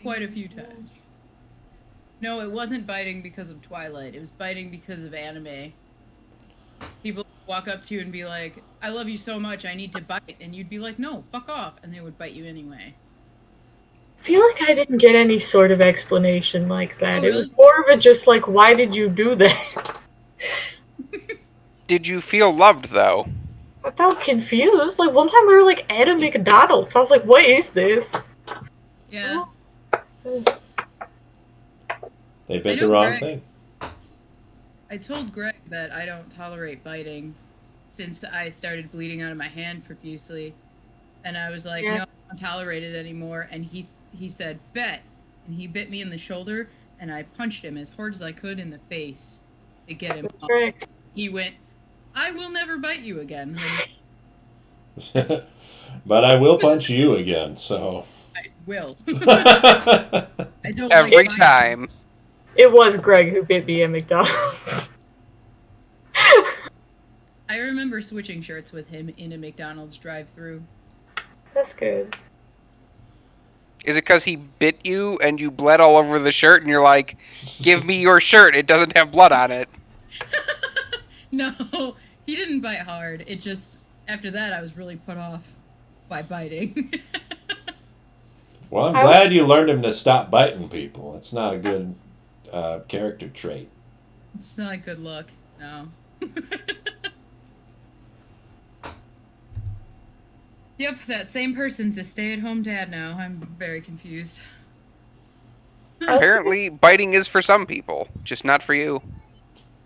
quite a few times. No, it wasn't biting because of Twilight. It was biting because of anime. People walk up to you and be like, "I love you so much, I need to bite," and you'd be like, "No, fuck off," and they would bite you anyway. I feel like I didn't get any sort of explanation like Oh, that. It was really? more of a just like, why did you do that? Did you feel loved, though? I felt confused. Like one time we were like at a McDonald's. I was like, what is this? Yeah. They I bit the know wrong Greg. thing. I told Greg that I don't tolerate biting since I started bleeding out of my hand profusely. And I was like, Yeah, "No, I don't tolerate it anymore." And he said, "Bet." And he bit me in the shoulder and I punched him as hard as I could in the face to get him that's off. correct. He went, "I will never bite you again." And I'm like, "That's But I will punch you again, so. I will." Well, I don't like Every It biting. time. it was Greg who bit me at McDonald's. I remember switching shirts with him in a McDonald's drive-through. That's good. Is it because he bit you and you bled all over the shirt and you're like, give me your shirt, it doesn't have blood on it? No, he didn't bite hard. It just after that I was really put off by biting. I'm I was glad you learned him to stop biting people. It's not a good character trait. It's not good luck. No. Yep, that same person's a stay-at-home dad now. I'm very confused. I was thinking Apparently, biting is for some people, just not for you.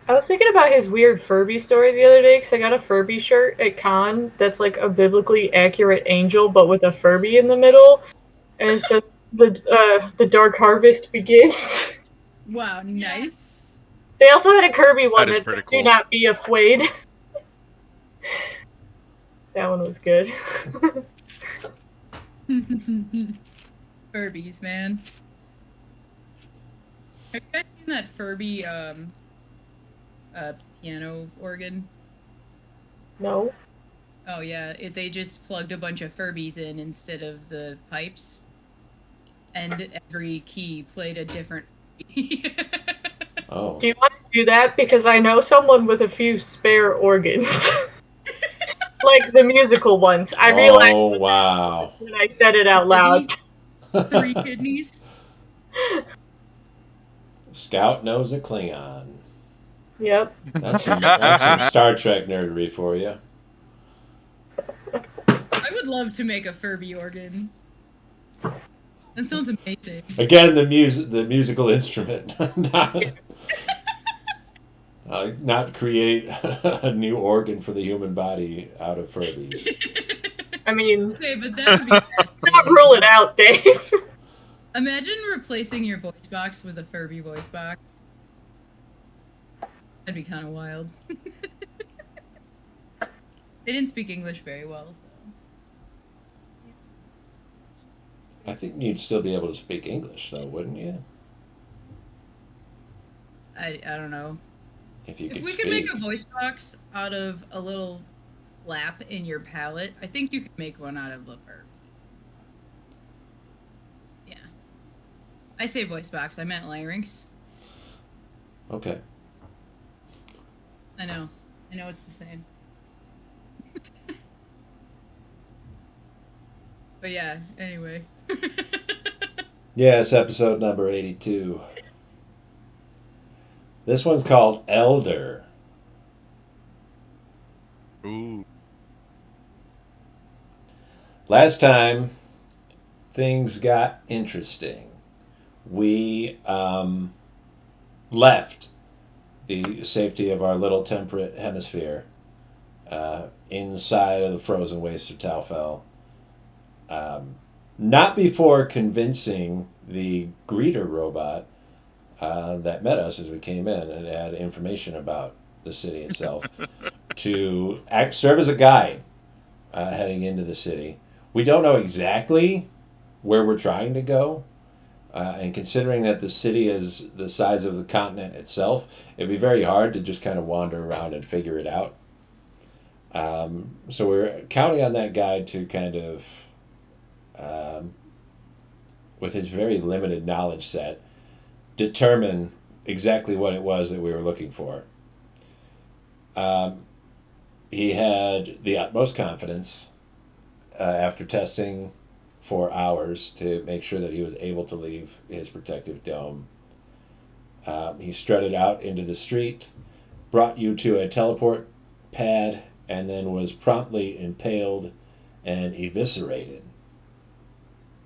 I was thinking about his weird Furby story the other day because I got a Furby shirt at con that's like a biblically accurate angel but with a Furby in the middle, and it says the Dark Harvest begins. Wow, nice. They also had a Kirby one That is that said pretty "Do cool. not be afraid." That one was good. Furbies, man. Have you guys seen that Furby uh piano organ? No. Oh yeah, they just plugged a bunch of Furbies in instead of the pipes, and every key played a different Furby. Oh. Do you want to do that? Because I know someone with a few spare organs. Like the musical ones. I realized Oh, what that was wow. when I said it A out loud. kidney, three kidneys. Scout knows a Klingon. Yep. That's some Star Trek nerdery for you. I would love to make a Furby organ. That sounds amazing. Again, the musical instrument, not create a new organ for the human body out of Furbies. I mean, Okay, but that would be not rule it fascinating. out, Dave. Imagine replacing your voice box with a Furby voice box. That'd be kind of wild. They didn't speak English very well, so. I think you'd still be able to speak English, though, wouldn't you? I don't know. If you If could we could make speak. a voice box out of a little flap in your palate, I think you could make one out of a Furby. Yeah. I say voice box, I meant larynx. Okay. I know. I know it's the same. But yeah, anyway. Yes, episode number 82. This one's called Elder. Ooh. Last time, things got interesting. We left the safety of our little temperate hemisphere inside of the frozen wastes of Taufel. Um, Not before convincing the greeter robot that met us as we came in and had information about the city itself to serve as a guide heading into the city. We don't know exactly where we're trying to go, and considering that the city is the size of the continent itself, it'd be very hard to just kind of wander around and figure it out. So we're counting on that guide to kind of um, with his very limited knowledge set, determine exactly what it was that we were looking for. He had the utmost confidence after testing for hours to make sure that he was able to leave his protective dome. He strutted out into the street, brought you to a teleport pad, and then was promptly impaled and eviscerated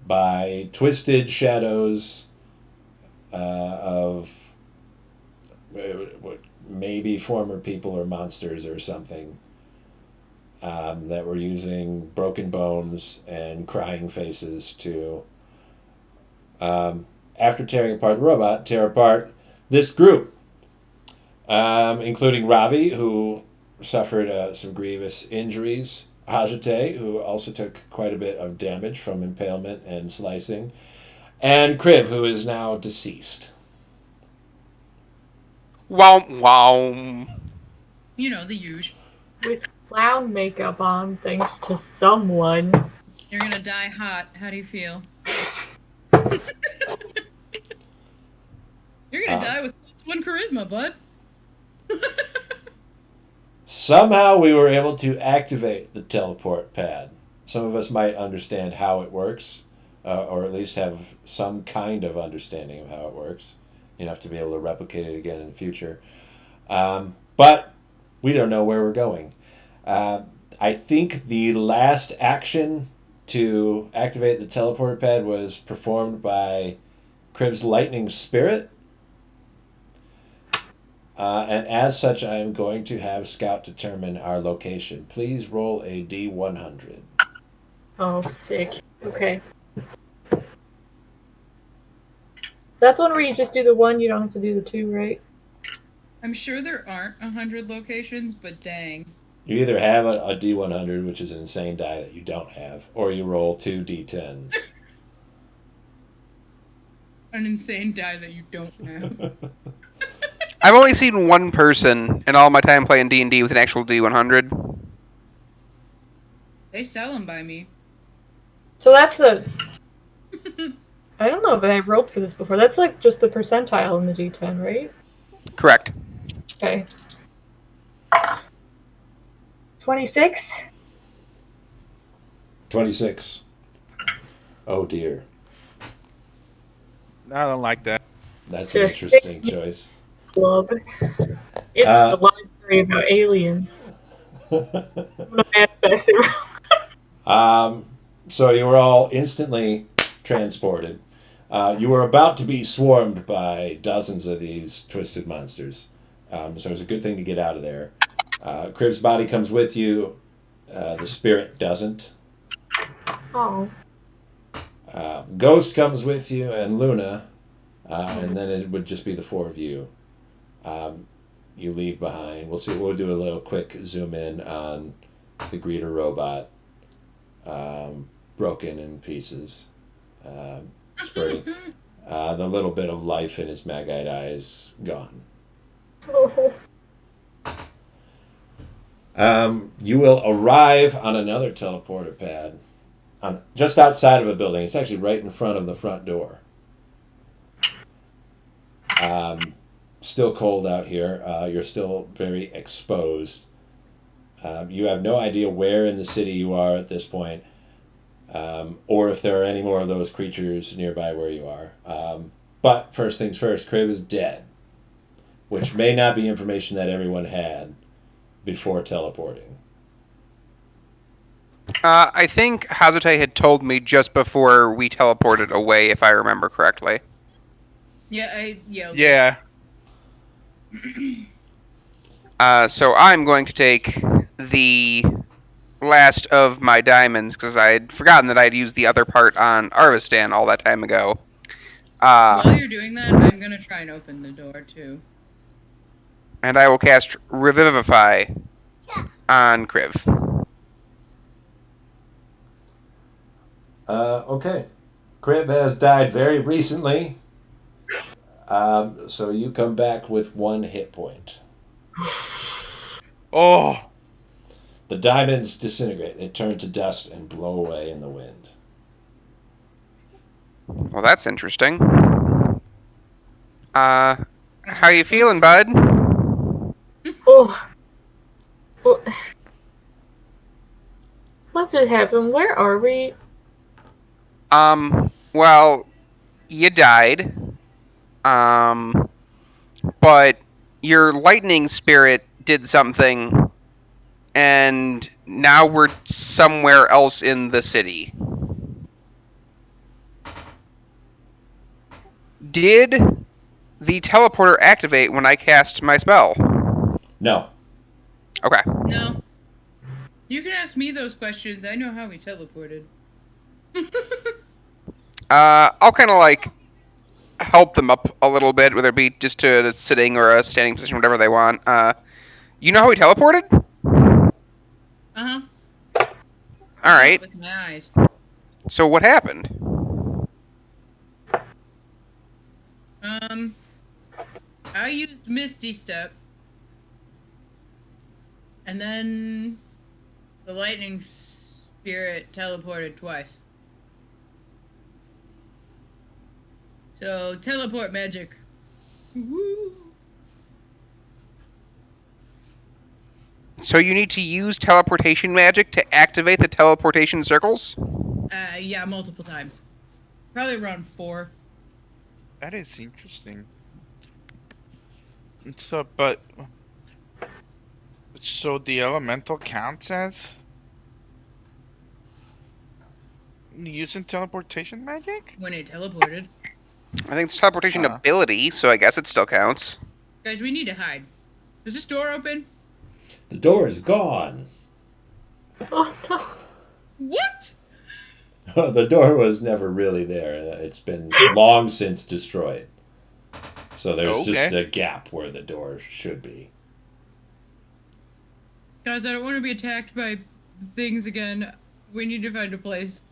by twisted shadows of what maybe former people or monsters or something that were using broken bones and crying faces to, after tearing apart the robot, tear apart this group, including Ravi, who suffered some grievous injuries, Hajate, who also took quite a bit of damage from impalement and slicing, and Kriv, who is now deceased. Wow, wow. You know, the usual. With clown makeup on, thanks to someone. You're gonna die hot. How do you feel? You're gonna die with +1 charisma, bud. Somehow we were able to activate the teleport pad. Some of us might understand how it works, or at least have some kind of understanding of how it works, enough to be able to replicate it again in the future. But we don't know where we're going. I think the last action to activate the teleport pad was performed by Crib's lightning spirit. And as such, I am going to have Scout determine our location. Please roll a D100. Oh, sick. Okay. Is that the one where you just do the one, you don't have to do the two, right? I'm sure there aren't 100 locations, but dang. You either have a D100, which is an insane die that you don't have, or you roll 2 D10s. An insane die that you don't have. I've only seen one person in all my time playing D&D with an actual D100. They sell them by me. So that's the... I don't know if I rolled for this before. That's like just the percentile in the D10, right? Correct. Okay. 26? 26. Oh dear. I don't like that. That's an Just interesting choice. Club. It's the library about aliens. I'm gonna manifest it. So you were all instantly transported. You were about to be swarmed by dozens of these twisted monsters. So it's a good thing to get out of there. Crib's body comes with you. The spirit doesn't. Oh. Ghost comes with you, and Luna. And then it would just be the four of you. You leave behind. We'll see. We'll do a little quick zoom in on the greeter robot, broken in pieces, spurting. The little bit of life in his mag-eyed eyes gone. You will arrive on another teleporter pad, just outside of a building. It's actually right in front of the front door. Still cold out here. You're still very exposed. You have no idea where in the city you are at this point, or if there are any more of those creatures nearby where you are. But first things first, Crib is dead, which may not be information that everyone had before teleporting. I think Hazate had told me just before we teleported away, if I remember correctly. Yeah. Yeah. So I'm going to take the last of my diamonds, because I had forgotten that I had used the other part on Arvistan all that time ago. While you're doing that, I'm gonna try and open the door too. And I will cast Revivify on Kriv. Okay. Crib has died very recently, so you come back with 1 hit point. Oh. The diamonds disintegrate. They turn to dust and blow away in the wind. Well, that's interesting. How very you feeling, close. bud? Oh, well, what just happened? Where are we? Well, you died. Um, but your lightning spirit did something, and now we're somewhere else in the city. Did the teleporter activate when I cast my spell? No. Okay. No. You can ask me those questions. I know how we teleported. I'll kind of like help them up a little bit, whether it be just to a sitting or a standing position, whatever they want. You know how we teleported? Uh-huh. I All saw it right. with my eyes. So what happened? I used Misty Step. And then the lightning spirit teleported twice. So teleport magic. Woo. So you need to use teleportation magic to activate the teleportation circles? Yeah, multiple times. Probably around 4. That is interesting. So, but so the elemental counts as using teleportation magic? When it teleported. I think it's teleportation Huh. ability, so I guess it still counts. Guys, we need to hide. Is this door open? The door is gone. Oh no. What? The door was never really there. It's been long since destroyed. So there's just Okay. a gap where the door should be. Guys, I don't want to be attacked by things again. We need to find a place.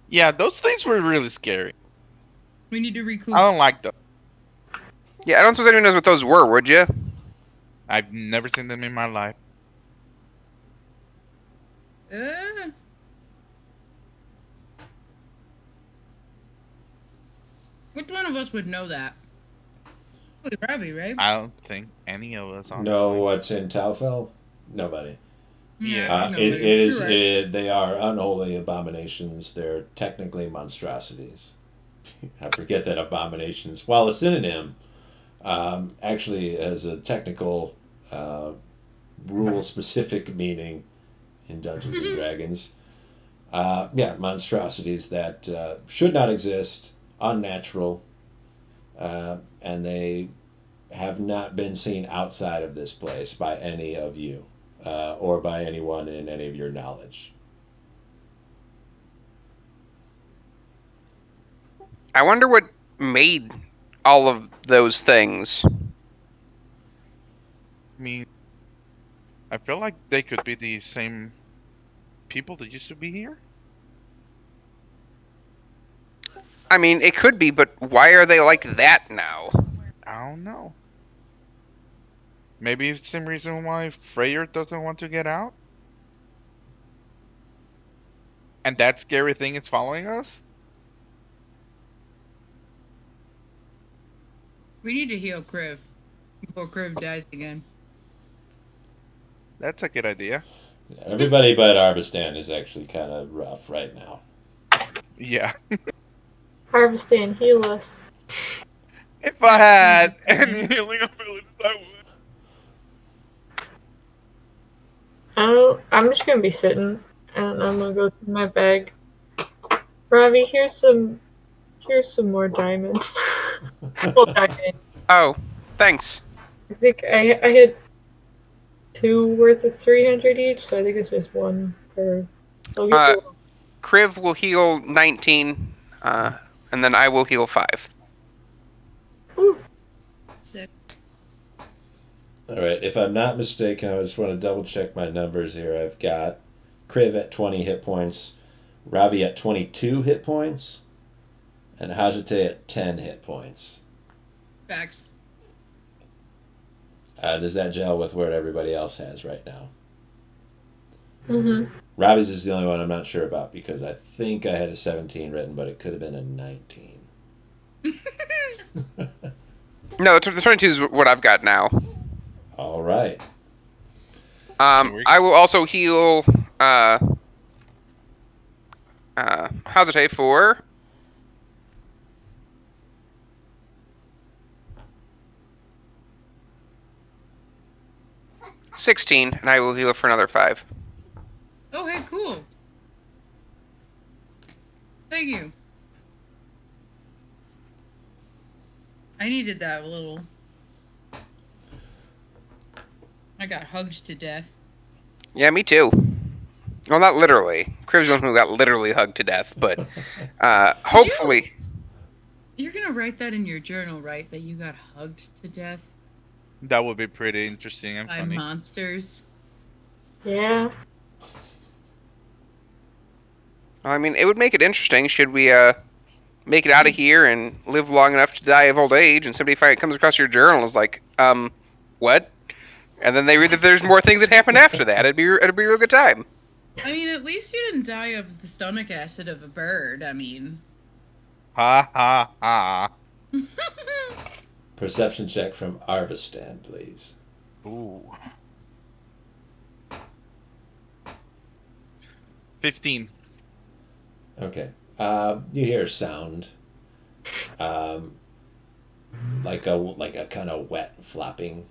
Yeah, those things were really scary. We need to recoup. I don't like them. Yeah, I don't suppose anyone knows what those were, would you? I've never seen them in my life. Which one of us would know that? Probably Robbie, right? I don't think any of us, honestly. Know what's in Taufel? Nobody. Yeah. no, It is. you're right. They are unholy abominations. They're technically monstrosities. I forget that abominations, while a synonym, actually has a technical, rule-specific meaning in Dungeons and Dragons. Yeah, monstrosities that should not exist, unnatural, and they have not been seen outside of this place by any of you, or by anyone in any of your knowledge. I wonder what made all of those things. I mean, I feel like they could be the same people that used to be here. I mean, it could be, but why are they like that now? I don't know. Maybe it's the same reason why Freyr doesn't want to get out? And that scary thing is following us? We need to heal Kriv before Kriv dies again. That's a good idea. Everybody but Arvistan is actually kind of rough right now. Yeah. Harvesting, heal us. If I had any healing abilities, I would. I'm just gonna be sitting, and I'm gonna go through my bag. Robbie, here's some more diamonds. Well, diamond. Oh, thanks. I think I had 2 worth of 300 each, so I think it's just 1 per. I'll get Uh, the Kriv will heal 19, and then I will heal 5. Sick. All right, if I'm not mistaken, I just want to double check my numbers here. I've got Kriv at 20 hit points, Ravi at 22 hit points, and Hajite at 10 hit points. Facts. Does that gel with what everybody else has right now? Mm-hmm. Robbie's is the only one I'm not sure about because I think I had a 17 written, but it could have been a 19. No, the 22 is what I've got now. All right. I will also heal Hazate for 16, and I will heal it for another 5. Oh, hey, cool. Thank you. I needed that a little. I got hugged to death. Yeah, me too. Well, not literally. Crib's the one who got literally hugged to death, but hopefully. You're gonna write that in your journal, right? That you got hugged to death That would be pretty interesting and by funny. monsters. Yeah. I mean, it would make it interesting. Should we make it out of here and live long enough to die of old age, and somebody comes across your journal and is like, what? And then they read that there's more things that happened after that. It'd be a real good time. I mean, at least you didn't die of the stomach acid of a bird. I mean. Ha ha ha. Perception check from Arvistan, please. Ooh. 15. Okay. You hear a sound, like a kind of wet flopping.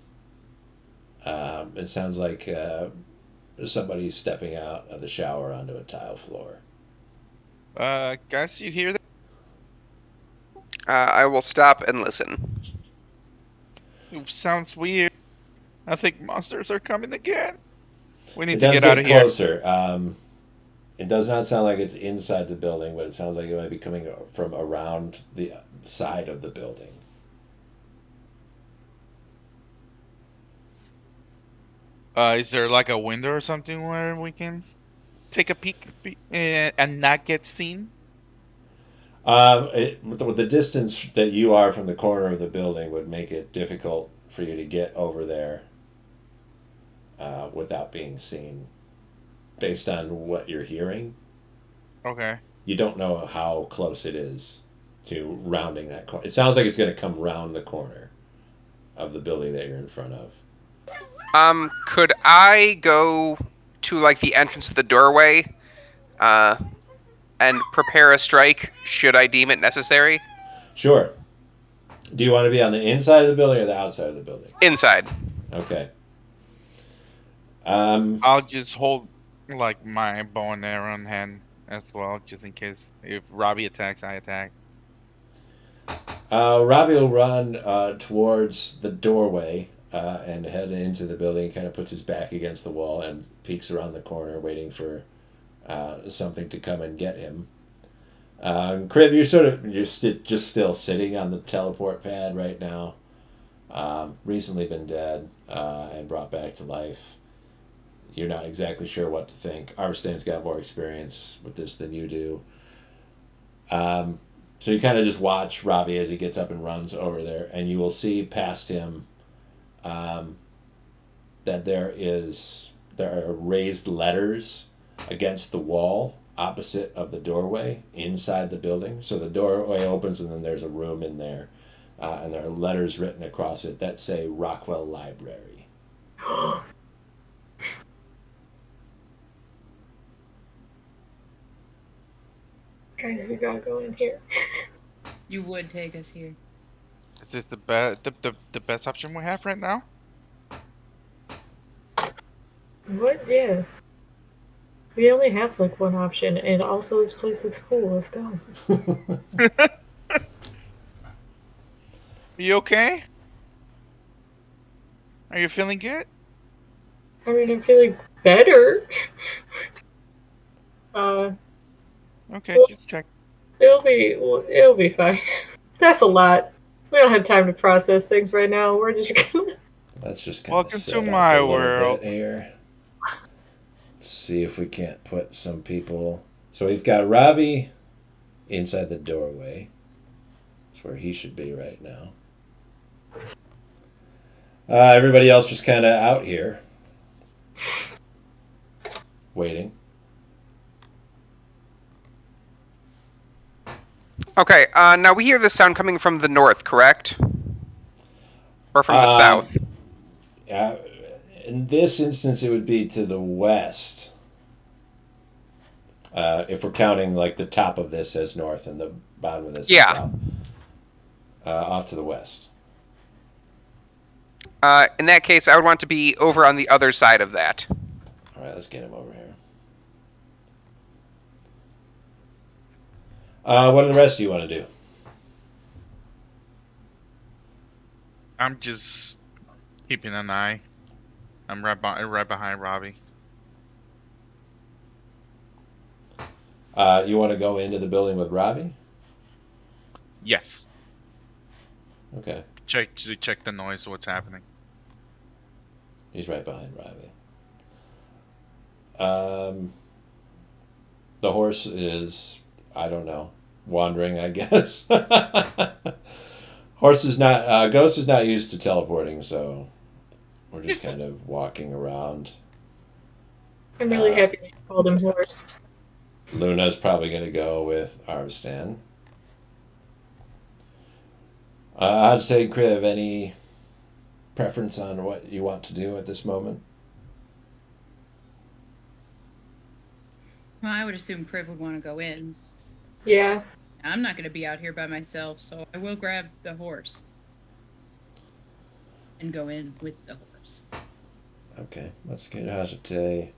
It sounds like somebody's stepping out of the shower onto a tile floor. Guys, you hear that? I will stop and listen. It sounds weird. I think monsters are coming again. We It need to does get out of here. closer. It does not sound like it's inside the building, but it sounds like it might be coming from around the side of the building. Is there like a window or something where we can take a peek and not get seen? With the distance that you are from the corner of the building would make it difficult for you to get over there without being seen. Based on what you're hearing, Okay. you don't know how close it is to rounding that corner. It sounds like it's going to come round the corner of the building that you're in front of. Could I go to like the entrance of the doorway, and prepare a strike should I deem it necessary? Sure. Do you want to be on the inside of the building or the outside of the building? Inside. Okay. I'll just hold like my bow and arrow in hand as well, just in case if Robbie attacks, I attack. Ravi will run towards the doorway and head into the building. He kind of puts his back against the wall and peeks around the corner, waiting for something to come and get him. Kriv, you're just still sitting on the teleport pad right now. Recently been dead and brought back to life. You're not exactly sure what to think. Arvistan's got more experience with this than you do. So you kind of just watch Ravi as he gets up and runs over there, and you will see past him that there are raised letters against the wall opposite of the doorway inside the building. So the doorway opens, and then there's a room in there, and there are letters written across it that say Rockwell Library. Guys, we gotta go in here. You would take us here. Is this the best option we have right now? What? Yeah. We only have like one option, and also this place looks cool. Let's go. Are you okay? Are you feeling good? I mean, I'm feeling better. Okay, Well, just check. it'll be fine. That's a lot. We don't have time to process things right now. We're just gonna. Let's just kind Welcome of to set my up a little world. bit here. See if we can't put some people. So we've got Ravi inside the doorway. That's where he should be right now. Everybody else just kind of out here. waiting. Okay. Now we hear this sound coming from the north, correct? Or from the south? Uh, in this instance, it would be to the west. If we're counting like the top of this as north and the bottom of this as Yeah. south. Off to the west. In that case, I would want to be over on the other side of that. All right, let's get him over here. What do the rest of you want to do? I'm just keeping an eye. I'm right behind Robbie. You want to go into the building with Ravi? Yes. Okay. Check the noise of what's happening. He's right behind Ravi. The horse is, I don't know, wandering, I guess. Horse is not, Ghost is not used to teleporting, so we're just kind of walking around. I'm really happy that you called him horse. Luna's probably going to go with Arvstan. I'd say, Kriv, any preference on what you want to do at this moment? Well, I would assume Kriv would want to go in. Yeah. I'm not going to be out here by myself, so I will grab the horse and go in with the horse. Okay, let's get Hajate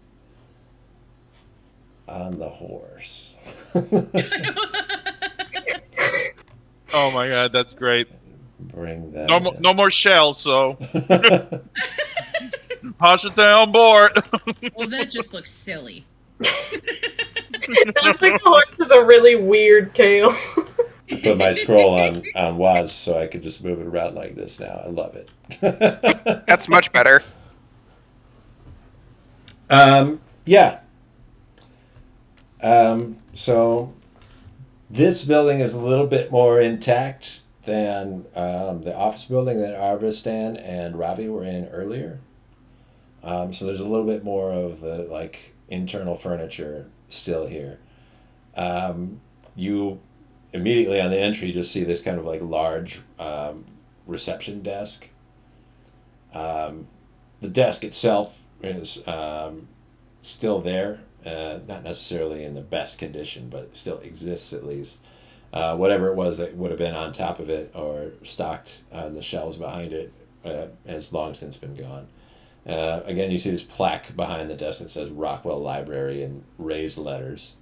on the horse. Oh my god, that's great. Bring that. No more shells, so Hajate on board. Well, that just looks silly. It looks like the horse has a really weird tail. I put my scroll on Waz so I could just move it around like this now. I love it. That's much better. Yeah. So this building is a little bit more intact than the office building that Arvstan and Ravi were in earlier. So there's a little bit more of the like internal furniture still here. You immediately on the entry just see this kind of like large reception desk. The desk itself is still there, not necessarily in the best condition, but it still exists at least. Whatever it was that would have been on top of it or stocked on the shelves behind it has long since been gone. Again, you see this plaque behind the desk that says Rockwell Library in raised letters.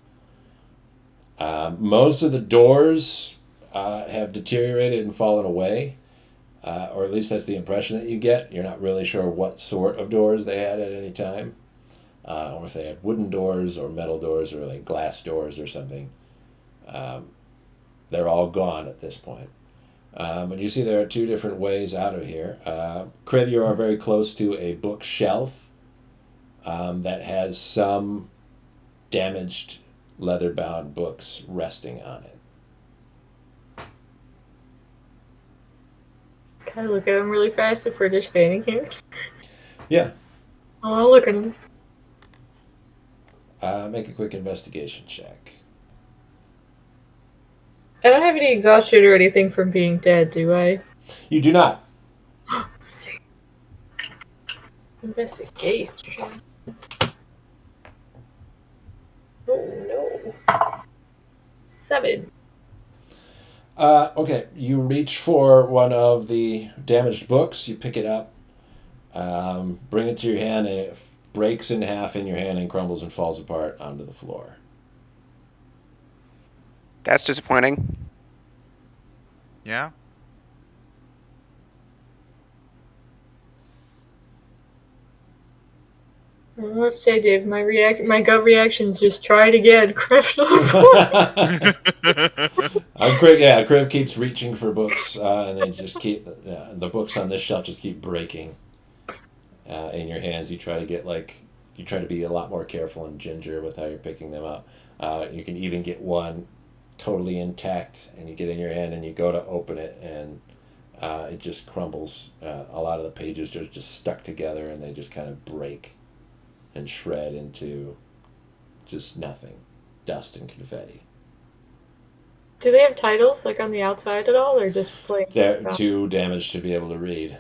Most of the doors have deteriorated and fallen away, or at least that's the impression that you get. You're not really sure what sort of doors they had at any time, or if they had wooden doors or metal doors or like glass doors or something. They're all gone at this point. But you see there are two different ways out of here. Kriv, you are very close to a bookshelf that has some damaged leather-bound books resting on it. Can I look at him really fast if we're just standing here? Yeah. I want to look at him. Make a quick investigation check. I don't have any exhaustion or anything from being dead, do I? You do not. Sick. Investigation. Oh no. 7. Okay, you reach for one of the damaged books. You pick it up, bring it to your hand, and it breaks in half in your hand and crumbles and falls apart onto the floor. That's disappointing. Yeah. I don't know what to say, Dave. My gut reaction is just try it again. Crash another Kriv keeps reaching for books, and they just keep the books on this shelf just keep breaking in your hands. You try to be a lot more careful and ginger with how you're picking them up. You can even get one totally intact, and you get in your hand and you go to open it, and it just crumbles. A lot of the pages are just stuck together, and they just kind of break and shred into just nothing, dust and confetti. Do they have titles like on the outside at all, or just plain? They're too damaged to be able to read.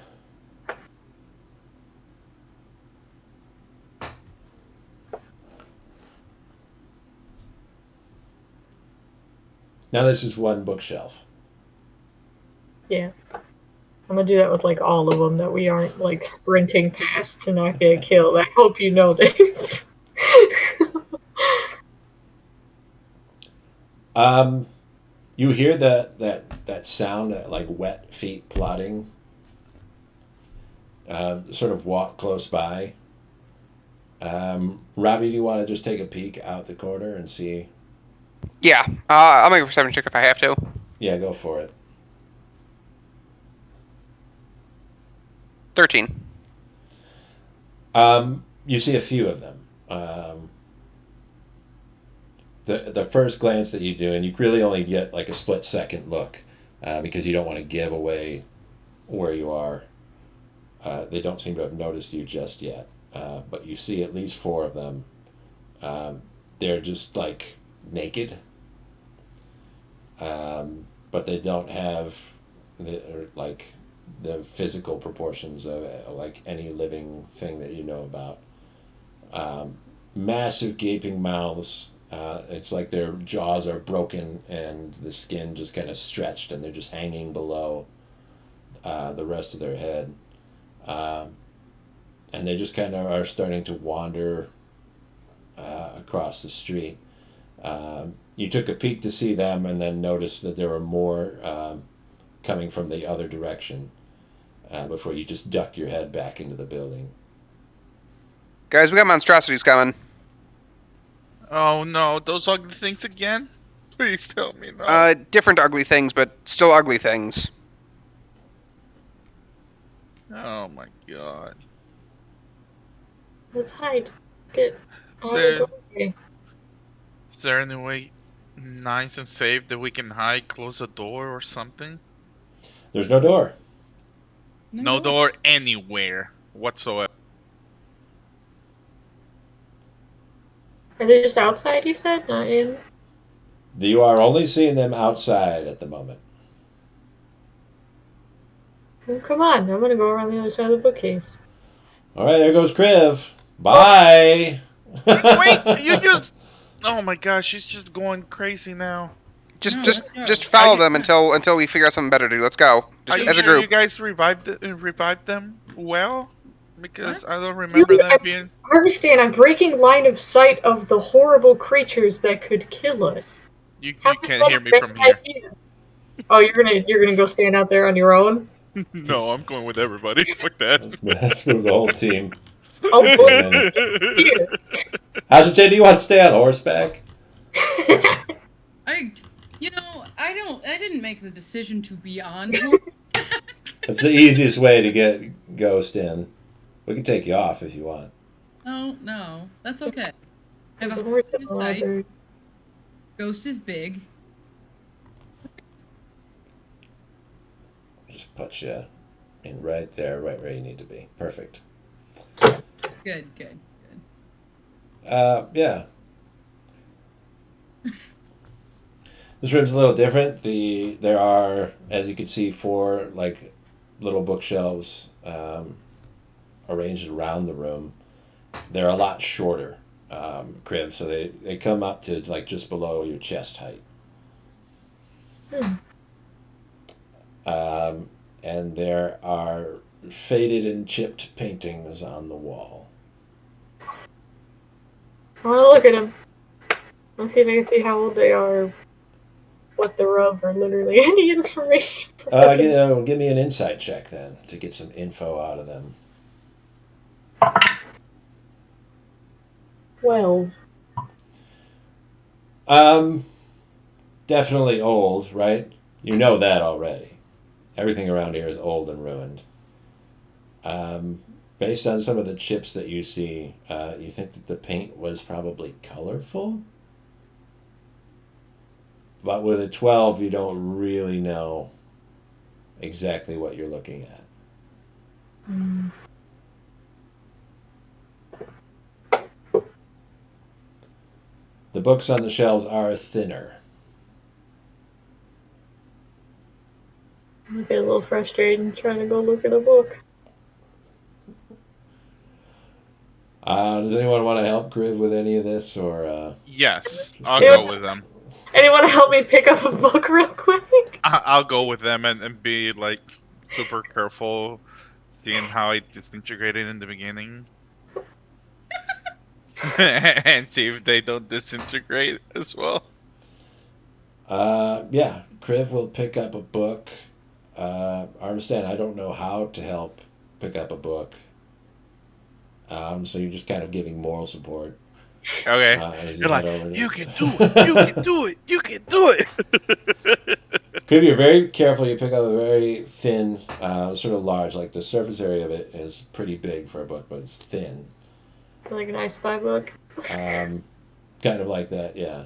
Now this is one bookshelf. Yeah. I'm gonna do that with like all of them that we aren't like sprinting past to not get killed. I hope you know this. You hear that sound, like wet feet plodding. Sort of walk close by. Robbie, do you want to just take a peek out the corner and see? Yeah, I'll make a perception check if I have to. Yeah, go for it. 13. You see a few of them. The first glance that you do, and you really only get like a split second look, because you don't want to give away where you are. They don't seem to have noticed you just yet, but you see at least 4 of them. They're just like naked, but they don't have the physical proportions of like any living thing that you know about. Massive gaping mouths. It's like their jaws are broken and the skin just kind of stretched, and they're just hanging below the rest of their head. And they just kind of are starting to wander across the street. You took a peek to see them, and then noticed that there were more coming from the other direction before you just ducked your head back into the building. Guys, we got monstrosities coming. Oh no, those ugly things again? Please tell me no. Different ugly things, but still ugly things. Oh my god. Let's hide. Get out of There, the doorway. is there any way nice and safe that we can hide, close the door or something? There's no door. No door anywhere whatsoever. Are they just outside, you said? Not in? You are only seeing them outside at the moment. Well, come on, I'm gonna go around the other side of the bookcase. All right, there goes Kriv. Bye. Wait, you just... Oh my gosh, she's just going crazy now. Just follow them until we figure out something better to do. Let's go. Are Just you as a sure you group. guys revived them well? Because What? I don't remember Dude, them being... Harvesting, I'm breaking line of sight of the horrible creatures that could kill us. You How is can't that hear a me bad from here. idea? Oh, you're gonna go stand out there on your own? No, I'm going with everybody. Fuck that. Let's move the whole team. Oh Wait a boy, minute. here. How's do you want to stay on horseback? I didn't make the decision to be on. That's the easiest way to get Ghost in. We can take you off if you want. No, that's okay. I have There's a a horse in horse the in sight. library. Ghost is big. Just put you in right there, right where you need to be. Perfect. Good. Yeah. This room's a little different. There are, as you can see, 4 like little bookshelves arranged around the room. They're a lot shorter, cribs, so they come up to like just below your chest height. And there are faded and chipped paintings on the wall. I want to look at them. Let's see if I can see how old they are, what they're of, or literally any information. Give me an insight check then to get some info out of them. 12. Definitely old, right? You know that already. Everything around here is old and ruined. Based on some of the chips that you see, you think that the paint was probably colorful? But with a 12, you don't really know exactly what you're looking at. The books on the shelves are thinner. I get a little frustrated trying to go look at a book. Does anyone want to help Griv with any of this, or Yes, I'll Yeah. go with them. Anyone help me pick up a book real quick? I'll go with them and be like super careful, seeing how it disintegrated in the beginning, and see if they don't disintegrate as well. yeah, Griv will pick up a book. I understand. I don't know how to help pick up a book. So you're just kind of giving moral support. Okay, As you you're head like, over you can do it, you can do it, you can do it. Griv, you're very careful. You pick up a very thin, sort of large, like the surface area of it is pretty big for a book, but it's thin. Like an I Spy book. Kind of like that, yeah.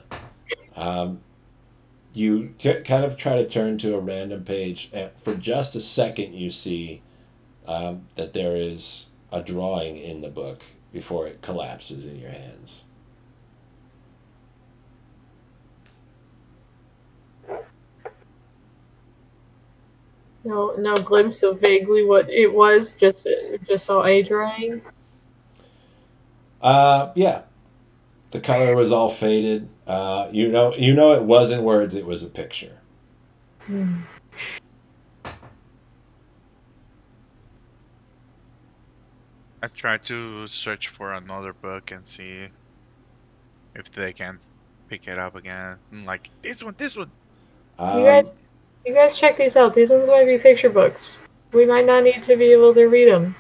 You kind of try to turn to a random page, and for just a second, you see that there is a drawing in the book before it collapses in your hands. No glimpse of vaguely what it was. Just saw a drawing. Yeah, the color was all faded. You know it wasn't words; it was a picture. I try to search for another book and see if they can pick it up again. Like this one, this one. You guys check these out. These ones might be picture books. We might not need to be able to read them.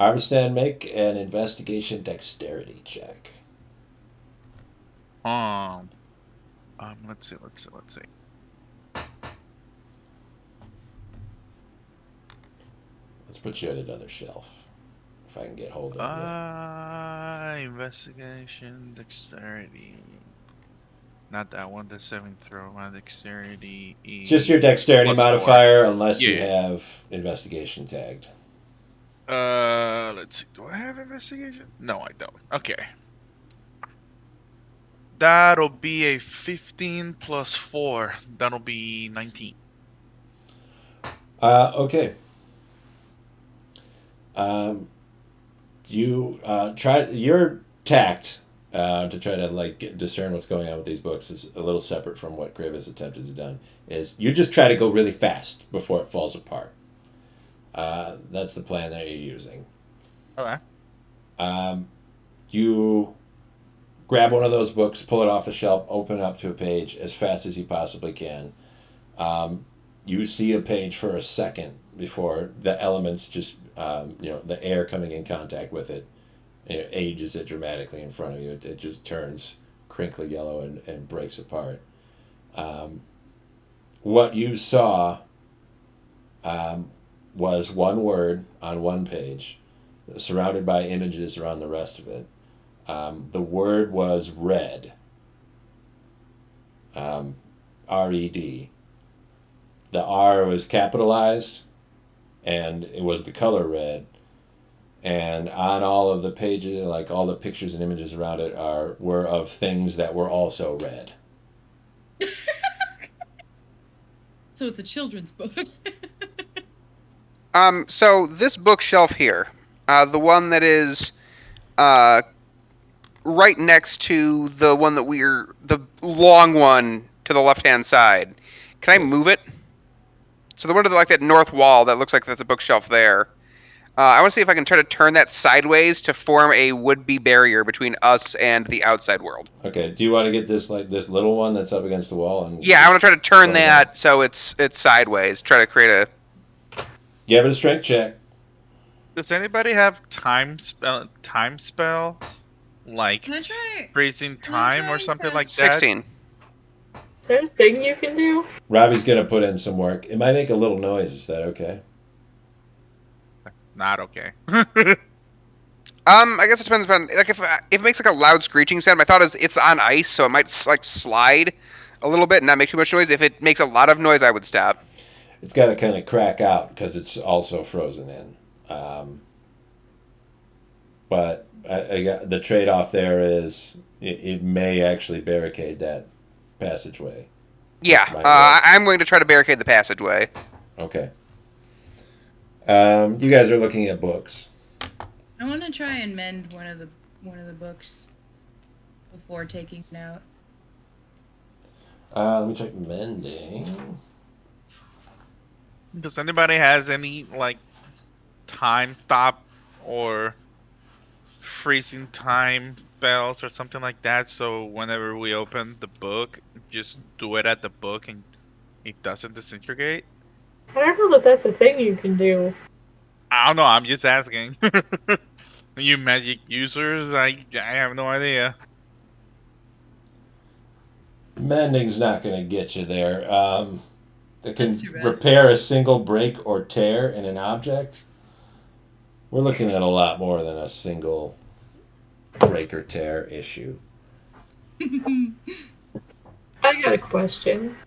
Armstead, make an investigation dexterity check. Let's see. Let's put you at another shelf. If I can get hold of you. Investigation, dexterity. Not that one, the 7th throw. My dexterity is It's just your dexterity +4. modifier, unless you Yeah. have investigation tagged. Let's see. Do I have investigation? No, I don't. Okay. That'll be a 15 plus 4. That'll be 19. Okay. You try your tact to try to discern what's going on with these books is a little separate from what Griv has attempted to do. Is you just try to go really fast before it falls apart. That's the plan that you're using. Okay. You grab one of those books, pull it off the shelf, open it up to a page as fast as you possibly can. You see a page for a second before the elements just, the air coming in contact with it, ages it dramatically in front of you. It just turns crinkly yellow and breaks apart. What you saw was one word on one page, surrounded by images around the rest of it. The word was red. R-E-D. The R was capitalized, and it was the color red. And on all of the pages, like all the pictures and images around it, were of things that were also red. So it's a children's book. So this bookshelf here, the one that is right next to the one that the long one to the left-hand side. Can I move it? So the one to that north wall that looks like that's a bookshelf there. I want to see if I can try to turn that sideways to form a would-be barrier between us and the outside world. Okay. Do you want to get this this little one that's up against the wall? Yeah, I want to try to turn that so it's sideways. Try to create a. Give it a strength check. Does anybody have time spells? Like Can I try freezing time or something like that? 16. Is there a thing you can do? Robbie's gonna put in some work. It might make a little noise. Is that okay? Not okay. I guess it depends on if it makes a loud screeching sound. My thought is it's on ice, so it might slide a little bit and not make too much noise. If it makes a lot of noise, I would stop. It's got to kind of crack out because it's also frozen in. But I got the trade-off there is it may actually barricade that passageway. Yeah, Which might work. I'm going to try to barricade the passageway. Okay. You guys are looking at books. I want to try and mend one of the books before taking it out. Let me check mending. Does anybody has any like time stop or freezing time spells or something like that? So whenever we open the book, just do it at the book and it doesn't disintegrate. I don't know that that's a thing you can do. I don't know. I'm just asking. You magic users, I have no idea. Mending's not going to get you there. It can That's too bad. repair a single break or tear in an object. We're looking at a lot more than a single break or tear issue. I got a question.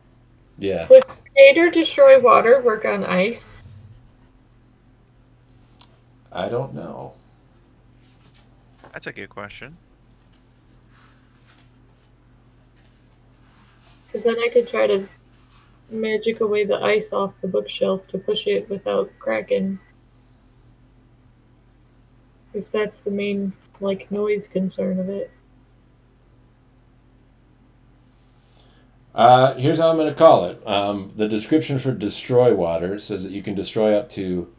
Yeah. Would create or destroy water work on ice? I don't know. That's a good question. Because then I could try to magic away the ice off the bookshelf to push it without cracking. If that's the main, like, noise concern of it. Here's how I'm going to call it. The description for destroy water says that you can destroy up to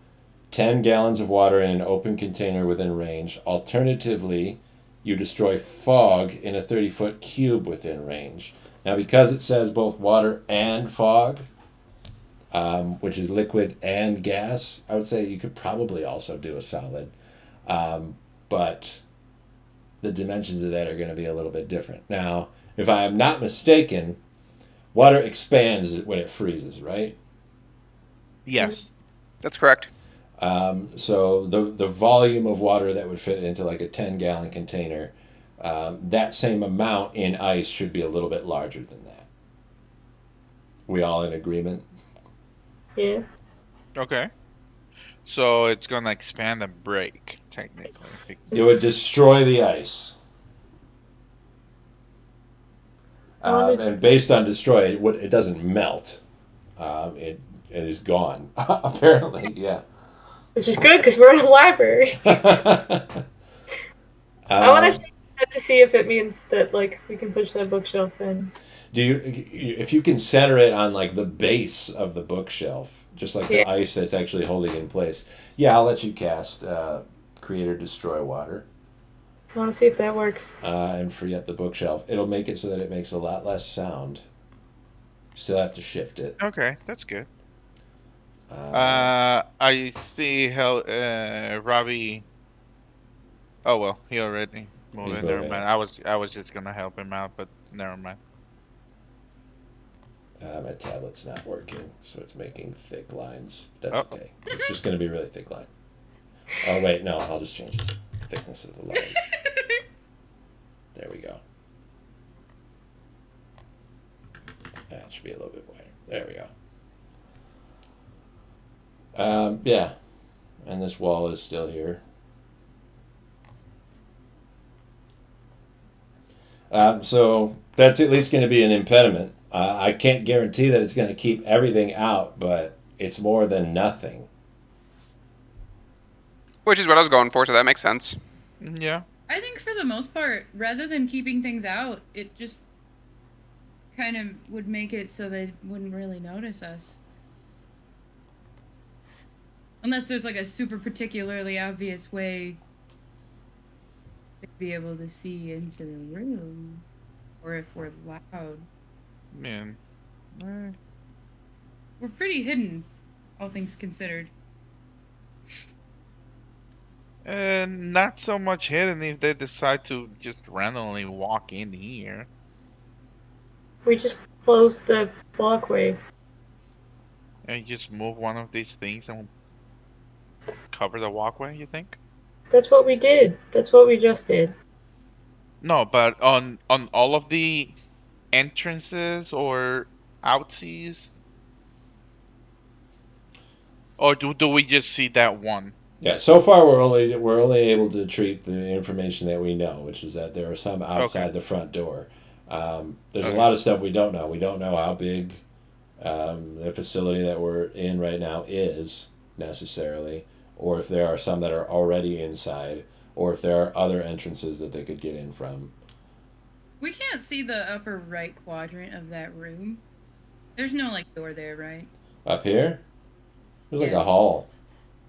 10 gallons of water in an open container within range. Alternatively, you destroy fog in a 30-foot cube within range. Now, because it says both water and fog, which is liquid and gas, I would say you could probably also do a solid. But the dimensions of that are going to be a little bit different. Now, if I am not mistaken, water expands when it freezes, right? Yes. That's correct. So the volume of water that would fit into like a 10-gallon container, that same amount in ice should be a little bit larger than that. We all in agreement? Yeah. Okay. So it's gonna expand and break, technically. It would destroy the ice. And based on destroy, it doesn't melt. It is gone. Apparently, yeah. Which is good because we're in a library. I want to check that to see if it means that, like, we can push that bookshelf then. Do you, if you can center it on like the base of the bookshelf, just like the ice that's actually holding it in place? Yeah, I'll let you cast create or destroy water. I want to see if that works. And free up the bookshelf. It'll make it so that it makes a lot less sound. Still have to shift it. Okay, that's good. I see how Robbie. Oh well, he already moved in. Never moving. mind. I was just gonna help him out, but never mind. My tablet's not working, so it's making thick lines. That's Uh-oh. okay. It's just going to be really thick line. Oh wait, no, I'll just change the thickness of the lines. There we go. That should be a little bit wider. There we go. Yeah, and this wall is still here. So that's at least going to be an impediment. I can't guarantee that it's going to keep everything out, but it's more than nothing. Which is what I was going for, so that makes sense. Yeah. I think for the most part, rather than keeping things out, it just kind of would make it so they wouldn't really notice us. Unless there's like a super particularly obvious way they'd be able to see into the room. Or if we're loud. Man. We're pretty hidden, all things considered. And not so much hidden if they decide to just randomly walk in here. We just closed the walkway. And you just move one of these things and cover the walkway, you think? That's what we did. That's what we just did. No, but on all of the entrances or outsies? Or do we just see that one? Yeah, so far we're only able to treat the information that we know, which is that there are some outside Okay. the front door. There's a Okay. lot of stuff we don't know. We don't know how big the facility that we're in right now is necessarily, or if there are some that are already inside, or if there are other entrances that they could get in from. We can't see the upper right quadrant of that room. There's no like door there, right? Up here, there's like Yeah. a hall.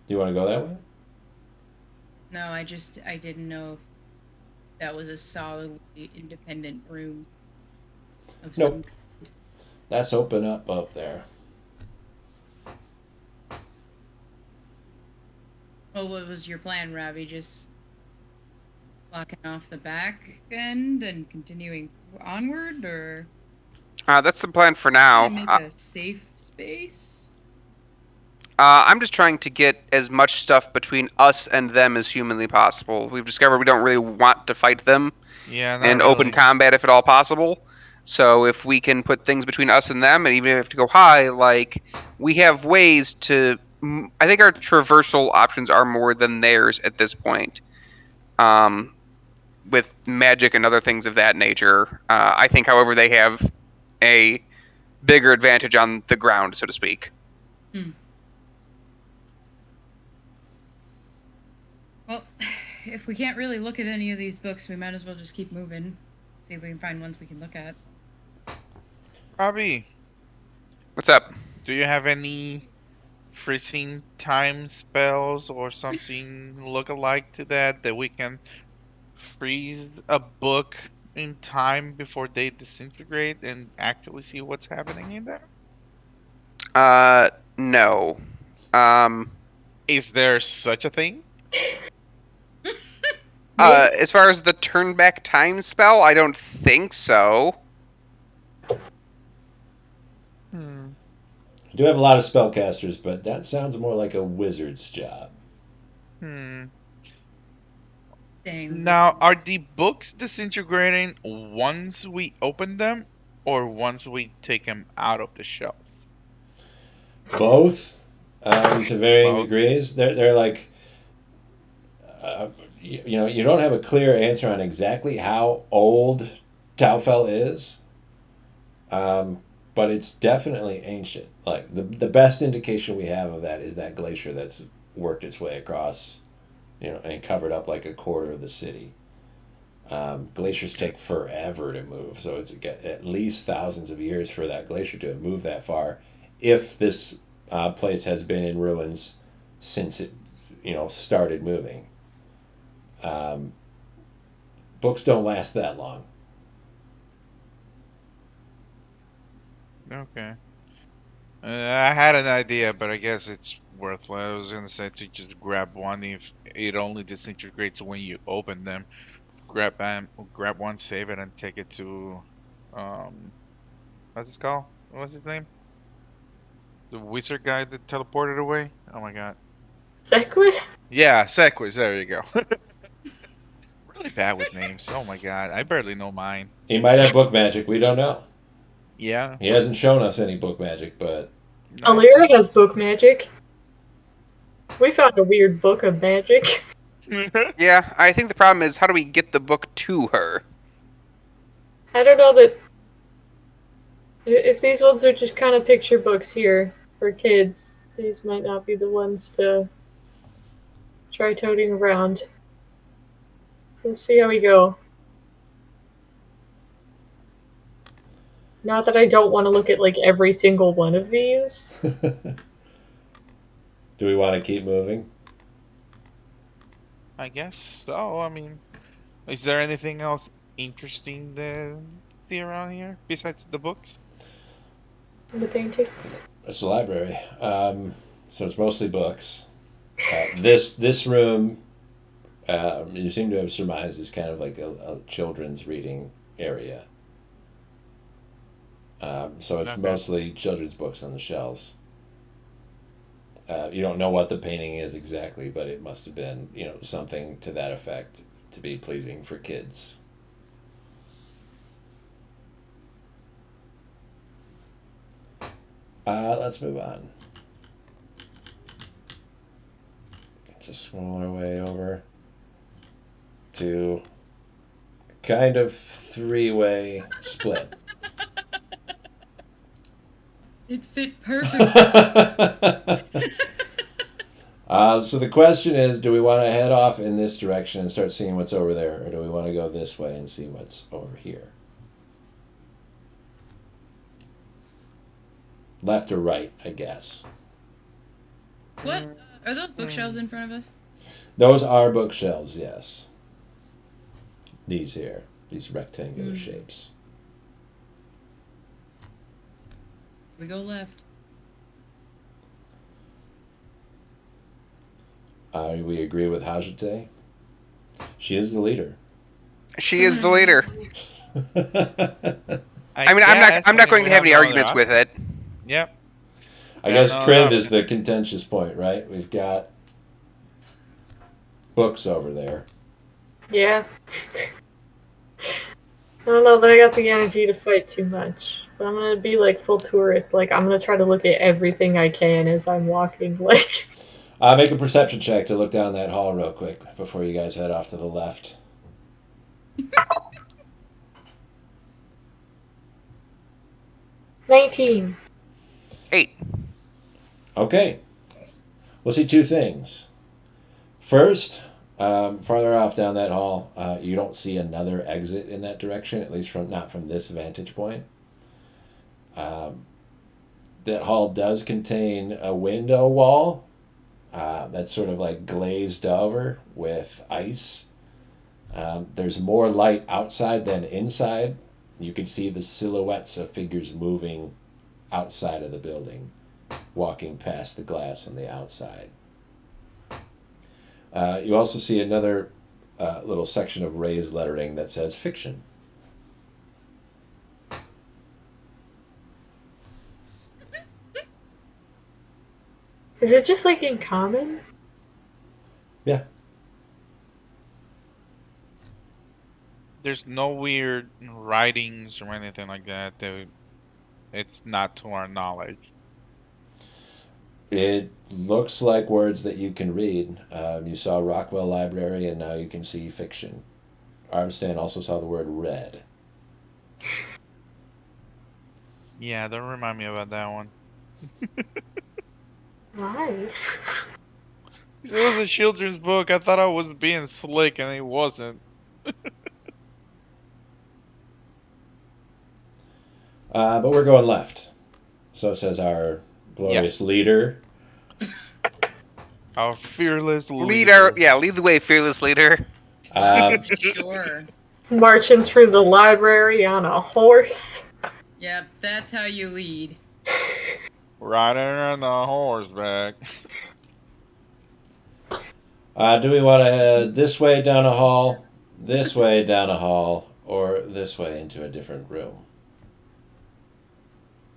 Do you want to go that way? No, I didn't know if that was a solidly independent room of some Nope. That's open up there. Well, what was your plan, Ravi? Just blocking off the back end and continuing onward, or That's the plan for trying now. to make a safe space? I'm just trying to get as much stuff between us and them as humanly possible. We've discovered we don't really want to fight them Yeah, not in open really. combat if at all possible. So if we can put things between us and them, and even if we have to go high, like we have ways to. I think our traversal options are more than theirs at this point. Um, with magic and other things of that nature. I think, however, they have a bigger advantage on the ground, so to speak. Hmm. Well, if we can't really look at any of these books, we might as well just keep moving. See if we can find ones we can look at. Robbie, What's up? do you have any freezing time spells or something look-alike to that we can freeze a book in time before they disintegrate and actually see what's happening in there? No. Um, Is there such a thing? Maybe. as far as the turn back time spell, I don't think so. Hmm. I do have a lot of spellcasters, but that sounds more like a wizard's job. Hmm. Dang. Now, are Wizards. the books disintegrating once we open them or once we take them out of the shelf? Both, to varying Both. degrees. They're like, you don't have a clear answer on exactly how old Taufel is, um, but it's definitely ancient. Like the best indication we have of that is that glacier that's worked its way across, and covered up like a quarter of the city. Glaciers Okay. take forever to move, so it's at least thousands of years for that glacier to have moved that far. If this place has been in ruins since it, started moving, um, books don't last that long. Okay. I had an idea, but I guess it's worthless. I was gonna say to just grab one if it only disintegrates when you open them. Grab one, save it, and take it to, um, what's it called? What's his name? The wizard guy that teleported away. Oh my god. Sequus? Yeah, Sequis. There you go. Really bad with names. Oh my god, I barely know mine. He might have book magic. We don't know. Yeah. He hasn't shown us any book magic, but No. Alira has book magic. We found a weird book of magic. Yeah, I think the problem is how do we get the book to her? I don't know that if these ones are just kind of picture books here for kids, these might not be the ones to try toting around. So let's see how we go. Not that I don't want to look at like every single one of these. do we want to keep moving? I guess so. I mean, is there anything else interesting to see around here besides the books? The paintings. It's a library, so it's mostly books. This room, you seem to have surmised, is kind of like a children's reading area. So it's Okay. mostly children's books on the shelves. You don't know what the painting is exactly, but it must have been, something to that effect to be pleasing for kids. Let's move on. just scroll our way over to kind of three-way split. It fit perfectly. So the question is, do we want to head off in this direction and start seeing what's over there, or do we want to go this way and see what's over here? Left or right, I guess. What? Are those bookshelves in front of us? Those are bookshelves, yes. These here, these rectangular shapes. We go left. We agree with Hajite. She is the leader. She is the leader. I mean, I'm not going to have any arguments with it. Yep. I guess Kriv is the contentious point, right? We've got books over there. Yeah. I don't know that I got the energy to fight too much. But I'm gonna be like full tourist. Like, I'm gonna try to look at everything I can as I'm walking. Like, Make a perception check to look down that hall real quick before you guys head off to the left. 19. 8. Okay. We'll see two things. First, farther off down that hall, you don't see another exit in that direction, at least not from this vantage point. That hall does contain a window wall that's sort of like glazed over with ice. There's more light outside than inside. You can see the silhouettes of figures moving outside of the building, walking past the glass on the outside. You also see another little section of raised lettering that says fiction. Is it just like in common? Yeah. There's no weird writings or anything like that. It's not to our knowledge. It looks like words that you can read. You saw Rockwell Library, and now you can see fiction. Armstrong also saw the word red. Yeah, don't remind me about that one. Why? It was a children's book. I thought I was being slick, and it wasn't. But we're going left. So says our glorious leader. Our fearless Lead leader. lead the way, fearless leader. Sure. Marching through the library on a horse. Yep, that's how you lead. Riding on a horseback. Do we want to head this way down a hall, this way down a hall, or this way into a different room?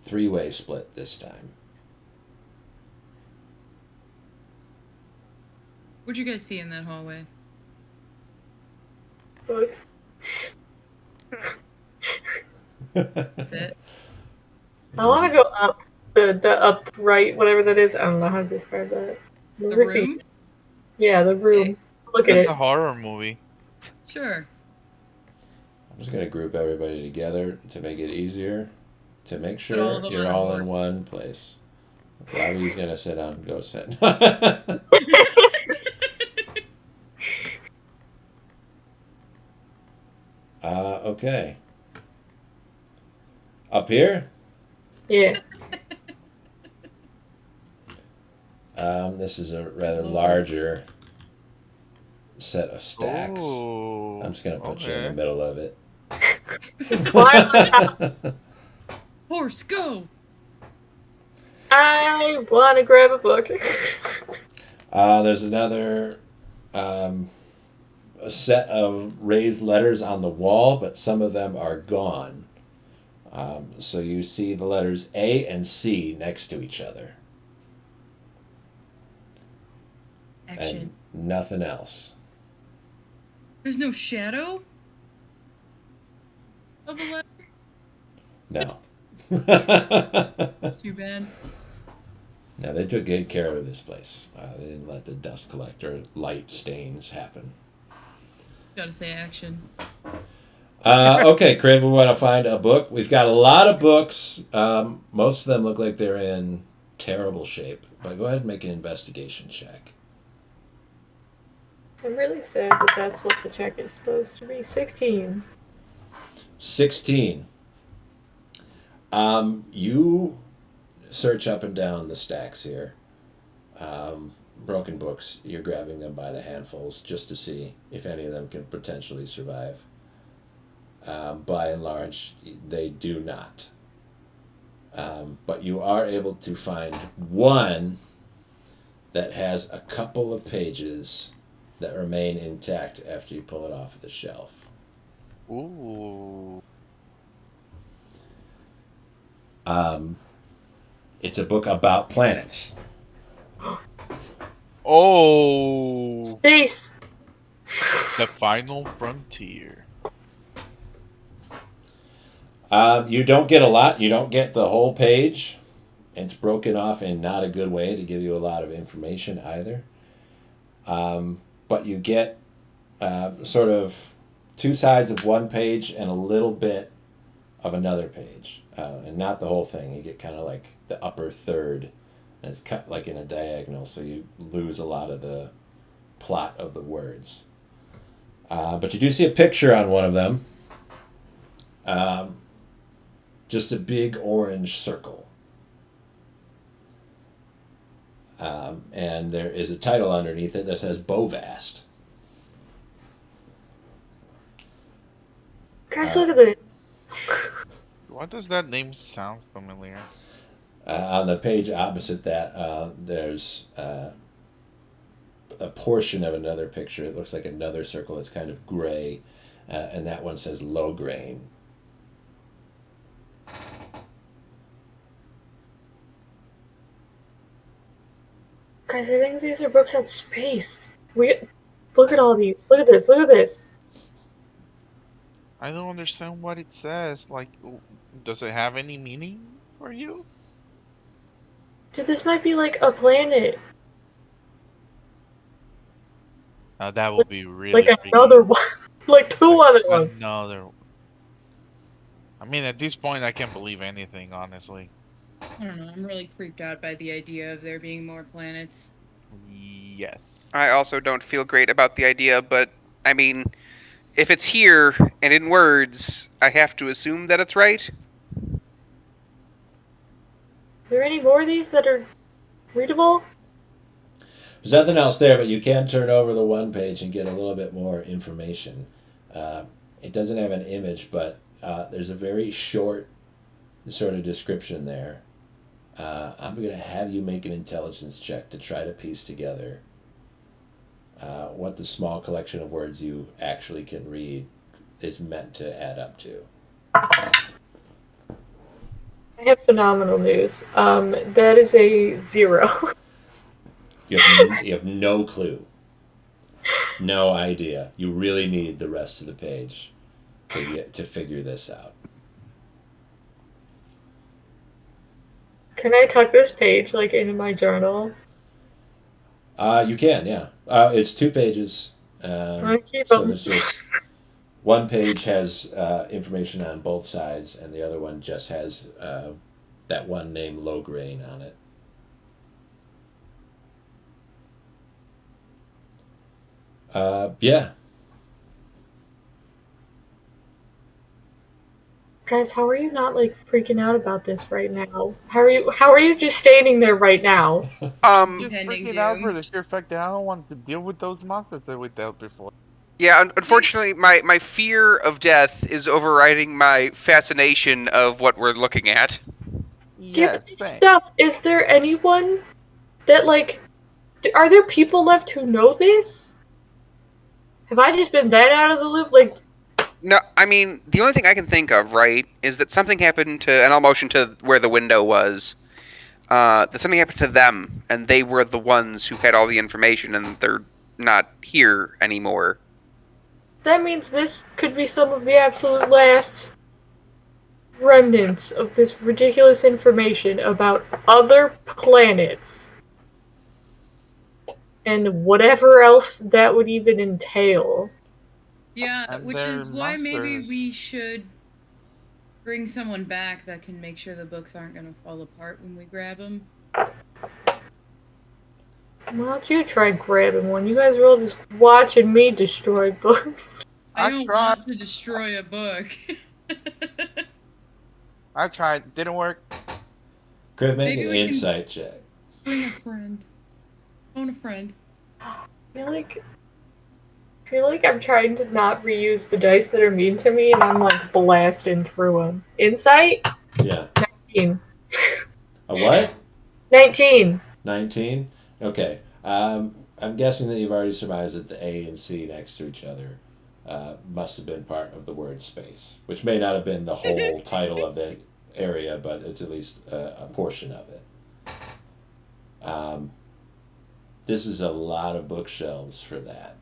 Three-way split this time. What'd you guys see in that hallway? Books. That's it. I want to go up. The upright, whatever that is. I don't know how to describe that. The room? Yeah, the room. Okay. Look at It's it. a horror movie. Sure. I'm just going to group everybody together to make it easier, to make all sure of them you're on all board. in one place. Robbie's going to sit down. Go sit. Okay. Up here? Yeah. This is a rather larger set of stacks. Ooh, I'm just going to put you in the okay. middle of it. Horse, go! I want to grab a book. There's another a set of raised letters on the wall, but some of them are gone. So you see the letters A and C next to each other. Action. And nothing else. There's no shadow of a letter? No. That's too bad. Now they took good care of this place. They didn't let the dust collector light stains happen. Gotta say action. Okay, Crave, we want to find a book. We've got a lot of books. Most of them look like they're in terrible shape. But go ahead and make an investigation check. I'm really sad that that's what the check is supposed to be. 16. 16. You search up and down the stacks here. Broken books, you're grabbing them by the handfuls just to see if any of them can potentially survive. By and large, they do not. But you are able to find one that has a couple of pages that remain intact after you pull it off of the shelf. Ooh. It's a book about planets. Oh. Space! The Final Frontier. You don't get a lot. You don't get the whole page. It's broken off in not a good way to give you a lot of information either. But you get sort of two sides of one page and a little bit of another page. And not the whole thing. You get kind of like the upper third. And it's cut like in a diagonal, so you lose a lot of the plot of the words. But you do see a picture on one of them. Just a big orange circle. And there is a title underneath it that says Bovast. Guys, look at this. Why does that name sound familiar? On the page opposite that, there's a portion of another picture. It looks like another circle that's kind of gray, and that one says low grain. Guys, I think these are books on space. Look at all these. Look at this. Look at this. I don't understand what it says. Like, does it have any meaning for you? Dude, this might be like a planet. Now that would be really Like freaky. another one. Like two other ones. Another. I mean, at this point, I can't believe anything, honestly. I don't know. I'm really creeped out by the idea of there being more planets. Yes. I also don't feel great about the idea, but I mean, if it's here and in words, I have to assume that it's right. Are there any more of these that are readable? There's nothing else there, but you can turn over the one page and get a little bit more information. It doesn't have an image, but there's a very short sort of description there. I'm going to have you make an intelligence check to try to piece together what the small collection of words you actually can read is meant to add up to. I have phenomenal news. That is a 0. You have no clue. No idea. You really need the rest of the page to figure this out. Can I tuck this page like into my journal? You can, yeah. It's 2 pages. I keep So them. there's just one page has information on both sides, and the other one just has that one name, low grain, on it. Yeah. Guys, how are you not like freaking out about this right now? How are you just standing there right now? Just Impending freaking out doom. for the sheer fact that I don't want to deal with those monsters that we dealt before. Yeah, unfortunately, my fear of death is overriding my fascination of what we're looking at. Give me stuff. Is there anyone that like? Are there people left who know this? Have I just been that out of the loop? Like, No, I mean, the only thing I can think of, right, is that something happened to, and I'll motion to where the window was, that something happened to them, and they were the ones who had all the information, and they're not here anymore. that means this could be some of the absolute last remnants of this ridiculous information about other planets and whatever else that would even entail. Yeah, And which they're is why maybe monsters. we should bring someone back that can make sure the books aren't going to fall apart when we grab them. Why don't you try grabbing one? You guys are all just watching me destroy books. I I don't tried. want to destroy a book. I tried. Didn't work. Could make Maybe an we can- insight check. Bring a friend. Phone a friend. I feel like I'm trying to not reuse the dice that are mean to me, and I'm like blasting through them. Insight? Yeah. 19. A what? 19. 19? Okay. I'm guessing that you've already surmised that the A and C next to each other must have been part of the word space, which may not have been the whole title of the area, but it's at least a portion of it. This is a lot of bookshelves for that.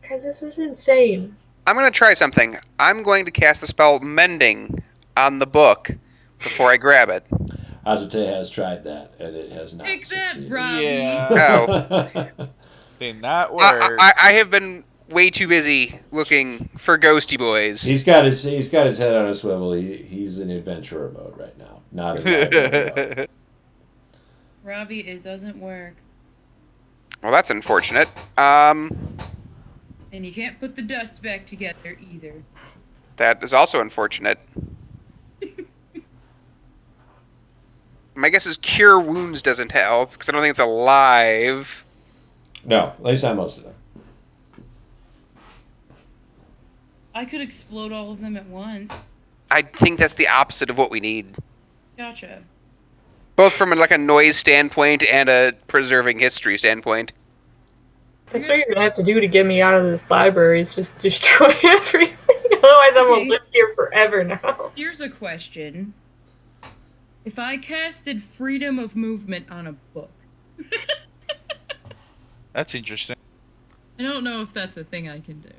Guys, this is insane. I'm going to try something. I'm going to cast the spell Mending on the book before I grab it. Azute has tried that, and it has not Take that, succeeded. Robbie. Yeah. Oh. Did not work. I have been way too busy looking for ghosty boys. He's got his head on a swivel. He's in adventurer mode right now, not in library mode. Robbie, it doesn't work. Well, that's unfortunate. And you can't put the dust back together either. That is also unfortunate. My guess is Cure Wounds doesn't help, because I don't think it's alive. No, at least not most of them. I could explode all of them at once. I think that's the opposite of what we need. Gotcha. Both from a noise standpoint and a preserving history standpoint. That's what you're gonna have to do to get me out of this library, is just destroy everything. Otherwise, I'm gonna Okay. live here forever now. Here's a question. If I casted freedom of movement on a book, That's interesting. I don't know if that's a thing I can do.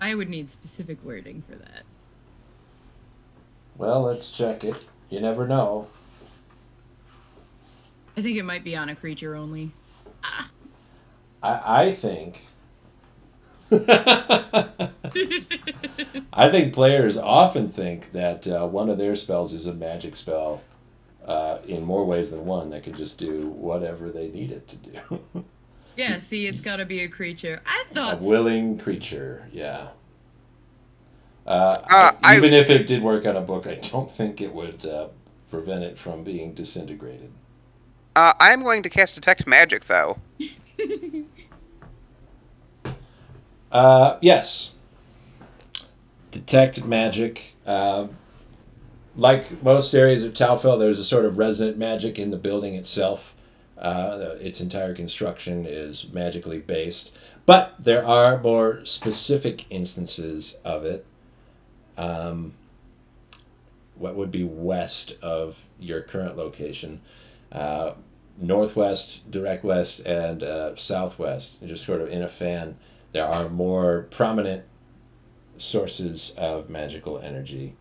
I would need specific wording for that. Well, let's check it. You never know. I think it might be on a creature only. I think. I think players often think that one of their spells is a magic spell in more ways than one that can just do whatever they need it to do. Yeah, see, it's got to be a creature. I A thought so. willing creature, yeah. I- Even if it did work on a book, I don't think it would prevent it from being disintegrated. I'm going to cast Detect Magic, though. Yes. Detect magic. Like most areas of Taufel, there's a sort of resonant magic in the building itself. Its entire construction is magically based. But there are more specific instances of it. What would be west of your current location? Northwest, direct west, and southwest, just sort of in a fan. There are more prominent sources of magical energy.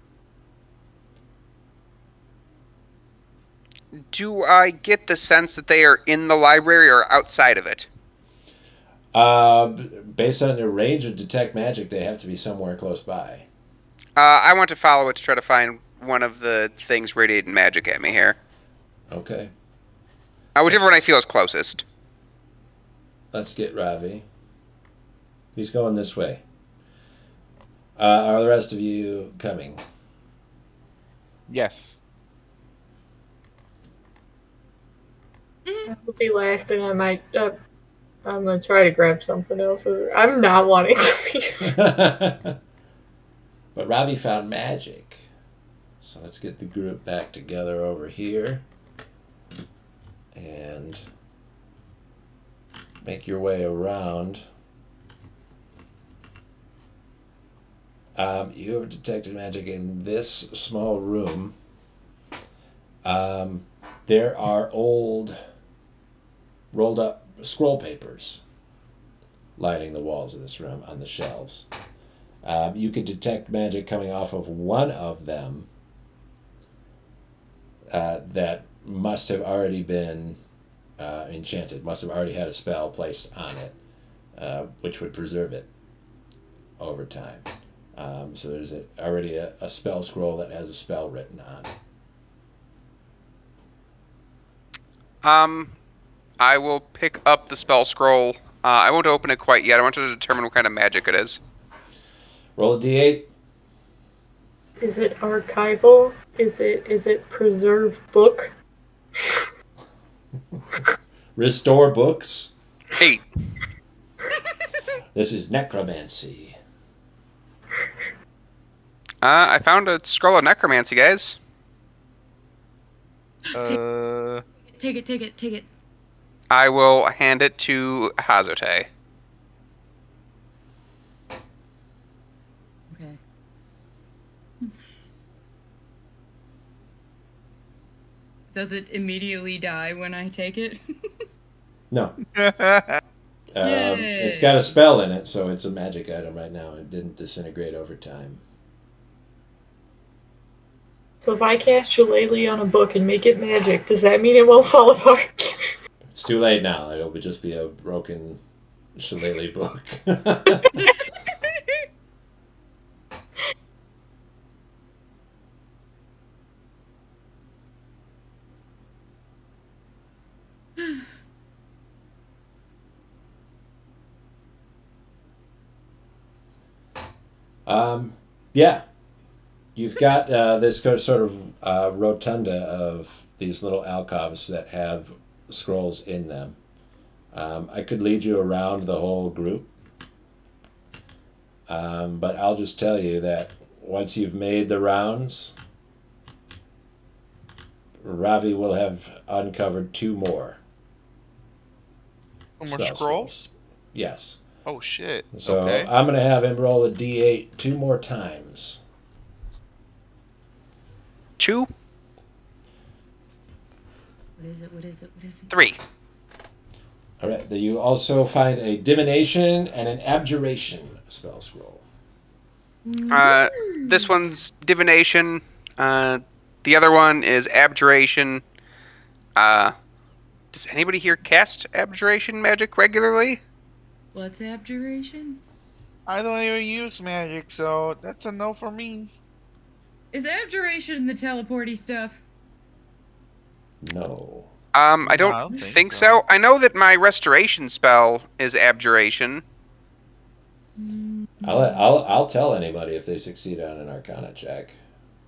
Do I get the sense that they are in the library or outside of it? Based on their range of detect magic, they have to be somewhere close by. I want to follow it to try to find one of the things radiating magic at me here. Okay, Whichever one I feel is closest. let's get Ravi. He's going this way. Are the rest of you coming? Yes. I'll be last, and I might. I'm gonna try to grab something else. I'm not wanting to be. But Ravi found magic. So let's get the group back together over here. And make your way around. You have detected magic in this small room. There are old rolled up scroll papers lining the walls of this room on the shelves. You could detect magic coming off of one of them that must have already been enchanted, must have already had a spell placed on it, which would preserve it over time. So there's already a spell scroll that has a spell written on it. I will pick up the spell scroll. I won't open it quite yet. I want to determine what kind of magic it is. Roll a d8. Is it archival? Is it preserved book? Restore books. 8. This is necromancy. I found a scroll of necromancy, guys. Take it. I will hand it to Hazote. Okay. Does it immediately die when I take it? No. Yay. It's got a spell in it, so it's a magic item right now. It didn't disintegrate over time. So if I cast Shillelagh on a book and make it magic, does that mean it won't fall apart? It's too late now. It'll just be a broken shillelagh book. Yeah. You've got this sort of rotunda of these little alcoves that have scrolls in them. I could lead you around the whole group, but I'll just tell you that once you've made the rounds, Ravi will have uncovered 2 more. More spell scrolls? Yes. Oh shit. So Okay. I'm going to have him roll a d8 2 more times. 2, What is it? 3. All right. Then you also find a divination and an abjuration spell scroll. This one's divination. The other one is abjuration. Does anybody here cast abjuration magic regularly? What's abjuration? I don't even use magic, so that's a no for me. Is abjuration the teleporty stuff? No. I don't think so. I know that my restoration spell is abjuration. I'll tell anybody if they succeed on an Arcana check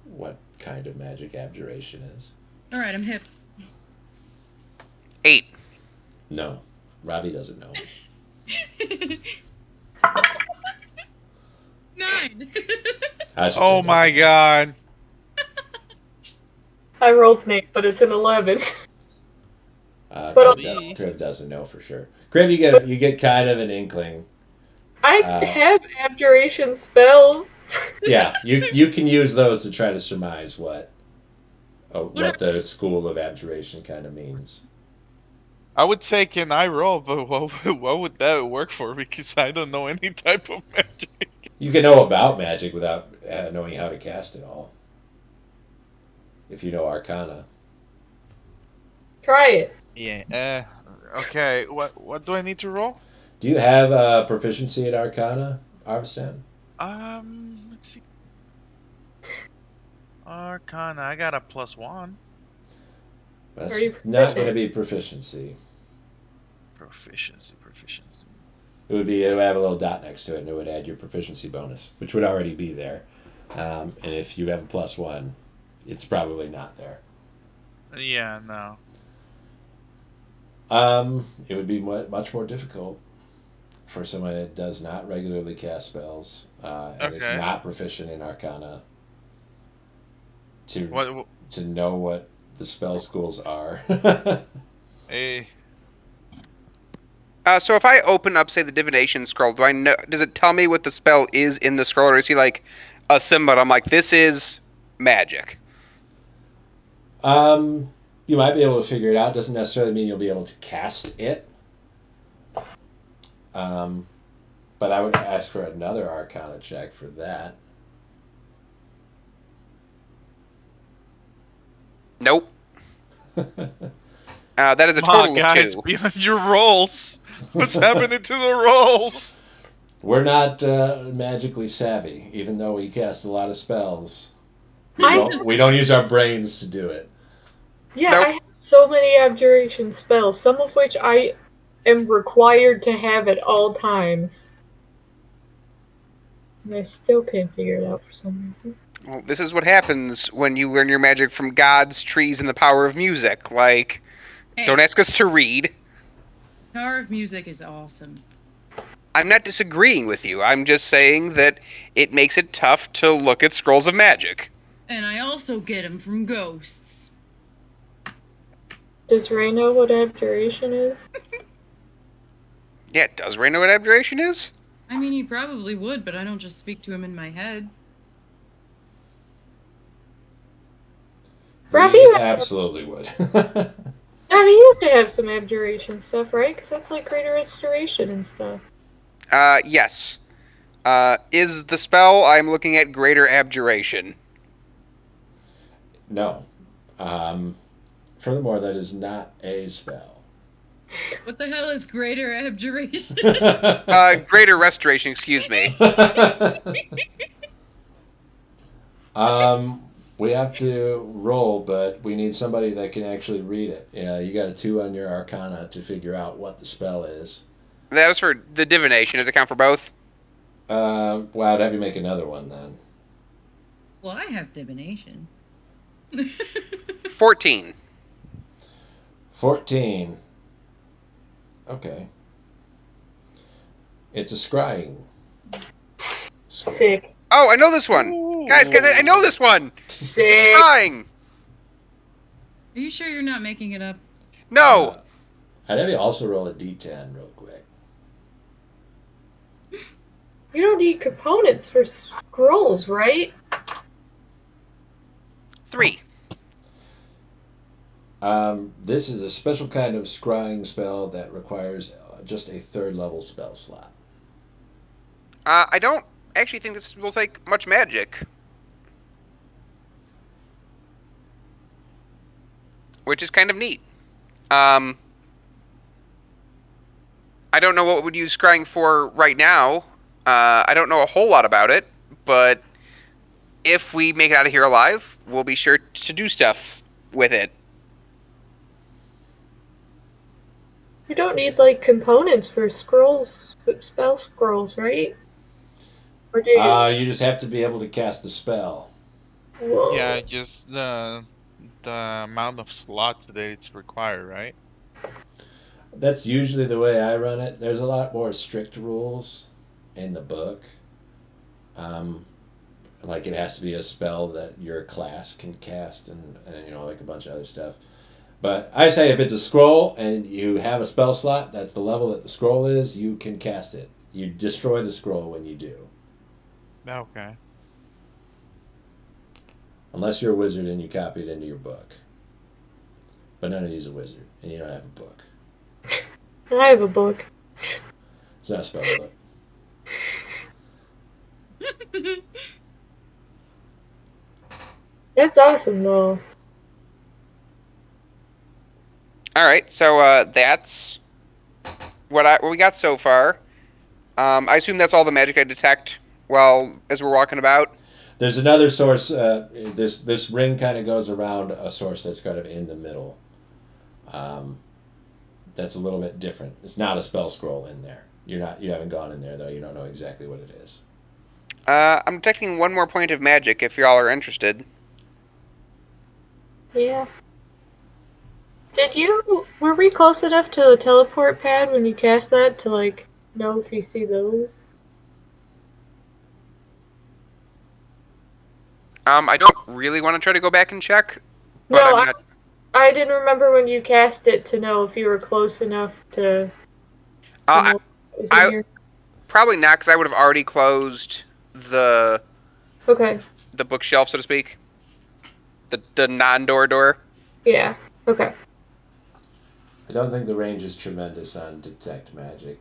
what kind of magic abjuration is. All right, I'm hip. 8. No, Ravi doesn't know. 9. Oh my god. I rolled an 8, but it's an 11. Kriv doesn't know for sure. Kriv, you get kind of an inkling. I have abjuration spells. Yeah, you can use those to try to surmise what the school of abjuration kind of means. I would say, can I roll, but what would that work for? Because I don't know any type of magic. You can know about magic without knowing how to cast it all. If you know Arcana. Try it. Yeah. Okay. What do I need to roll? Do you have proficiency at Arcana, Arvstan? Let's see. Arcana, I got a +1. That's Are you not going to be proficiency. Proficiency. It would have a little dot next to it, and it would add your proficiency bonus, which would already be there. And if you have a +1, it's probably not there. Yeah, no. It would be much more difficult for someone that does not regularly cast spells and is not proficient in Arcana to know what the spell schools are. Hey. So if I open up, say, the divination scroll, do I know? Does it tell me what the spell is in the scroll, or is he like a symbol? I'm like, this is magic. You might be able to figure it out. Doesn't necessarily mean you'll be able to cast it. But I would ask for another Arcana check for that. Nope. That is a Come total on, of guys, 2. be on your rolls. What's happening to the rolls? We're not magically savvy, even though we cast a lot of spells. I We don't use our brains to do it. Yeah, Nope. I have so many abjuration spells, some of which I am required to have at all times. And I still can't figure it out for some reason. Well, this is what happens when you learn your magic from gods, trees, and the power of music. Like, Hey, don't ask us to read. Power of Music is awesome. I'm not disagreeing with you. I'm just saying that it makes it tough to look at scrolls of magic. And I also get them from ghosts. Does Ray know what abjuration is? Yeah, does Ray know what abjuration is? I mean, he probably would, but I don't just speak to him in my head. Robbie, We absolutely would. Robbie, you have to have some abjuration stuff, right? Because that's like greater restoration and stuff. Yes. Is the spell I'm looking at greater abjuration? No. Furthermore, that is not a spell. What the hell is greater abjuration? Greater restoration, excuse me. We have to roll, but we need somebody that can actually read it. Yeah, you got a 2 on your Arcana to figure out what the spell is. That was for the divination. Does it count for both? Well, I'd have you make another one then. Well, I have divination. 14. 14. Okay. It's a scrying. Sick. Oh, I know this one. Ooh. Guys, I know this one. Sick. Scrying. Are you sure you're not making it up? No. I'd have you also roll a d10 real quick. You don't need components for scrolls, right? 3. This is a special kind of scrying spell that requires just a 3rd level spell slot. I don't actually think this will take much magic. Which is kind of neat. I don't know what we would use scrying for right now. I don't know a whole lot about it, but if we make it out of here alive, we'll be sure to do stuff with it. You don't need like components for scrolls, spell scrolls, right? Or do you? You just have to be able to cast the spell. Whoa. Yeah, just the amount of slots that it's required, right? That's usually the way I run it. There's a lot more strict rules in the book. Like it has to be a spell that your class can cast, and like a bunch of other stuff. But I say if it's a scroll and you have a spell slot, that's the level that the scroll is, you can cast it. You destroy the scroll when you do. Okay. Unless you're a wizard and you copy it into your book. But none of you's a wizard, and you don't have a book. I have a book. It's not a spell book. That's awesome, though. All right, so that's what we got so far. I assume that's all the magic I detect as we're walking about. There's another source. This ring kind of goes around a source that's kind of in the middle. That's a little bit different. It's not a spell scroll in there. You haven't gone in there though. You don't know exactly what it is. I'm detecting one more point of magic if y'all are interested. Yeah. Were we close enough to the teleport pad when you cast that to, like, know if you see those? I don't really want to try to go back and check. But No, I didn't remember when you cast it to know if you were close enough to know what was in here. Probably not, because I would have already closed the bookshelf, so to speak. The non-door. Yeah. Okay. I don't think the range is tremendous on detect magic.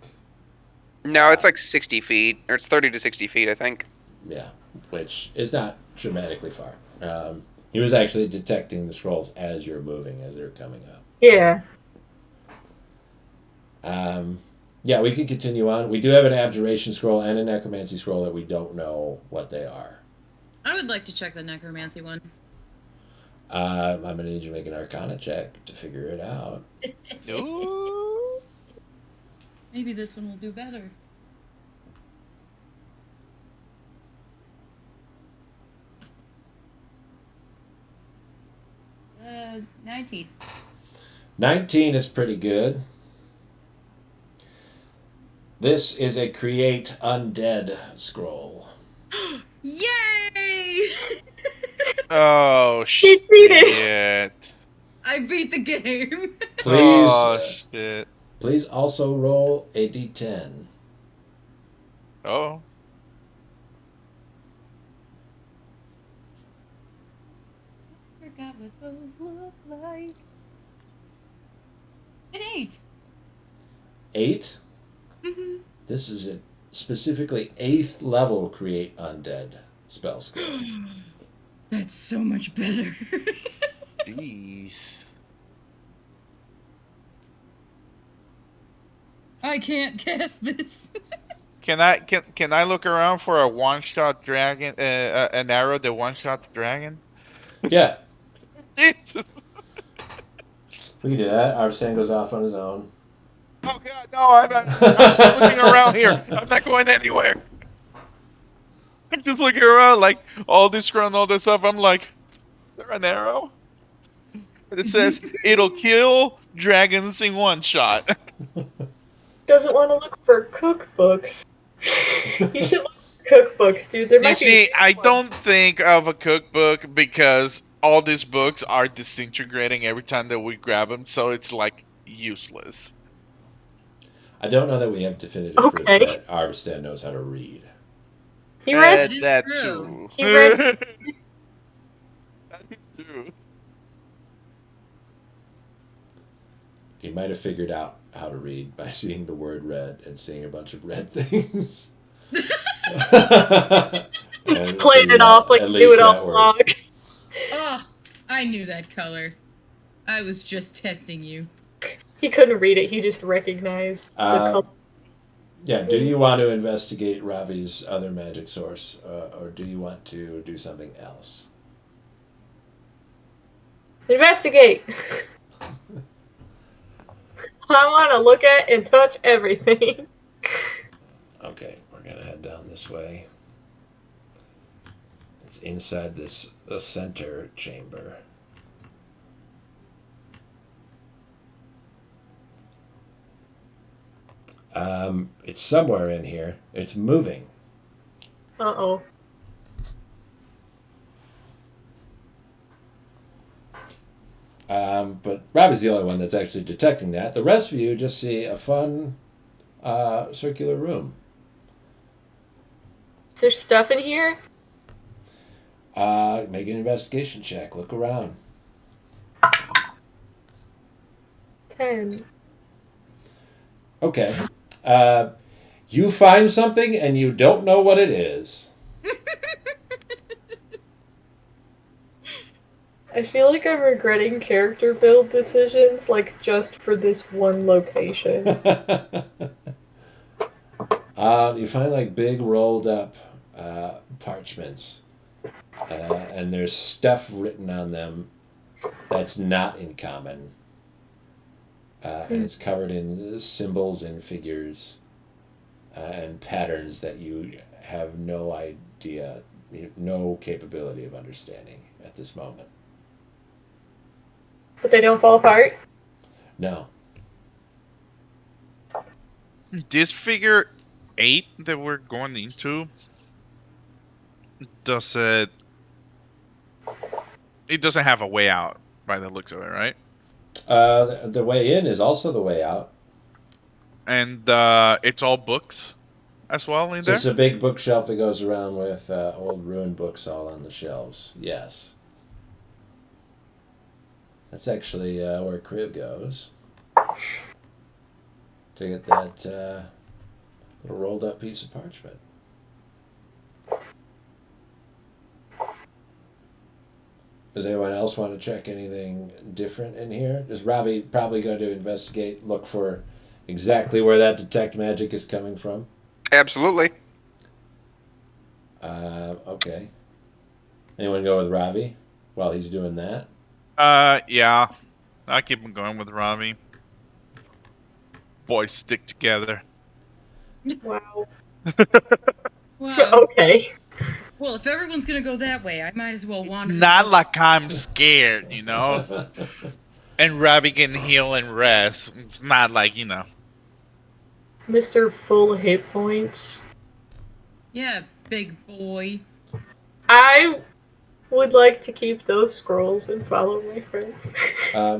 No, it's like 60 feet, or it's 30 to 60 feet, I think. Yeah, which is not dramatically far. He was actually detecting the scrolls as you're moving, as they're coming up. Yeah. Yeah, we can continue on. We do have an abjuration scroll and a necromancy scroll that we don't know what they are. I would like to check the necromancy one. I'm going to need you to make an arcana check to figure it out. Ooh. Maybe this one will do better. 19. 19 is pretty good. This is a create undead scroll. Yay! Oh He cheated. shit! I beat the game. Please, Oh shit! please also roll a d10. Oh, Forgot what those look like. An 8. 8. Mm-hmm. This is a specifically 8th level create undead spell scroll. That's so much better. jeez. I can't cast this. Can I look around for a one-shot dragon? An arrow that one-shot the dragon? Yeah, Jesus. we can do that. Arsene goes off on his own. Oh god, no! I'm looking around here. I'm not going anywhere. I'm just looking around, like all this scroll, all this stuff. I'm like, is there an arrow? And it says it'll kill dragons in one shot. Doesn't want to look for cookbooks. You should look for cookbooks, dude. There You might see, be. I don't think of a cookbook because all these books are disintegrating every time that we grab them, so it's like useless. I don't know that we have definitive proof Okay. that Arvstan knows how to read. He read. is that true. too. He read- That is true. He might have figured out how to read by seeing the word red and seeing a bunch of red things. Just And played figured it off out like at he knew least it all that word. along. Oh, I knew that color. I was just testing you. He couldn't read it. He just recognized the color. Yeah, do you want to investigate Ravi's other magic source, or do you want to do something else? Investigate. I want to look at and touch everything. Okay, we're going to head down this way. It's inside the center chamber. It's somewhere in here. It's moving. Uh-oh. But Ravi's the only one that's actually detecting that. The rest of you just see a fun circular room. Is there stuff in here? Make an investigation check. Look around. 10. Okay. You find something and you don't know what it is. I feel like I'm regretting character build decisions, like, just for this one location. You find like big rolled up parchments, and there's stuff written on them that's not in common, and it's covered in symbols and figures and patterns that you have no idea, no capability of understanding at this moment. But they don't fall apart? No. This figure 8 that we're going into, does it doesn't have a way out by the looks of it, right? The way in is also the way out. And it's all books as well in So there? it's a big bookshelf that goes around with old ruined books all on the shelves. Yes. That's actually where Kriv goes. To get that A rolled up piece of parchment. Does anyone else want to check anything different in here? Is Ravi probably going to investigate, look for exactly where that detect magic is coming from? Absolutely. Okay. Anyone go with Ravi while he's doing that? Yeah. I keep on going with Rami. Boys stick together. Wow. Wow. Okay. Well, if everyone's gonna go that way, I might as well It's wander. not like I'm scared, you know? And Ravi can heal and rest. It's not like, Mr. Full Hit Points. Yeah, big boy. I would like to keep those scrolls and follow my friends.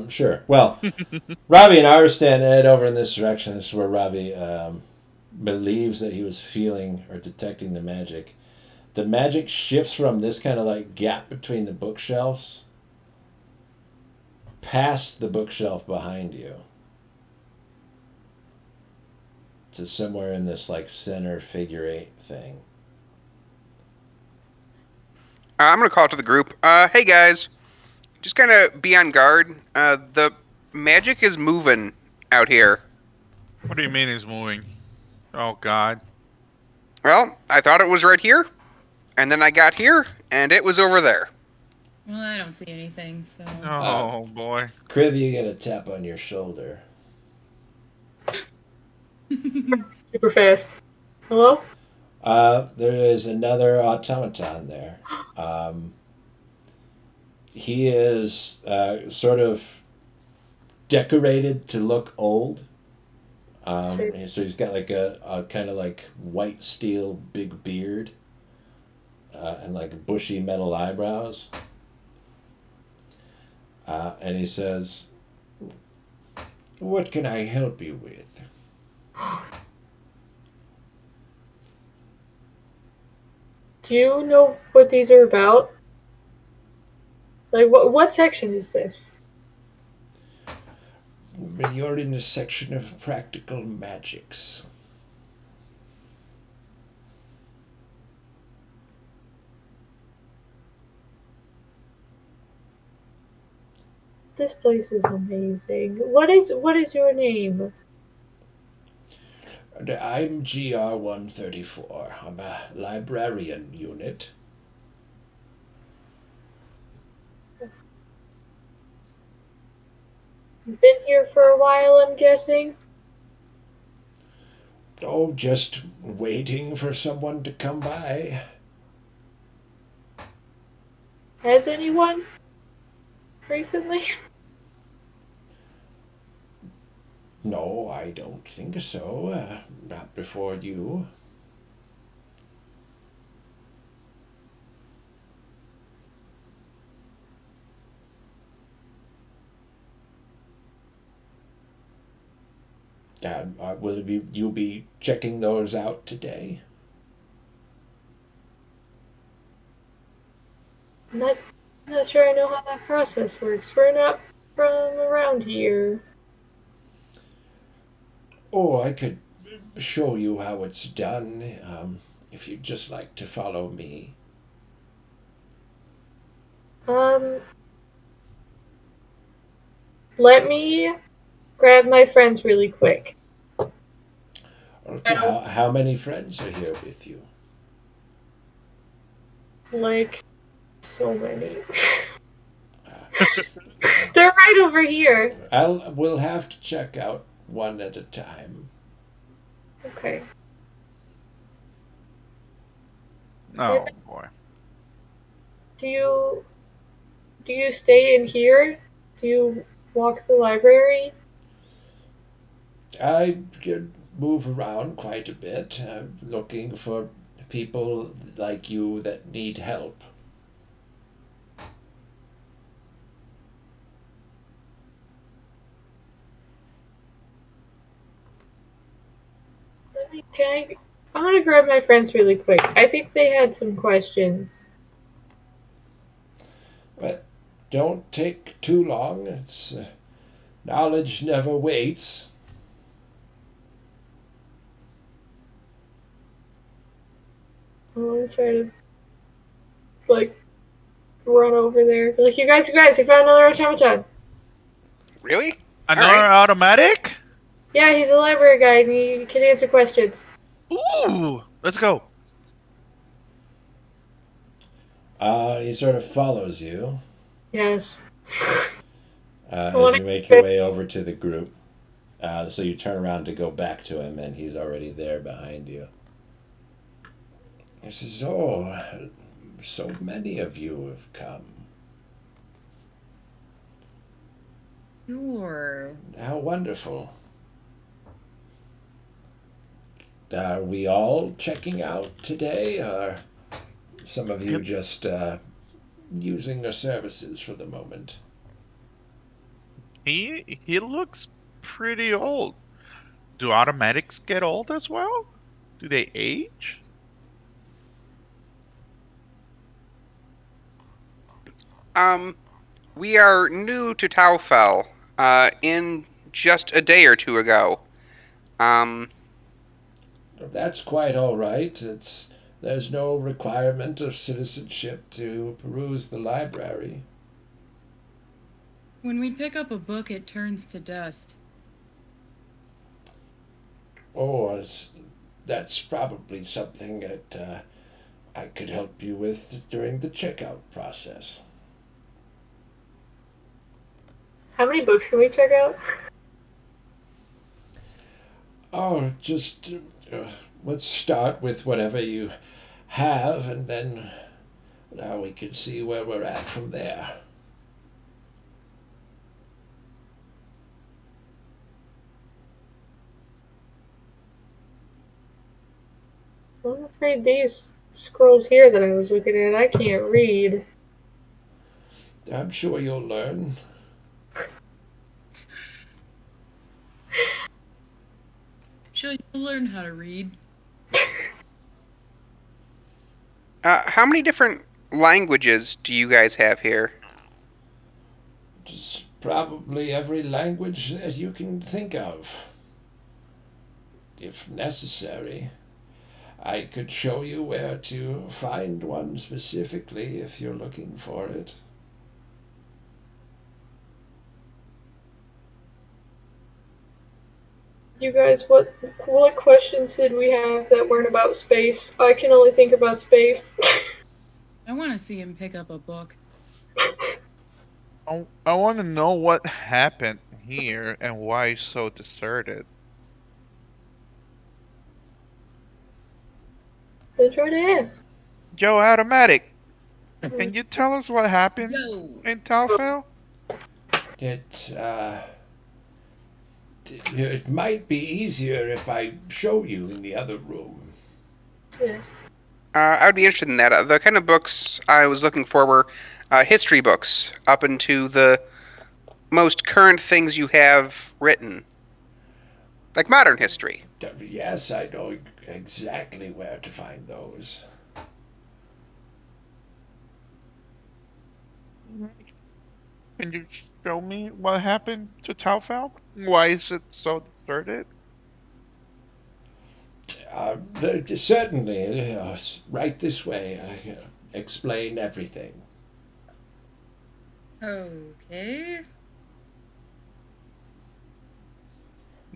Sure. Well, Ravi and Arstan head over in this direction. This is where Ravi believes that he was feeling or detecting the magic. The magic shifts from this kind of like gap between the bookshelves past the bookshelf behind you to somewhere in this like center figure eight thing. I'm gonna call to the group. Hey guys, just kind of be on guard. The magic is moving out here. What do you mean he's moving? Oh, God. Well, I thought it was right here, and then I got here, and it was over there. Well, I don't see anything, so. Oh, boy. Kriv, you get a tap on your shoulder. Super fast. Hello? There is another automaton there. He is sort of decorated to look old. So he's got like a kind of like white steel big beard and like bushy metal eyebrows. And he says, "What can I help you with?" Do you know what these are about? Like, what section is this? You're in a section of practical magics. This place is amazing. What is your name? I'm GR-134. I'm a librarian unit. Been here for a while, I'm guessing. Oh, just waiting for someone to come by. Has anyone recently? No, I don't think so. Not before you. Will you be checking those out today? I'm not sure I know how that process works. We're not from around here. Oh, I could show you how it's done if you'd just like to follow me. Let me grab my friends really quick. Okay, how many friends are here with you? Like, so many. They're right over here. We'll have to check out one at a time. Okay. Oh, boy. Do you stay in here? Do you walk the library? I could move around quite a bit, looking for people like you that need help. I'm gonna grab my friends really quick. I think they had some questions. But don't take too long. It's knowledge never waits. I'm trying to, like, run over there. Like, you guys, he found another automaton. Really? All Another right. automatic? Yeah, he's a library guy and he can answer questions. Ooh, let's go. He sort of follows you Yes. I as want you make your to. way over to the group. So you turn around to go back to him, and he's already there behind you. He says, "Oh, so many of you have come. Sure. How wonderful. Are we all checking out today, or some of you Yep. just using their services for the moment?" He looks pretty old. Do automatics get old as well? Do they age? We are new to Taufel. In just a day or two ago. Um, That's quite all right. There's no requirement of citizenship to peruse the library. When we pick up a book, it turns to dust. Oh, that's probably something that I could help you with during the checkout process. How many books can we check out? Oh, just let's start with whatever you have, and then now we can see where we're at from there. I'm afraid these scrolls here that I was looking at, I can't read. I'm sure you'll learn. She'll learn how to read. how many different languages do you guys have here? Just probably every language that you can think of, if necessary. I could show you where to find one specifically if you're looking for it. You guys, what questions did we have that weren't about space? I can only think about space. I want to see him pick up a book. I want to know what happened here and why it's so deserted. Then try to ask. Joe Automatic, can you tell us what happened Yo! in Taufel? It it might be easier if I show you in the other room. Yes. I would be interested in that. The kind of books I was looking for were history books, up into the most current things you have written, like modern history. Yes, I know exactly where to find those. Can you show me what happened to Taufel? Why is it so deserted? Certainly, right this way. I can explain everything. Okay.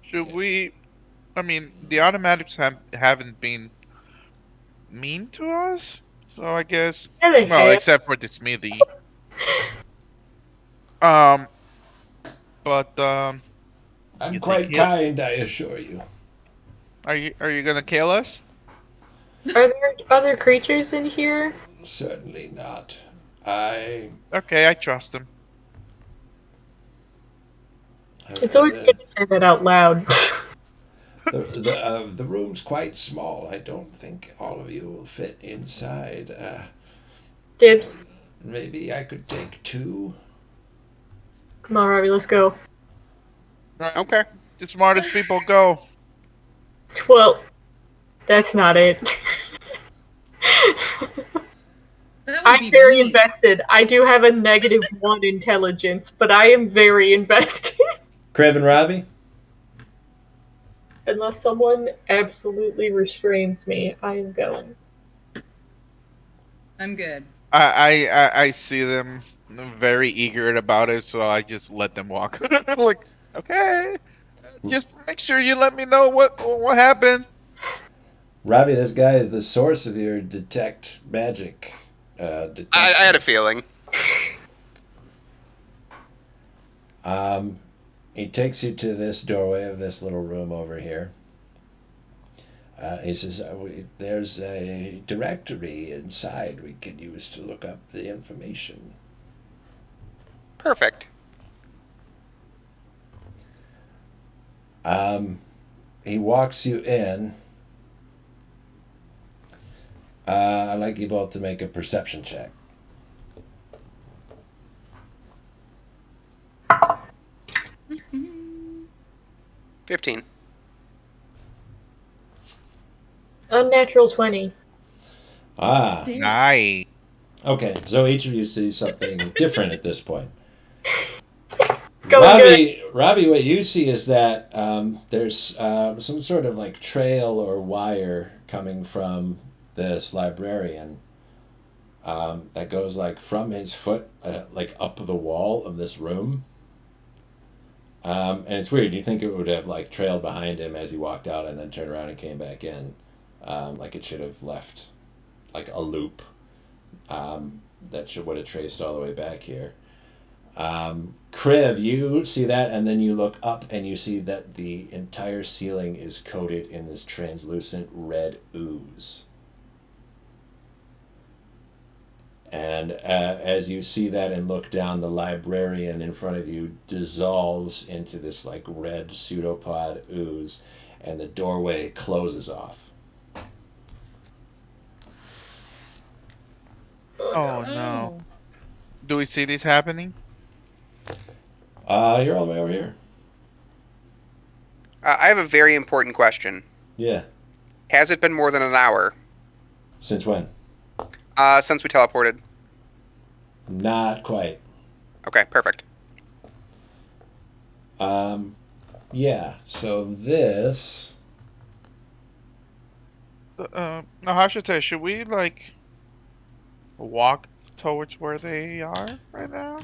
Should we? I mean, the automatics haven't been mean to us, so I guess. Yeah, they Well, have. except for the Smithy. Um, but I'm you think quite he'll? kind, I assure you. Are you gonna kill us? Are there other creatures in here? Certainly not. I. Okay, I trust him. It's always good to say that out loud. The room's quite small. I don't think all of you will fit inside. Dibs. Maybe I could take two. Come on, Robbie, let's go. Right, Okay. the smartest people go. Well, that's not it. That would I'm be very me. invested. I do have a -1 intelligence, but I am very invested. Craven Robbie? Unless someone absolutely restrains me, I am going. I'm good. I see them very eager about it, so I just let them walk. Like, okay, just make sure you let me know what happened. Ravi, this guy is the source of your detect magic I had a detection. feeling. He takes you to this doorway of this little room over here. He says, there's a directory inside we can use to look up the information. Perfect. He walks you in. I'd like you both to make a perception check. 15. Unnatural 20. Ah, Six. Nice. okay. So each of you sees something different at this point. Going good. Ravi, what you see is that there's some sort of like trail or wire coming from this librarian that goes like from his foot, like up the wall of this room. And it's weird. You think it would have like trailed behind him as he walked out and then turned around and came back in. Like it should have left like a loop that would have traced all the way back here. Kriv, you see that, and then you look up and you see that the entire ceiling is coated in this translucent red ooze. And as you see that and look down, the librarian in front of you dissolves into this like red pseudopod ooze, and the doorway closes off. Oh no. Do we see this happening? You're all the way over here. I have a very important question. Yeah. Has it been more than an hour Since when? since we teleported? Not quite. Okay, perfect. Yeah. So this. Now, how should I say? Should we like walk towards where they are right now,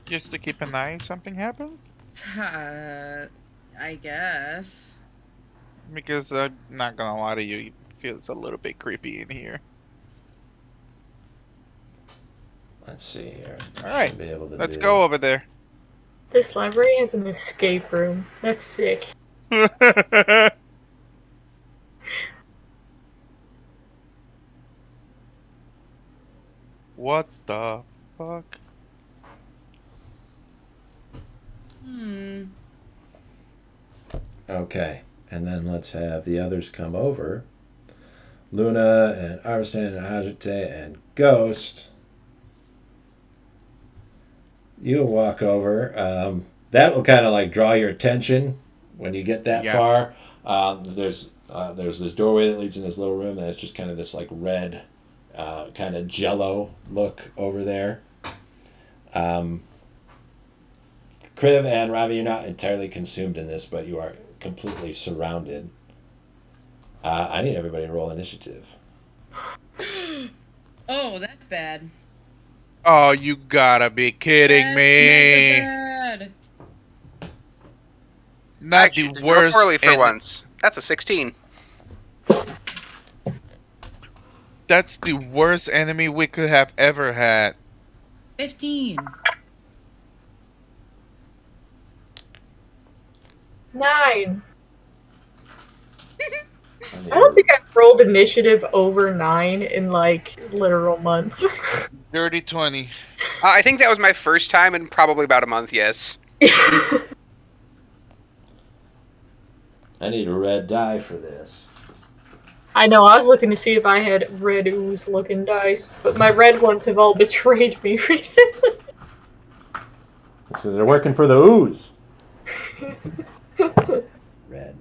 just to keep an eye if something happens? I guess. Because I'm not gonna lie to you, it feels a little bit creepy in here. Let's see here. All right, Be able to let's do. go over there. This library has an escape room. That's sick. What the fuck? Okay, and then let's have the others come over. Luna and Arstan and Hajite and Ghost. You'll walk over. That will kind of like draw your attention when you get that Yeah. far. There's this doorway that leads in this little room, and it's just kind of this like red, kind of jello look over there. Kriv and Ravi, you're not entirely consumed in this, but you are completely surrounded. I need everybody to roll initiative. Oh, that's bad. Oh, you gotta be kidding That's me! mega bad. Not Actually, the did real worst. poorly for once. That's a 16. That's the worst enemy we could have ever had. 15. 9. I don't think I've rolled initiative over 9 in like literal months. Dirty 20. I think that was my first time in probably about a month, yes. I need a red die for this. I know, I was looking to see if I had red ooze looking dice, but my red ones have all betrayed me recently. So they're working for the ooze. Red.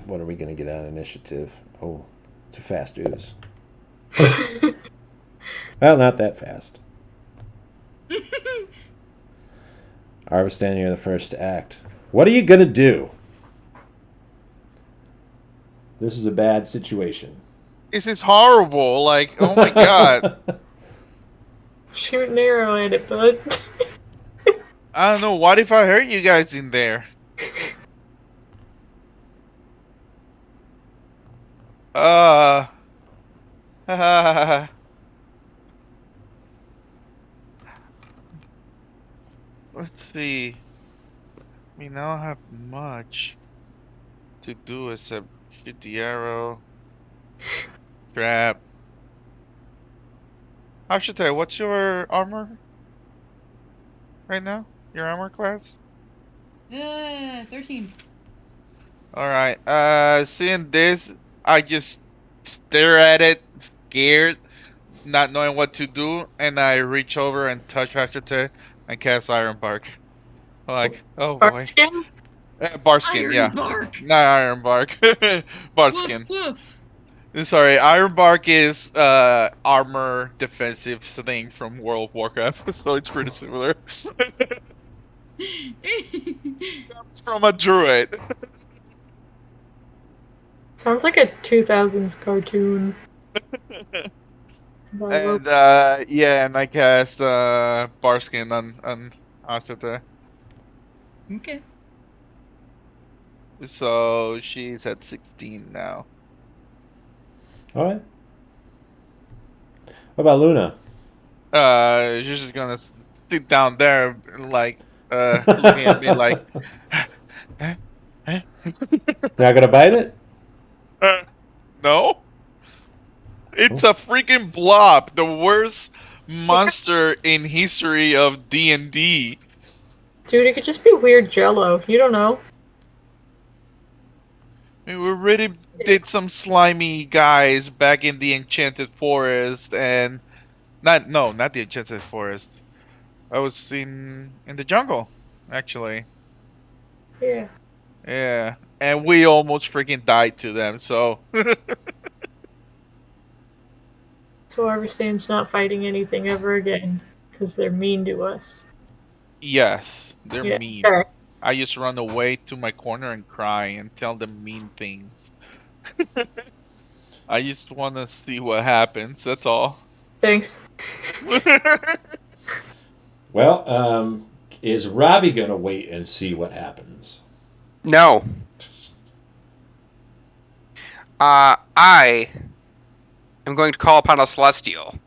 What are we going to get on initiative? Oh, it's a fast ooze. Well, not that fast. Arvistan, you're the first to act. What are you going to do? This is a bad situation. This is horrible. Like, oh my god. Shoot an arrow at it, bud. I don't know. What if I hurt you guys in there? Uh. Let's see. I mean, I don't have much to do except shoot the arrow, trap. I should tell you, what's your armor right now? Your armor class? 13. Alright, seeing this, I just stare at it, scared, not knowing what to do, and I reach over and touch Hashite and cast Iron Bark. Like, oh boy. Barskin? Barskin, Iron yeah. Bark! Not Iron Bark. Barskin. Woof woof! Sorry, Iron Bark is armor defensive thing from World of Warcraft, so it's pretty similar. Comes from a druid. Sounds like a 2000s cartoon. And yeah, and I cast Barskin on Ashita. Okay. So she's at 16 now. All right. What about Luna? She's just gonna sit down there, like looking at me like, Not gonna bite it? no. It's a freaking blob, the worst monster in history of D&D. Dude, it could just be weird jello. You don't know. I mean, we already did some slimy guys back in the Enchanted Forest, and not the Enchanted Forest. I was in the jungle, actually. Yeah. Yeah, and we almost freaking died to them. So So Arvistan's not fighting anything ever again. Because they're mean to us. yes, they're Yeah. mean. Okay. I just run away to my corner and cry and tell them mean things. I just want to see what happens. That's all. Thanks. Well, is Ravi gonna wait and see what happens? No. I am going to call upon a celestial.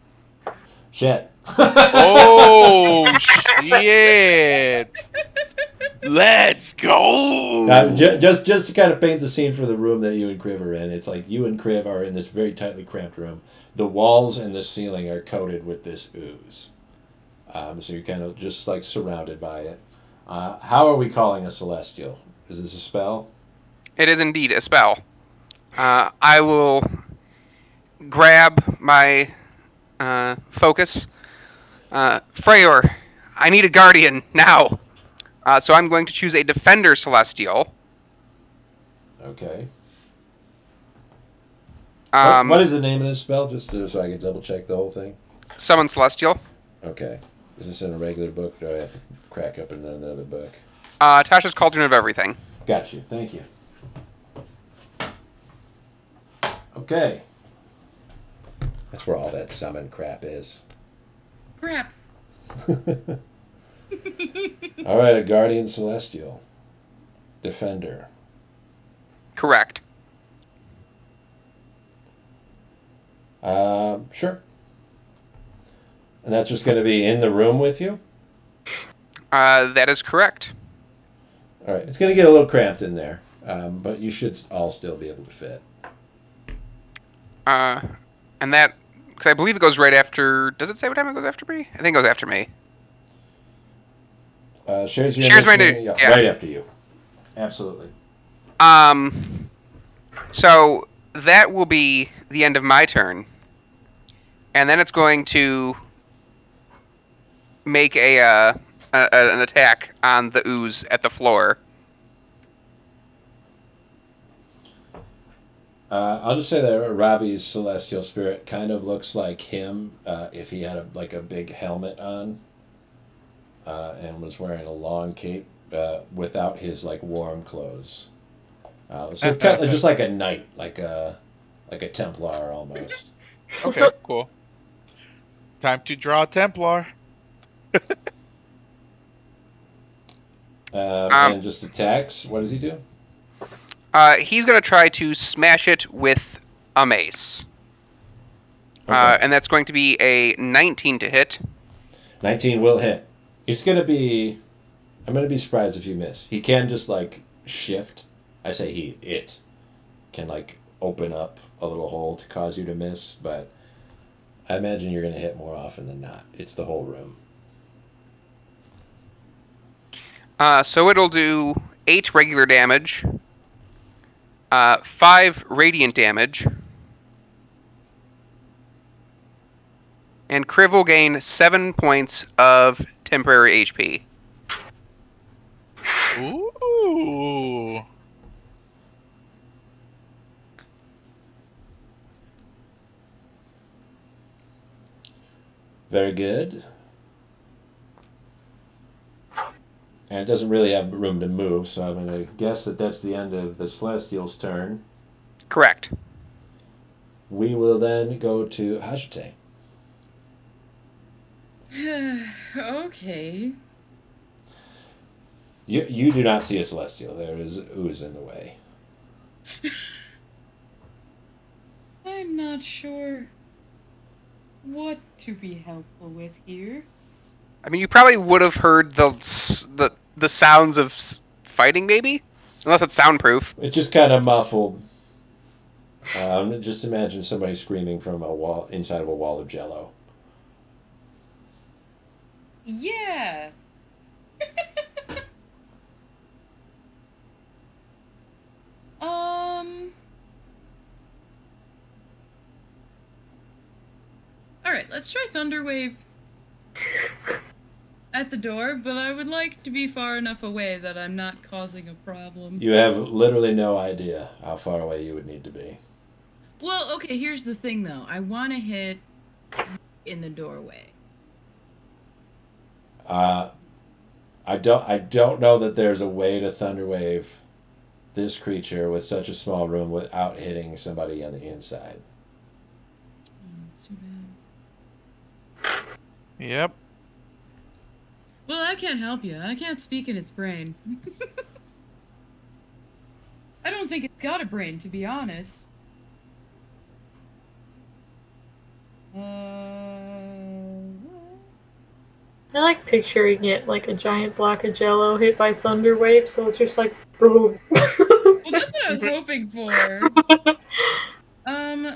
Shit. Oh shit! Let's go. Just to kind of paint the scene for the room that you and Kriv are in, it's like you and Kriv are in this very tightly cramped room. The walls and the ceiling are coated with this ooze. So you're kind of just like surrounded by it. How are we calling a celestial? Is this a spell? It is indeed a spell. I will grab my focus. Freyr, I need a guardian now. So I'm going to choose a defender celestial. Okay. What is the name of this spell? Just so I can double check the whole thing. Summon celestial. Okay. Is this in a regular book, or do I have to crack up into another book? Tasha's Cauldron of Everything. Got you. Thank you. Okay. That's where all that summon crap is. Crap. All right, a guardian celestial. Defender. Correct. Sure. And that's just going to be in the room with you? That is correct. All right. It's going to get a little cramped in there, but you should all still be able to fit. And that, because I believe it goes right after. Does it say what time it goes after me? I think it goes after me. Shares right after. Yeah. Right after you. Absolutely. So that will be the end of my turn, and then it's going to make an attack on the ooze at the floor. I'll just say that Ravi's celestial spirit kind of looks like him if he had a big helmet on and was wearing a long cape without his warm clothes. So kind of just like a knight, like a like a Templar almost. Okay, cool. Time to draw a Templar. Um, And just attacks. What does he do? he's gonna try to smash it with a mace. Okay. And that's going to be a 19 to hit. 19 will hit. He's gonna be. I'm gonna be surprised if you miss. He can just like shift. I say he. It can like open up a little hole to cause you to miss, but I imagine you're gonna hit more often than not. It's the whole room. So it'll do 8 regular damage, 5 radiant damage, and Kriv will gain 7 points of temporary HP. Ooh. Very good. And it doesn't really have room to move, so I'm going to guess that that's the end of the Celestial's turn. Correct. We will then go to Hajite. Okay. You do not see a Celestial. There is ooze in the way. I'm not sure what to be helpful with here. I mean, you probably would have heard the sounds of fighting, maybe, unless it's soundproof. It's just kind of muffled. Just imagine somebody screaming from a wall inside of a wall of Jello. Yeah. All right, let's try Thunderwave at the door, but I would like to be far enough away that I'm not causing a problem. You have literally no idea how far away you would need to be. Well, okay, here's the thing though. I want to hit in the doorway. I don't know that there's a way to Thunderwave this creature with such a small room without hitting somebody on the inside. That's too bad. Yep. Well, I can't help you. I can't speak in its brain. I don't think it's got a brain, to be honest. I like picturing it like a giant block of Jello hit by thunder wave, so it's just like boom. Well, that's what I was hoping for.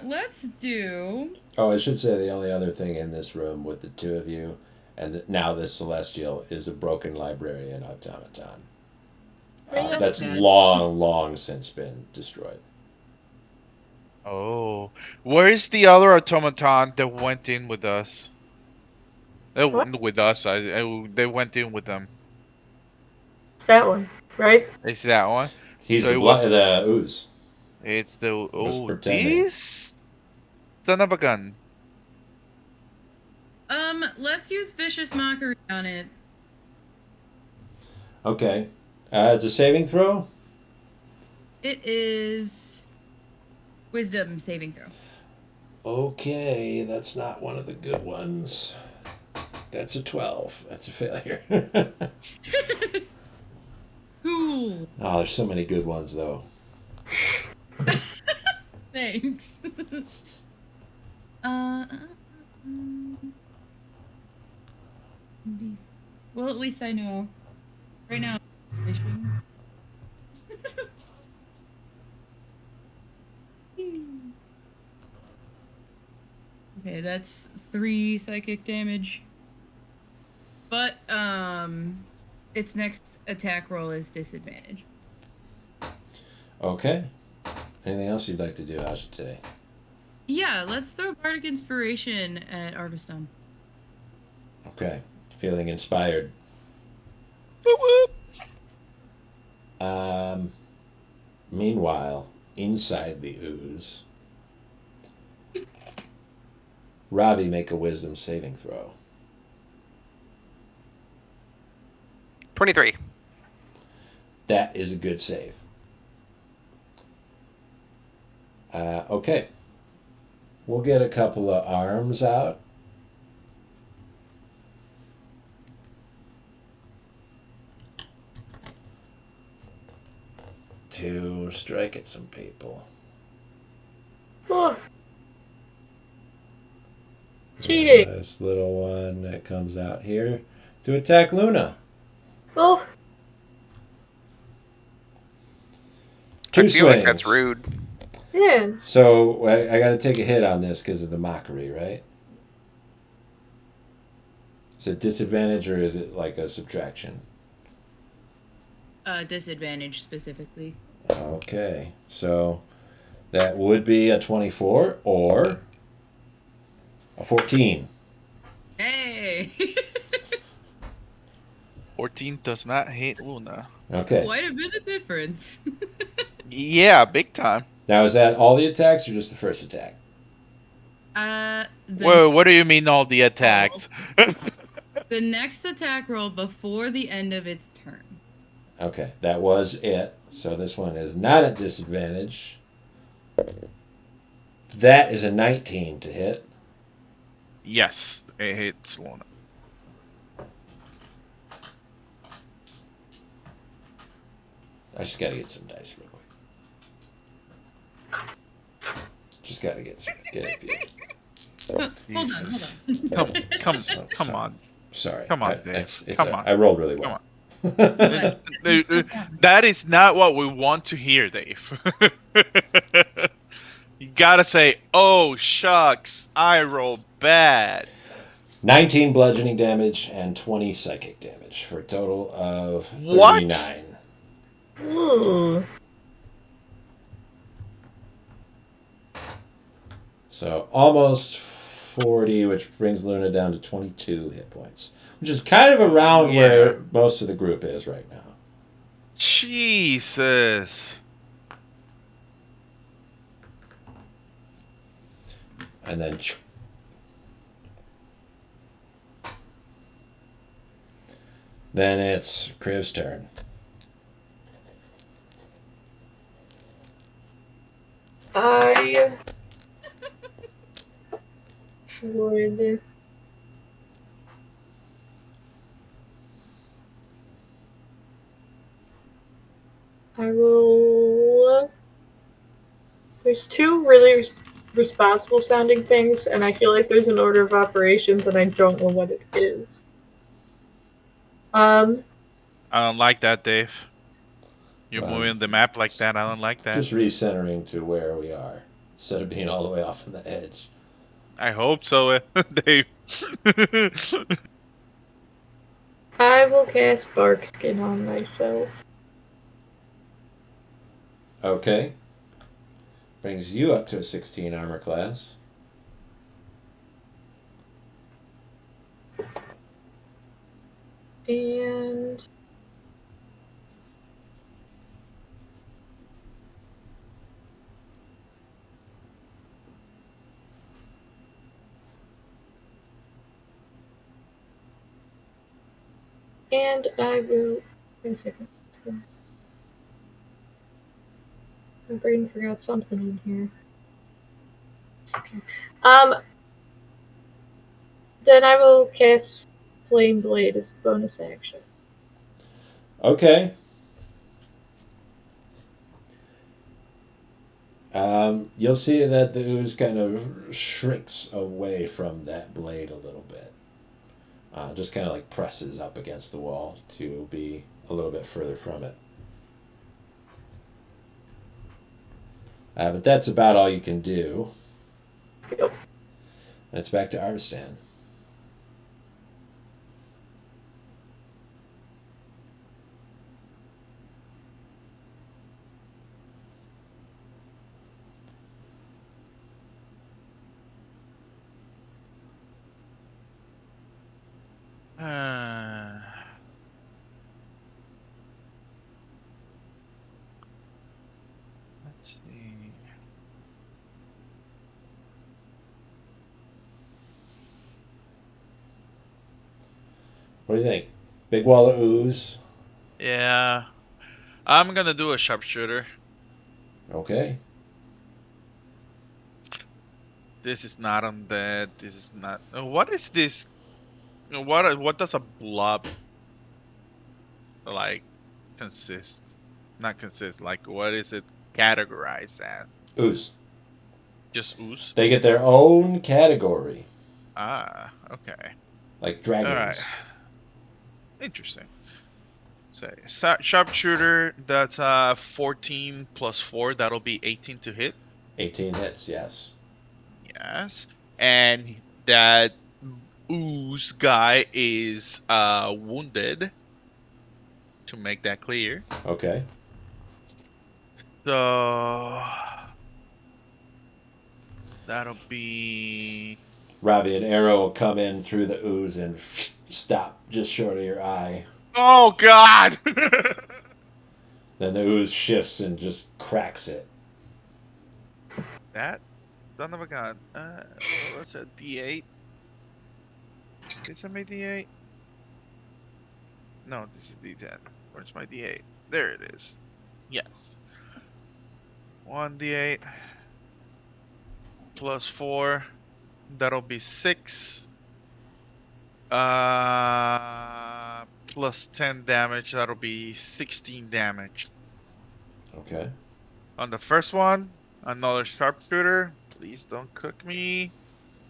Let's do. Oh, I should say the only other thing in this room with the two of you and now this Celestial is a broken librarian automaton. That's sad. long since been destroyed. Oh, where is the other automaton that went in with us? What? With us, they went in with them. It's that one, right? Is that one? He's So the it was. the ooze. It's the Was oh pretending. this son of a gun. Let's use Vicious Mockery on it. Okay. It's a saving throw. It is Wisdom saving throw. Okay, that's not one of the good ones. That's a 12. That's a failure. Cool. Oh, there's so many good ones, though. Thanks. Well, at least I know. Right now, I'm fishing. Okay, that's 3 psychic damage. But, its next attack roll is disadvantage. Okay. Anything else you'd like to do, Ashite? Yeah, let's throw Bardic Inspiration at Arviston. Okay. Feeling inspired. Whoop, whoop. Meanwhile, inside the ooze, Ravi, make a wisdom saving throw. 23. That is a good save. Okay. we'll get a couple of arms out. To strike at some people. Oh. Cheating. And this little one that comes out here to attack Luna. Oh. Two I feel like that's swings. rude. Yeah. So I got to take a hit on this because of the mockery, right? Is it disadvantage or is it like a subtraction? Disadvantage specifically. Okay, so that would be a 24 or a 14. Hey! 14 does not hit Luna. Okay. Quite a bit of difference. Yeah, big time. Now, is that all the attacks or just the first attack? Whoa, what do you mean all the attacks? The next attack roll before the end of its turn. Okay, that was it. So this one is not at disadvantage. That is a 19 to hit. Yes, it hits Luna. I just gotta get some dice real quick. Just gotta get a few. Jesus. Hold on. Come on. Sorry. Come on, Dave. Come on. I rolled really well. That is not what we want to hear, Dave. You gotta say, oh, shucks, I rolled bad. 19 bludgeoning damage and 20 psychic damage for a total of 39. What? Ooh. So almost 40, which brings Luna down to 22 hit points, which is kind of around where most of the group is right now. Jesus. And then it's Kriv's turn. I would. I will. There's two really responsible sounding things, and I feel like there's an order of operations, and I don't know what it is. I don't like that, Dave. You're Well, moving the map like that. I don't like that. Just recentering to where we are instead of being all the way off on the edge. I hope so, Dave. I will cast Bark Skin on myself. Okay. Brings you up to a 16 armor class. And I will. Wait a second. So, my brain forgot something in here. Okay. Then I will cast Flame Blade as a bonus action. Okay. You'll see that the ooze kind of shrinks away from that blade a little bit. Just kind of like presses up against the wall to be a little bit further from it. But that's about all you can do. Yep. And it's back to Arvistan. Let's see. What do you think? Big wall of ooze. Yeah. I'm gonna do a sharpshooter. Okay. This is not undead. This is not. What is this? What does a blob like consist? Not consist. Like what is it categorized as? Ooze. Just ooze. They get their own category, Ah, okay. like All dragons. right. Interesting. Say sharpshooter. That's 14 plus 4. That'll be 18 to hit. 18 hits, yes. Yes. And that ooze guy is wounded. To make that clear. Okay. So that'll be. Ravi, an arrow will come in through the ooze and stop just short of your eye. Oh God! Then the ooze shifts and just cracks it. That son of a gun. What's that? D8. Is that my D8? No, this is D10. Where's my D8? There it is. Yes. 1d8 plus 4. That'll be 6. Plus 10 damage. That'll be 16 damage. Okay. On the first one, another sharpshooter. Please don't cook me.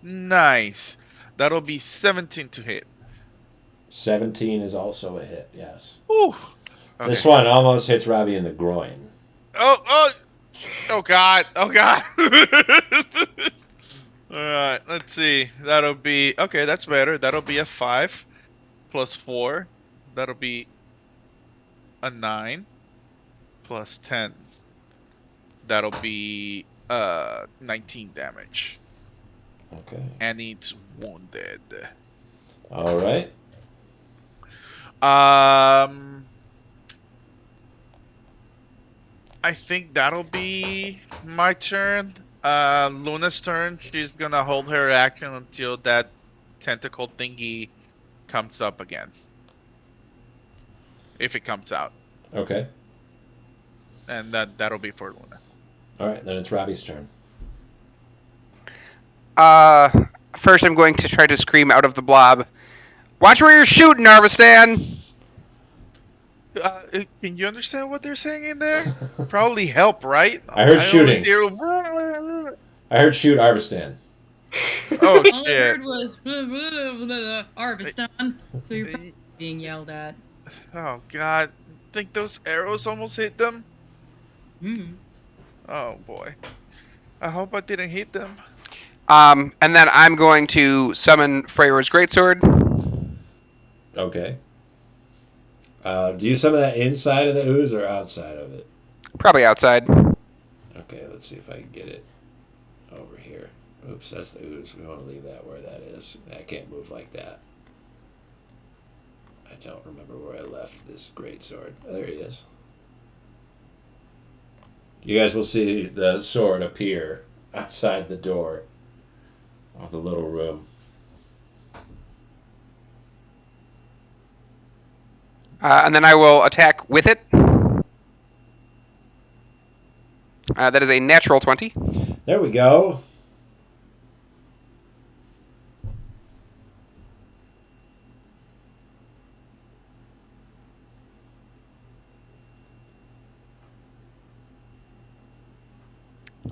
Nice. That'll be 17 to hit. 17 is also a hit, yes. Whew. Okay. This one almost hits Ravi in the groin. Oh God. Oh God. Alright, let's see. That'll be okay, that's better. That'll be a 5 plus 4. That'll be a 9 plus 10. That'll be 19 damage. Okay. And it's wounded. All right. I think that'll be my turn. Luna's turn. She's gonna hold her action until that tentacle thingy comes up again. If it comes out. Okay. And that'll be for Luna. All right, then it's Ravi's turn. First I'm going to try to scream out of the blob. Watch where you're shooting, Arvistan! Can you understand what they're saying in there? Probably help, right? I heard shooting. Hear... I heard shoot Arvistan. Oh All I shit! heard was Arvistan, so you're probably being yelled at. Oh God! Think those arrows almost hit them? Hmm. Oh boy! I hope I didn't hit them. And then I'm going to summon Freyr's Greatsword. Okay. Do you summon that inside of the ooze or outside of it? Probably outside. Okay, let's see if I can get it over here. Oops, that's the ooze. We want to leave that where that is. I can't move like that. I don't remember where I left this greatsword. There he is. You guys will see the sword appear outside the door of the little room. And then I will attack with it. That is a natural 20. There we go.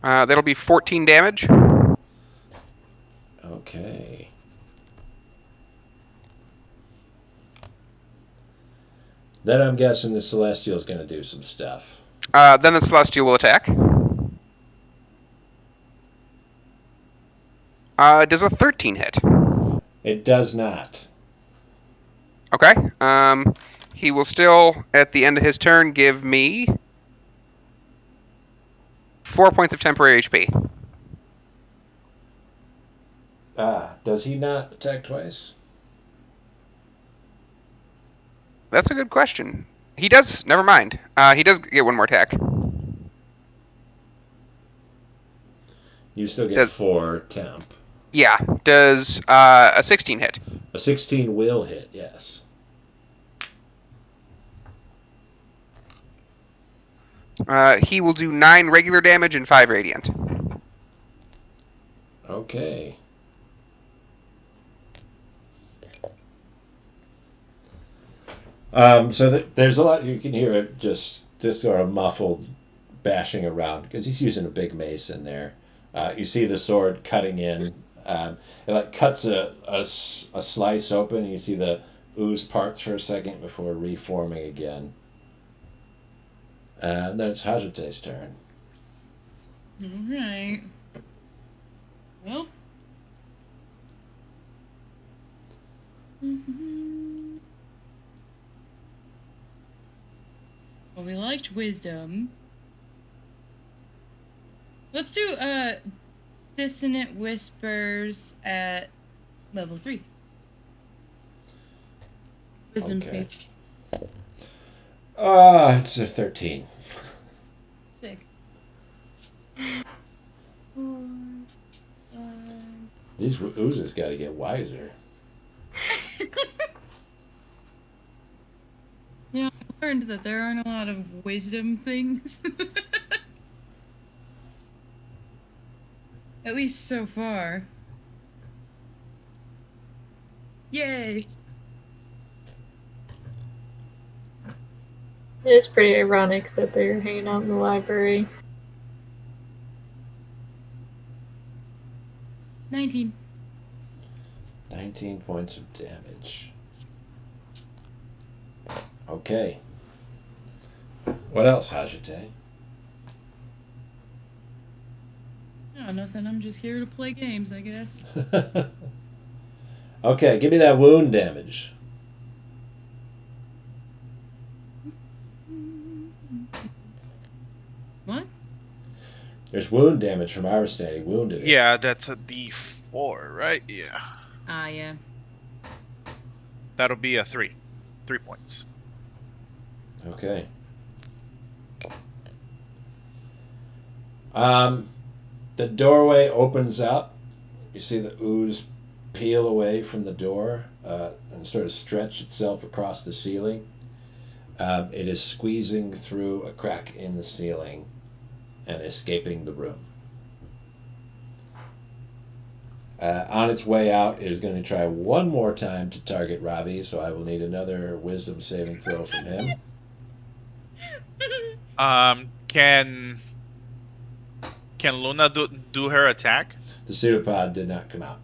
That'll be 14 damage. Okay. Then I'm guessing the Celestial's going to do some stuff. Then the Celestial will attack. Does a 13 hit? It does not. Okay. He will still, at the end of his turn, give me 4 points of temporary HP. Does he not attack twice? That's a good question. He does. Never mind. He does get one more attack. You still get 4 temp. Yeah. Does a 16 hit? A 16 will hit, yes. He will do 9 regular damage and 5 radiant. Okay. So there's a lot you can hear it just sort of muffled bashing around because he's using a big mace in there. You see the sword cutting in. It like cuts a slice open. And you see the ooze parts for a second before reforming again. And then it's Hajate's turn. All right. Well. Well, we liked wisdom. Let's do dissonant whispers at level 3. Wisdom Okay. save. It's a 13. Sick. These oozes got to get wiser. Yeah, I learned that there aren't a lot of wisdom things. At least so far. Yay! It is pretty ironic that they're hanging out in the library. 19. 19 points of damage. Okay. What else, Hajite? Oh, nothing. I'm just here to play games, I guess. Okay, give me that wound damage. What? There's wound damage from our standing wounded. Yeah, that's a D4, right? Yeah. Ah, yeah. That'll be a 3. 3 points. Okay. The doorway opens up. You see the ooze peel away from the door and sort of stretch itself across the ceiling. It is squeezing through a crack in the ceiling and escaping the room. On its way out, it is going to try one more time to target Ravi, so I will need another wisdom saving throw from him. Can Luna do her attack? The pseudopod did not come out.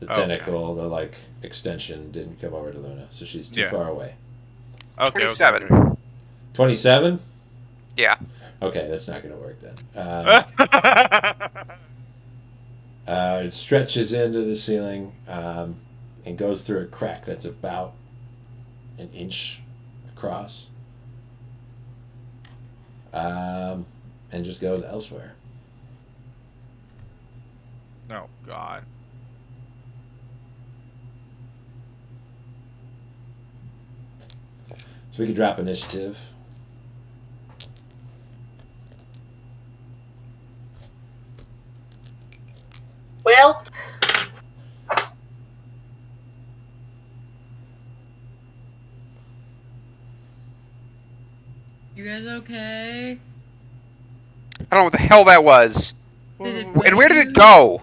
The Okay. tentacle, the like extension, didn't come over to Luna, so she's too Yeah. far away. Okay. 27. Okay. 27? Yeah. Okay, that's not going to work then. It stretches into the ceiling and goes through a crack that's about an inch across and just goes elsewhere. Oh, God. So we can drop initiative. Well, You guys okay? I don't know what the hell that was. Did it And where did bite it go?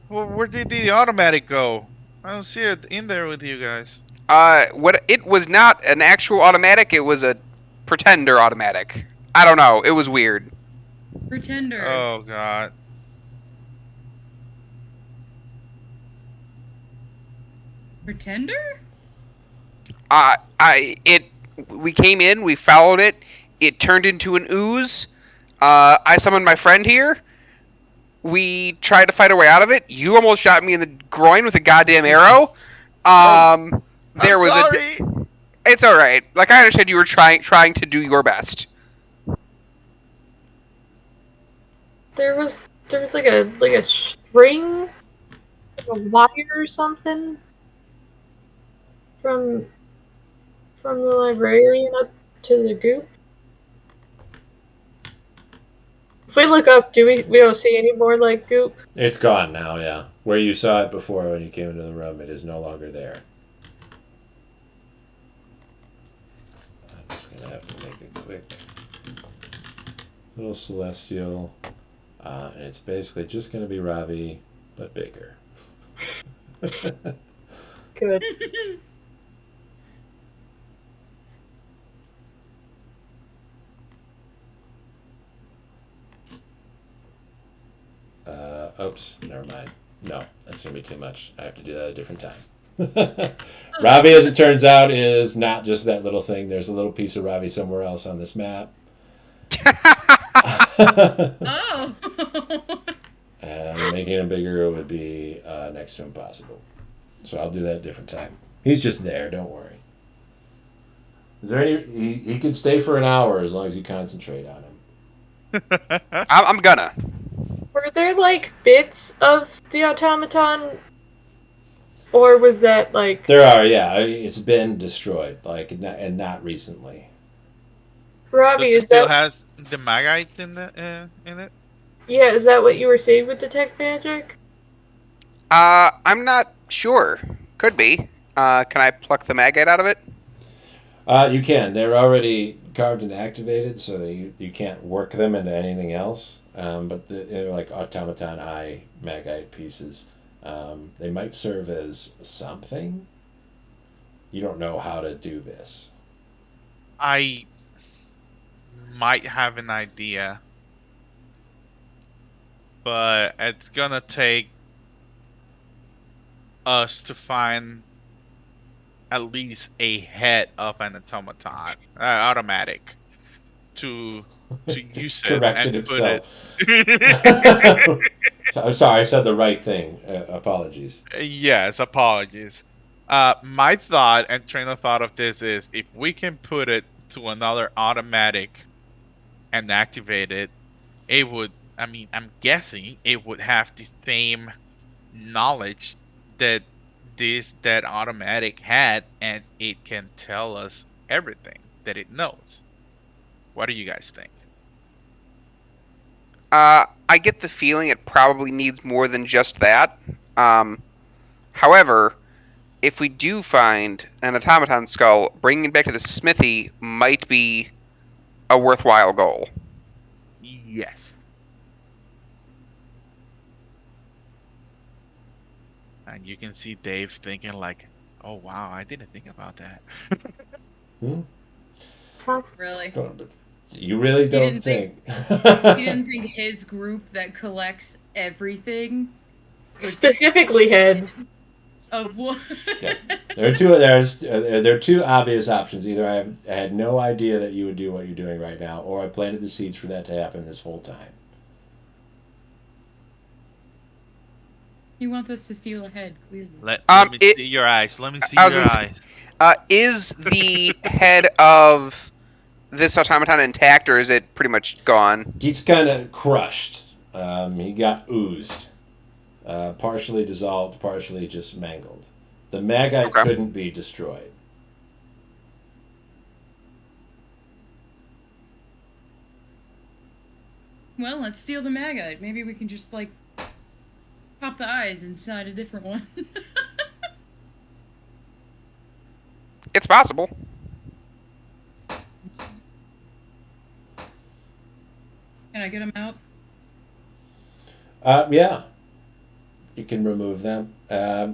Well, where did the automatic go? I don't see it in there with you guys. What? It was not an actual automatic. It was a pretender automatic. I don't know. It was weird. Pretender. Oh, God. Pretender? We came in, we followed it, it turned into an ooze. I summoned my friend here. We tried to fight our way out of it. You almost shot me in the groin with a goddamn arrow. There was sorry. It's all right. Like I understand you were trying to do your best. there was like a string, like a wire or something from the librarian up to the goop. If we look up, we don't see any more like goop? It's gone now, yeah. Where you saw it before when you came into the room, it is no longer there. I'm just going to have to make a quick little celestial. And it's basically just going to be Ravi, but bigger. Good. Oops, never mind. No, that's going to be too much. I have to do that a different time. Ravi, as it turns out, is not just that little thing. There's a little piece of Ravi somewhere else on this map. Oh. And making him bigger would be next to impossible. So I'll do that a different time. He's just there, don't worry. Is there any. He can stay for an hour as long as you concentrate on him. I'm gonna. Were there like bits of the automaton, or was that like? There are, yeah. It's been destroyed, and not recently. Robbie, Does it is still that has the magites in it? yeah? Is that what you were saying with detect magic? I'm not sure. Could be. Can I pluck the maggot out of it? You can. They're already carved and activated, so you can't work them into anything else. But they're like automaton eye magite pieces. They might serve as something. You don't know how to do this. I might have an idea, but it's gonna take us to find at least a head of an automaton, automatic, to use it Corrected and put himself. it. I'm sorry, I said the right thing. Apologies. Yes, apologies. My thought and train of thought of this is if we can put it to another automatic and activate it, it would, I mean, I'm guessing it would have the same knowledge that that automatic had, and it can tell us everything that it knows. What do you guys think? I get the feeling it probably needs more than just that. However, if we do find an automaton skull, bringing it back to the smithy might be a worthwhile goal. Yes. And you can see Dave thinking like, "Oh wow, I didn't think about that." Hmm? Really? You really don't didn't think? He didn't think his group that collects everything Specifically heads. of what? Yeah. There are two obvious options. Either I had no idea that you would do what you're doing right now, or I planted the seeds for that to happen this whole time. He wants us to steal a head, clearly. Let me see your eyes. Let me see I was your gonna eyes. Is the head of this automaton intact, or is it pretty much gone? He's kind of crushed. He got oozed, partially dissolved, partially just mangled. The magite Okay. couldn't be destroyed. Well, let's steal the magite. Maybe we can just, like, pop the eyes inside a different one. It's possible. Can I get them out? Yeah, you can remove them. Yeah,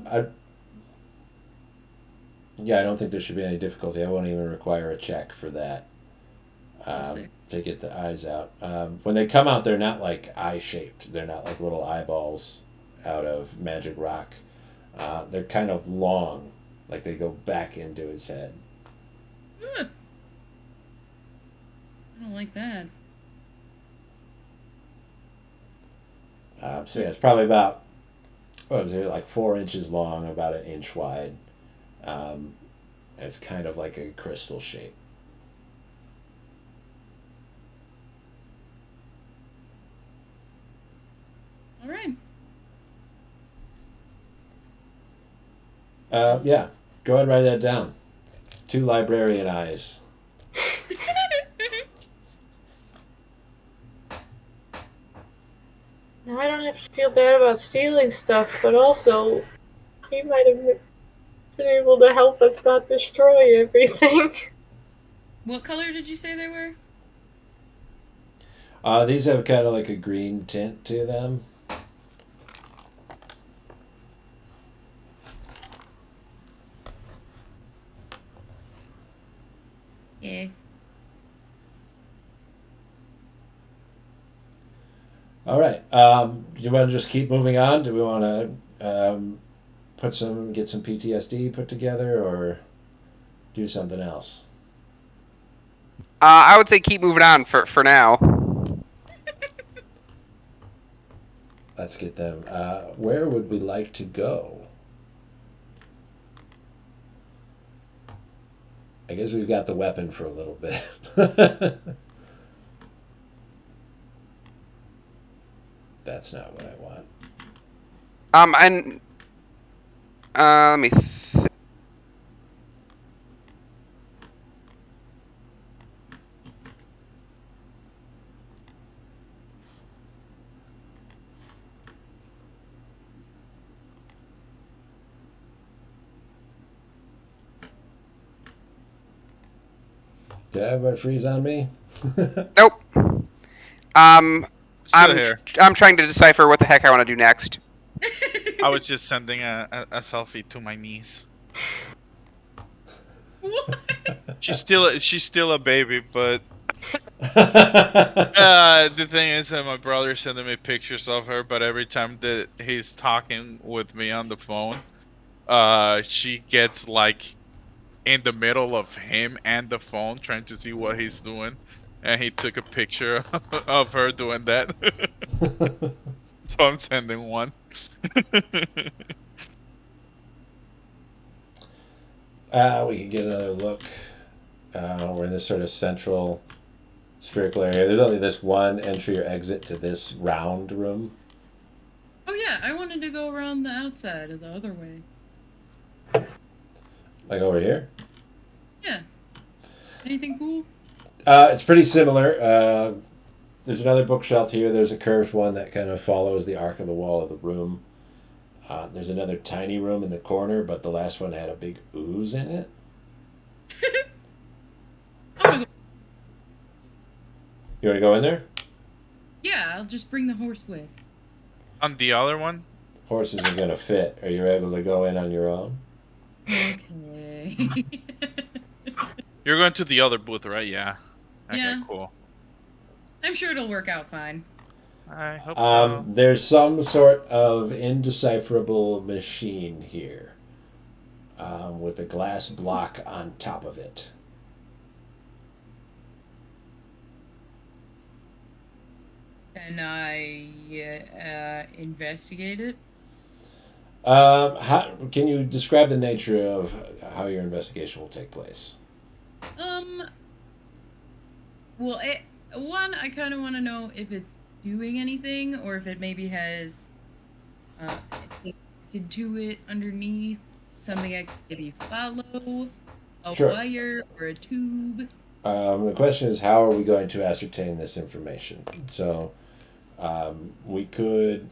I don't think there should be any difficulty. I won't even require a check for that. To get the eyes out. When they come out, they're not like eye shaped. They're not like little eyeballs out of magic rock. They're kind of long, like they go back into his head. I don't like that. So yeah, it's probably about what is it, like 4 inches long, about an inch wide. It's kind of like a crystal shape. All right. Yeah, go ahead and write that down. 2 librarian eyes. Now I don't have to feel bad about stealing stuff, but also he might have been able to help us not destroy everything. What color did you say they were? These have kind of like a green tint to them. Yeah. All right. Do you want to just keep moving on? Do we want to get some PTSD put together, or do something else? I would say keep moving on for now. Let's get them. Where would we like to go? I guess we've got the weapon for a little bit. That's not what I want. And let me. Did everybody freeze on me? Nope. Still I'm here. I'm trying to decipher what the heck I want to do next. I was just sending a selfie to my niece. What? She's still a baby, but the thing is that my brother's sending me pictures of her, but every time that he's talking with me on the phone, she gets like in the middle of him and the phone trying to see what he's doing, and he took a picture of her doing that. So I'm sending one. We can get another look. We're in this sort of central spherical area. There's only this one entry or exit to this round room. Oh yeah, I wanted to go around the outside of the other way. Like over here. Yeah. Anything cool? It's pretty similar. There's another bookshelf here. There's a curved one that kind of follows the arc of the wall of the room. There's another tiny room in the corner, but the last one had a big ooze in it. I'm gonna go. You want to go in there? Yeah, I'll just bring the horse with. On the other one, Horse isn't going to fit. Are you able to go in on your own? Okay. you're going to the other booth, right? Yeah. Okay, Yeah. cool. I'm sure it'll work out fine. I hope so. There's some sort of indecipherable machine here with a glass block on top of it. Can I investigate it? Can you describe the nature of how your investigation will take place? Well, one, I kind of want to know if it's doing anything, or if it maybe has anything connected to it underneath, something I could maybe follow, a Sure. wire or a tube. The question is, how are we going to ascertain this information? So, we could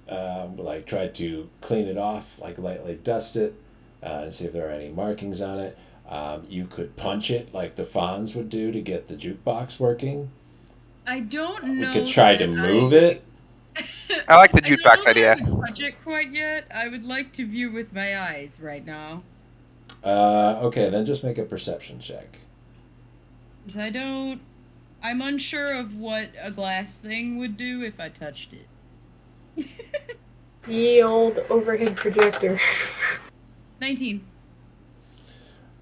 like try to clean it off, like lightly dust it, and see if there are any markings on it. You could punch it like the Fonz would do to get the jukebox working. I don't know. We could try to move it. I like the I don't jukebox know that idea. I would touch it quite yet. I would like to view with my eyes right now. Okay, then just make a perception check. 'Cause I'm unsure of what a glass thing would do if I touched it. Ye old overhead projector. 19.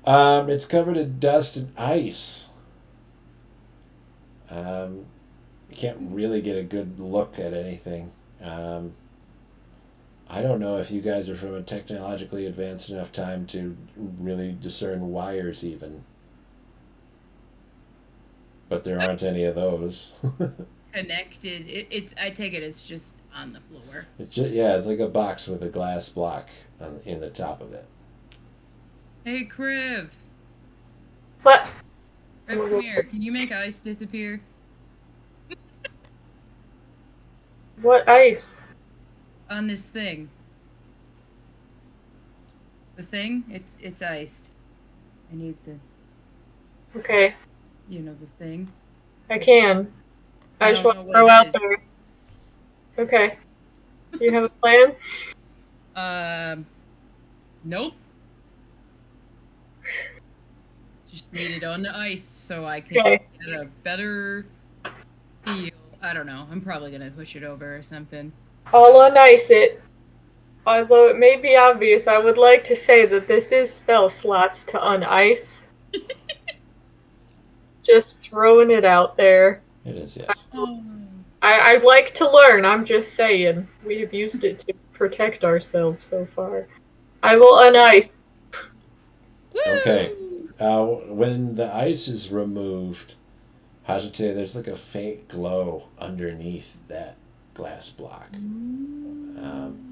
It's covered in dust and ice. You can't really get a good look at anything. I don't know if you guys are from a technologically advanced enough time to really discern wires, even. But there aren't any of those. Connected. I take it it's just on the floor. It's just, yeah, it's like a box with a glass block in the top of it. Hey, Kriv. What? Kriv, come here. Can you make ice disappear? What ice? On this thing. The thing? It's iced. I need the, Okay, the thing. I can. I just don't want know to what throw it out is. there. Okay. Do you have a plan? Nope. Just need it on the ice so I can Okay. get a better feel. I don't know. I'm probably gonna push it over or something. I'll unice it. Although it may be obvious, I would like to say that this is spell slots to unice. Just throwing it out there. It is, yes. Oh. I'd like to learn, I'm just saying. We have used it to protect ourselves so far. I will unice. Okay. Woo! When the ice is removed, Hajite, there's like a faint glow underneath that glass block.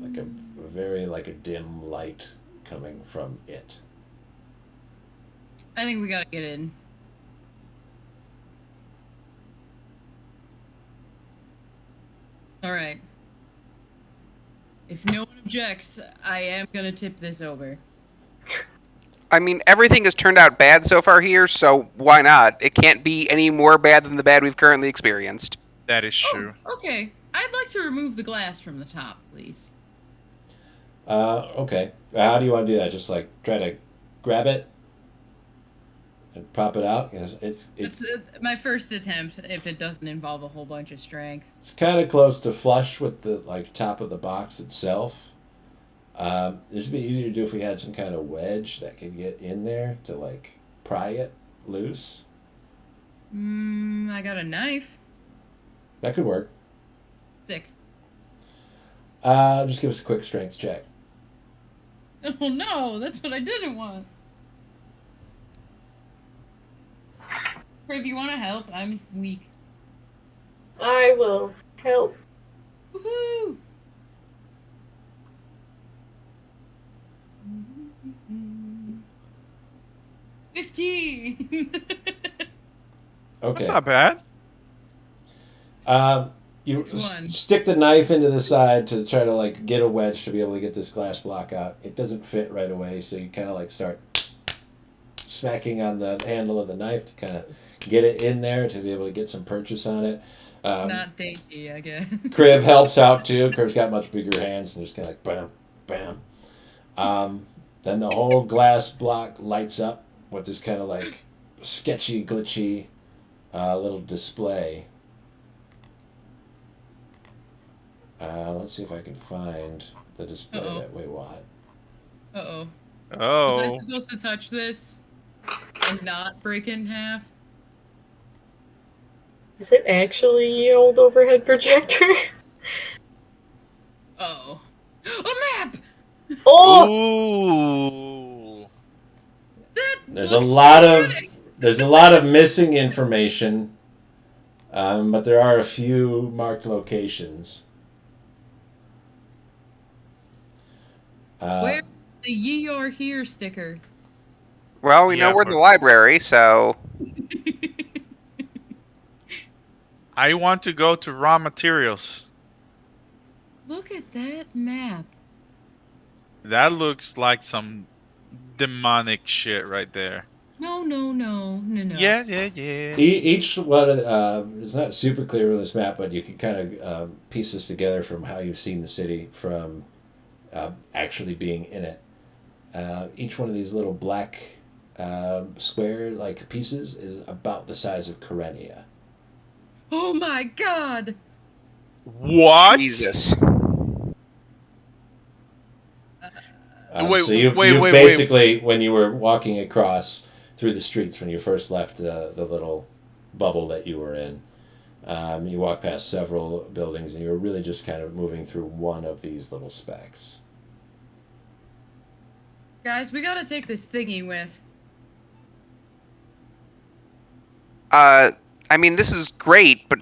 Like a very like a dim light coming from it. I think we gotta get in. All right. If no one objects, I am gonna tip this over. I mean, everything has turned out bad so far here, so why not? It can't be any more bad than the bad we've currently experienced. That is true. Oh, okay. I'd like to remove the glass from the top, please. Okay. How do you want to do that? Just like try to grab it and pop it out? Yes, It's my first attempt. If it doesn't involve a whole bunch of strength. it's kind of close to flush with the like top of the box itself. This would be easier to do if we had some kind of wedge that could get in there to like pry it loose. I got a knife. That could work. Sick. Just give us a quick strength check. Oh no, that's what I didn't want. If you want to help, I'm weak. I will help. Woohoo! $15. Okay. That's not bad. You It's one. stick the knife into the side to try to like get a wedge to be able to get this glass block out. It doesn't fit right away, so you kind of like start smacking on the handle of the knife to kind of get it in there to be able to get some purchase on it. Not dainty, I guess. Crib helps out too. Crib's got much bigger hands and just kind of like bam, bam. Then the whole glass block lights up with this kind of like sketchy, glitchy little display. Let's see if I can find the display that we want. Uh-oh. Oh. Was I supposed to touch this and not break it in half? Is it actually an old overhead projector? Uh-oh. A map! Oh! Ooh. That There's a looks lot so of sick! missing information, but there are a few marked locations. Where's the ye are here sticker? Well, we Yeah, know we're in but- the library, so I want to go to raw materials. Look at that map. That looks like some demonic shit right there. No. Yeah. Each one of it's not super clear on this map, but you can kind of piece this together from how you've seen the city from actually being in it. Each one of these little black square like pieces is about the size of Karenia. Oh my god! What? Jesus. Wait, So you've wait. basically, when you were walking across through the streets, when you first left the little bubble that you were in, you walked past several buildings, and you were really just kind of moving through one of these little specks. Guys, we gotta take this thingy with. I mean, this is great, but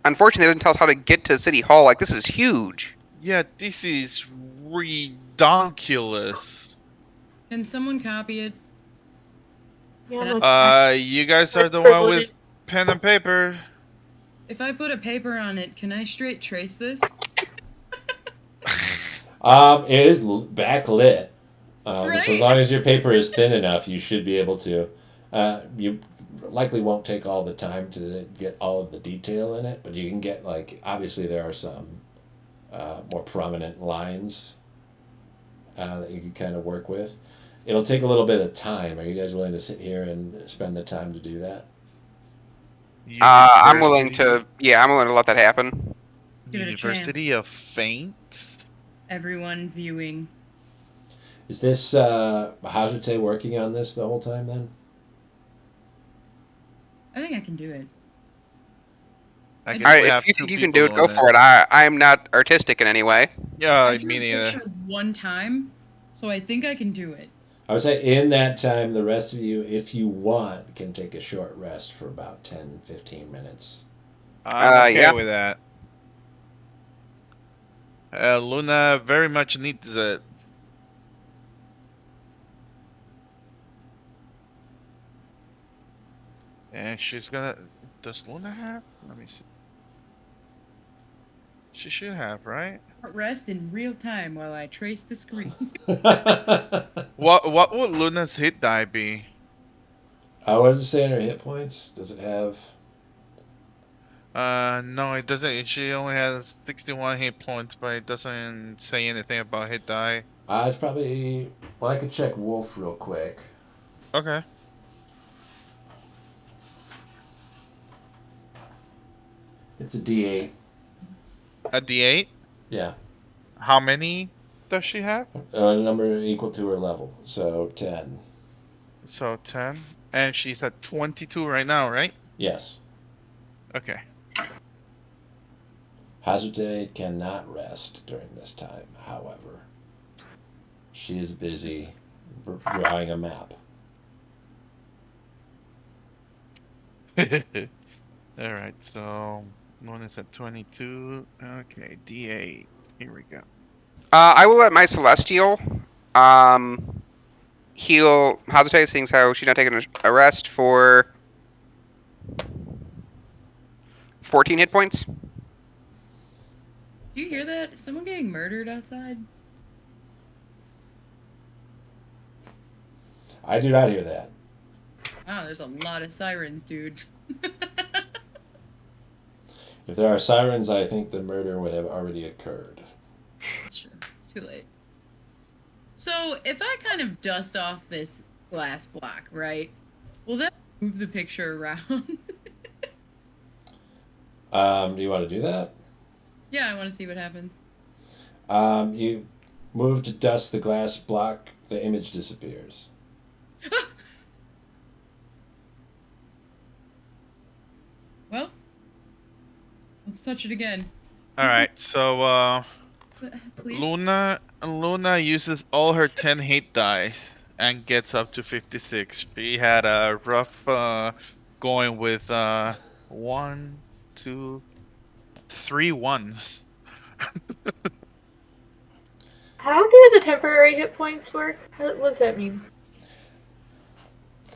unfortunately, it doesn't tell us how to get to City Hall. Like, this is huge. Yeah, this is redonkulous. Can someone copy it? Yeah, You guys are the one with pen and paper. If I put a paper on it, can I straight trace this? It is backlit. So as Right? long as your paper is thin enough, you should be able to. You likely won't take all the time to get all of the detail in it, but you can get like obviously there are some more prominent lines that you can kind of work with. It'll take a little bit of time. Are you guys willing to sit here and spend the time to do that? I'm willing University, to. Yeah, I'm willing to let that happen. Give it a chance. University of Faints. Everyone viewing. Is this Hajite working on this the whole time then? I think I can do it. I All guess All right, we if have you two think you can do people it, go doing it. for it. I'm not artistic in any way. Yeah, I I drew mean, a picture one time, so I think I can do it. I would say in that time, the rest of you, if you want, can take a short rest for about 10, 15 minutes. I'm okay Yeah. with that. Luna very much needs it. And she's gonna. Does Luna have? Let me see. She should have, right? Rest in real time while I trace the screen. What would Luna's hit die be? What does it say in her hit points? Does it have? No, it doesn't. She only has 61 hit points, but it doesn't say anything about hit die. It's probably. Well, I could check Wolf real quick. Okay. It's a D8. A D8? Yeah. How many does she have? A number equal to her level. So 10. So 10. And she's at 22 right now, right? Yes. Okay. Hazute cannot rest during this time, however. She is busy drawing a map. Alright, so one is at 22. Okay, D8. Here we go. I will let my Celestial heal Hazate, seeing how she's not taking a rest for 14 hit points. Do you hear that? Is someone getting murdered outside? I do not hear that. Wow, there's a lot of sirens, dude. If there are sirens, I think the murder would have already occurred. Sure, it's too late. So, if I kind of dust off this glass block, right? Will that move the picture around? Do you want to do that? Yeah, I want to see what happens. You move to dust the glass block, the image disappears. Well, let's touch it again. Alright, so Please. Luna uses all her 10 hit dice and gets up to 56. She had a rough going with 1, 2, 3 ones. How do the temporary hit points work? What does that mean?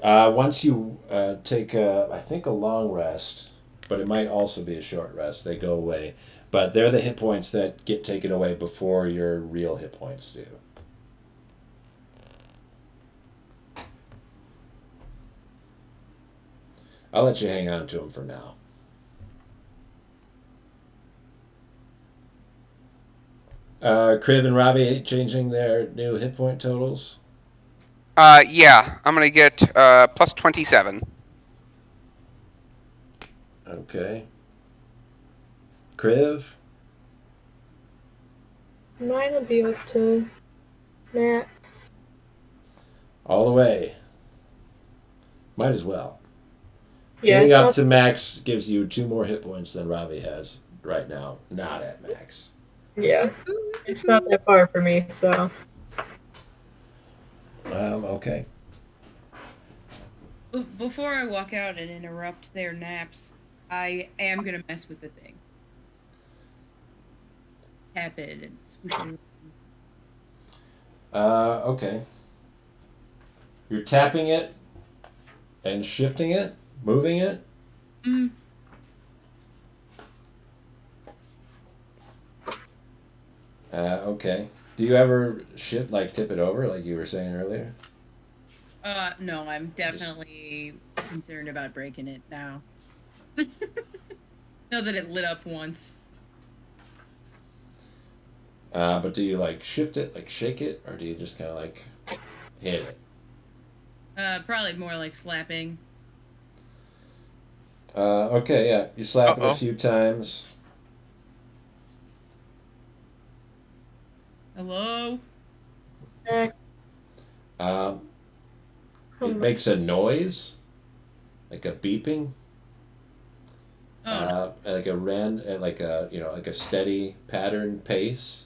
Once you take, I think, a long rest, but it might also be a short rest, they go away. But they're the hit points that get taken away before your real hit points do. I'll let you hang on to them for now. Kriv and Ravi changing their new hit point totals. Yeah, I'm gonna get plus 27. Okay. Kriv? Mine will be up to max. All the way. Might as well. Yeah, Getting it's up not, to max gives you 2 more hit points than Ravi has right now. Not at max. yeah, it's not that far for me, so. Okay. Before I walk out and interrupt their naps, I am gonna mess with the thing. Tap it and swoosh it. Okay. You're tapping it and shifting it, moving it. Mm. Okay. Do you ever shift, like tip it over, like you were saying earlier? No, I'm definitely concerned about breaking it now. Now that it lit up once. But do you like shift it, like shake it, or do you just kind of like hit it? Probably more like slapping. Okay, yeah. You slap it a Uh-oh. few times. Hello? Eh, Um, it um, makes a noise, like a beeping, Oh, no. like like a like a steady pattern pace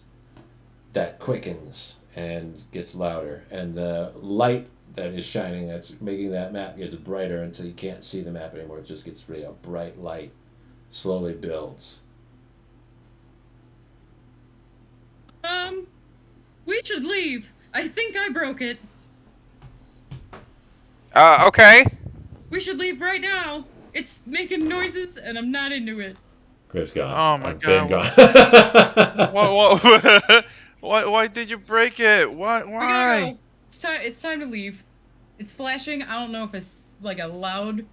that quickens and gets louder, and the light that is shining that's making that map gets brighter until you can't see the map anymore. It just gets really a bright light, slowly builds. We should leave. I think I broke it. Okay. We should leave right now. It's making noises and I'm not into it. Griff's gone. Oh my I've been god. gone. What? Why did you break it? Why? We gotta Why? go. It's time to leave. It's flashing. I don't know if it's like a loud.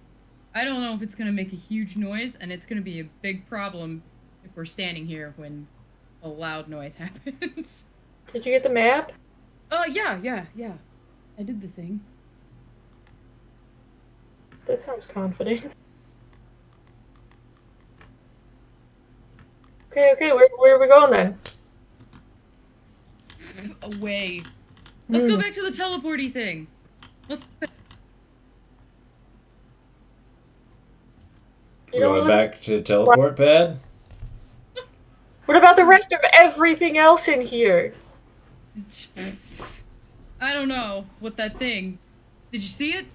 I don't know if it's gonna make a huge noise, and it's gonna be a big problem if we're standing here when a loud noise happens. did you get the map? Yeah. I did the thing. That sounds confident. Okay, where are we going then? Away. Let's go Hmm. back to the teleporty thing. Let's. You don't Going look. back to teleport pad. What about the rest of everything else in here? I don't know what that thing. Did you see it?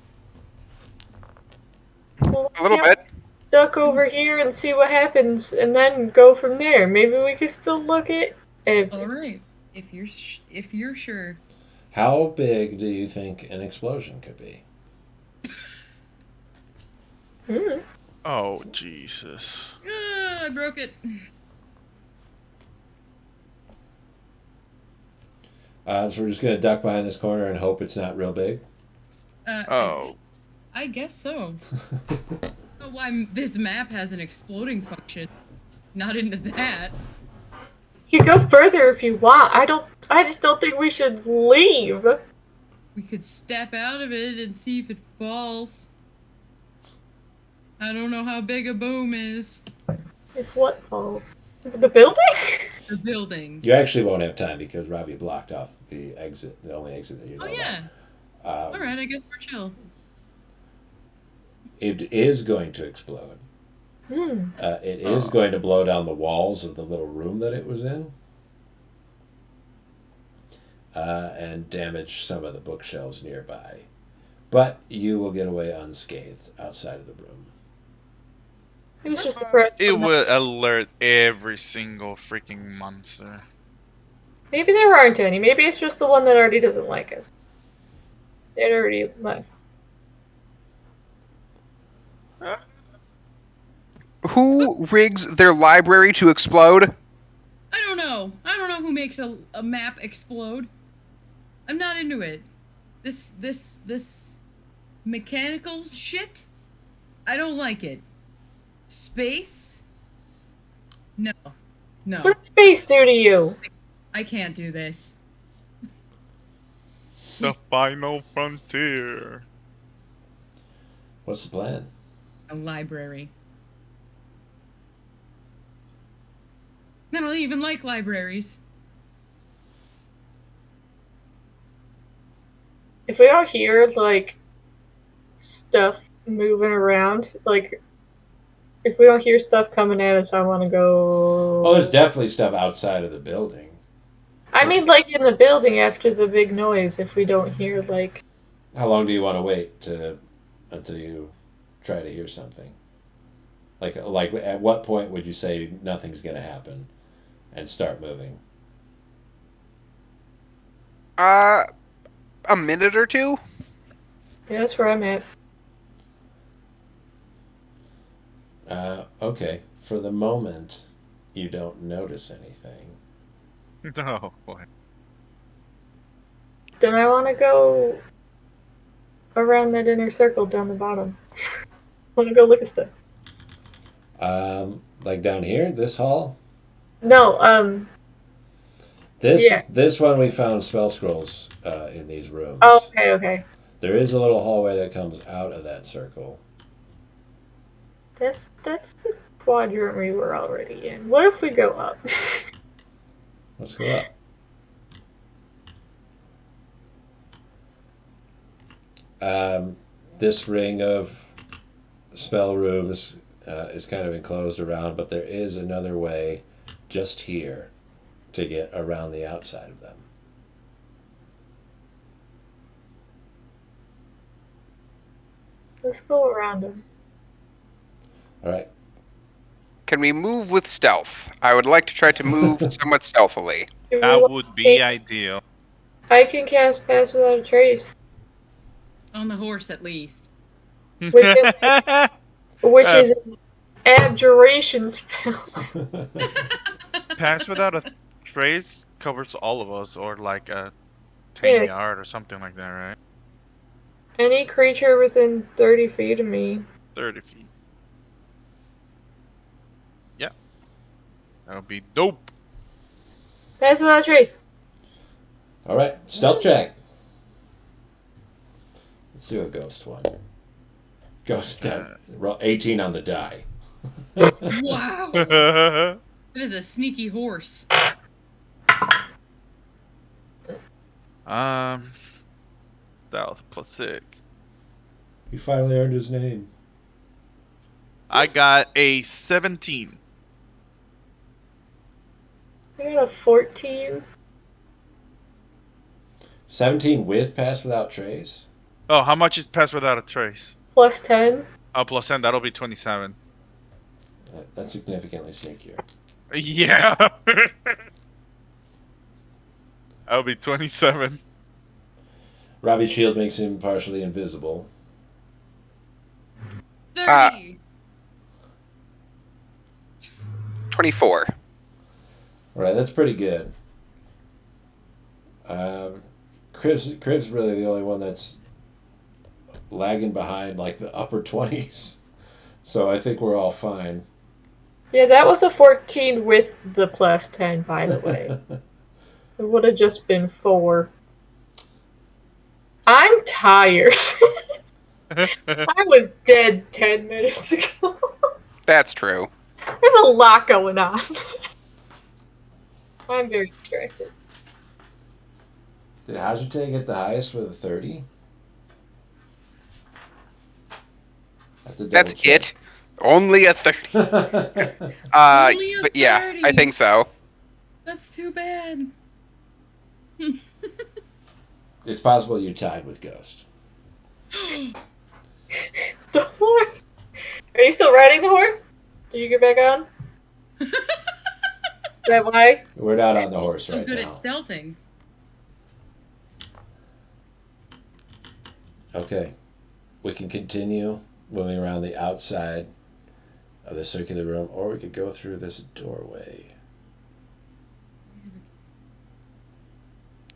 Well, A little yeah, bit. duck over here and see what happens, and then go from there. Maybe we can still look at All everything. right. If you're sure. How big do you think an explosion could be? Hmm. Oh Jesus. I broke it. So we're just gonna duck behind this corner and hope it's not real big. Oh. I guess so. Oh, why this map has an exploding function. Not into that. You can go further if you want. I just don't think we should leave. We could step out of it and see if it falls. I don't know how big a boom is. If what falls? The building? The building. You actually won't have time because Robbie blocked off the exit, the only exit that you know Oh yeah. about. All right. I guess we're chill. It is going to explode. Hmm. It is going to blow down the walls of the little room that it was in, and damage some of the bookshelves nearby. But you will get away unscathed outside of the room. It was just a threat. It will alert every single freaking monster. Maybe there aren't any. Maybe it's just the one that already doesn't like us. It already left. Who rigs their library to explode? I don't know. I don't know who makes a map explode. I'm not into it. This mechanical shit. I don't like it. Space? No. No. What does space do to you? I can't do this. The final frontier. What's the plan? A library. I don't even like libraries. If we don't hear, like, stuff moving around, like, if we don't hear stuff coming at us, I want to go. Oh, there's definitely stuff outside of the building. I mean, like, in the building after the big noise, if we don't hear, like. How long do you want to wait until you try to hear something? Like at what point would you say nothing's going to happen and start moving? A minute or two? Yeah, that's where I'm at. Okay. For the moment, you don't notice anything. No. Then I want to go around that inner circle down the bottom. Wanna go look at stuff? Like down here, this hall. No, This yeah. this one we found spell scrolls in these rooms. Oh, okay. There is a little hallway that comes out of that circle. That's the quadrant we were already in. What if we go up? Let's go up. This ring of spell rooms is kind of enclosed around, but there is another way just here to get around the outside of them. Let's go around them. All right. Can we move with stealth? I would like to try to move somewhat stealthily. That would be ideal. I can cast Pass Without a Trace, On the horse, at least. which is an abjuration spell. Pass Without a Trace covers all of us, or like a 10 yard or something like that, right? Any creature within 30 feet of me. 30 feet. Yeah. That would be dope. Pass Without a Trace. All right. Stealth check. Let's do a ghost one. Ghost roll 18 on the die. Wow. That is a sneaky horse. Stealth +6. He finally earned his name. I got a 17. I got a 14. 17 with Pass Without Trace? Oh, how much is Pass Without a Trace? Plus 10. Oh, plus 10, that'll be 27. That's significantly sneakier. Yeah. That'll be 27. Ravi's shield makes him partially invisible. 30. 24. All right, that's pretty good. Crib's really the only one that's lagging behind like the upper 20s. So I think we're all fine. Yeah, that was a 14 with the plus 10, by the way. It would have just been 4. I'm tired. I was dead 10 minutes ago. That's true. There's a lot going on. I'm very distracted. Did Hajite get the highest with a 30? That's it? Only a 30. Only a But yeah, 30. I think so. That's too bad. It's possible you tied with Ghost. The horse. Are you still riding the horse? Did you get back on? Is that why? We're not on the horse I'm right good now. at stealthing. Okay. We can continue moving around the outside of the circular room, or we could go through this doorway.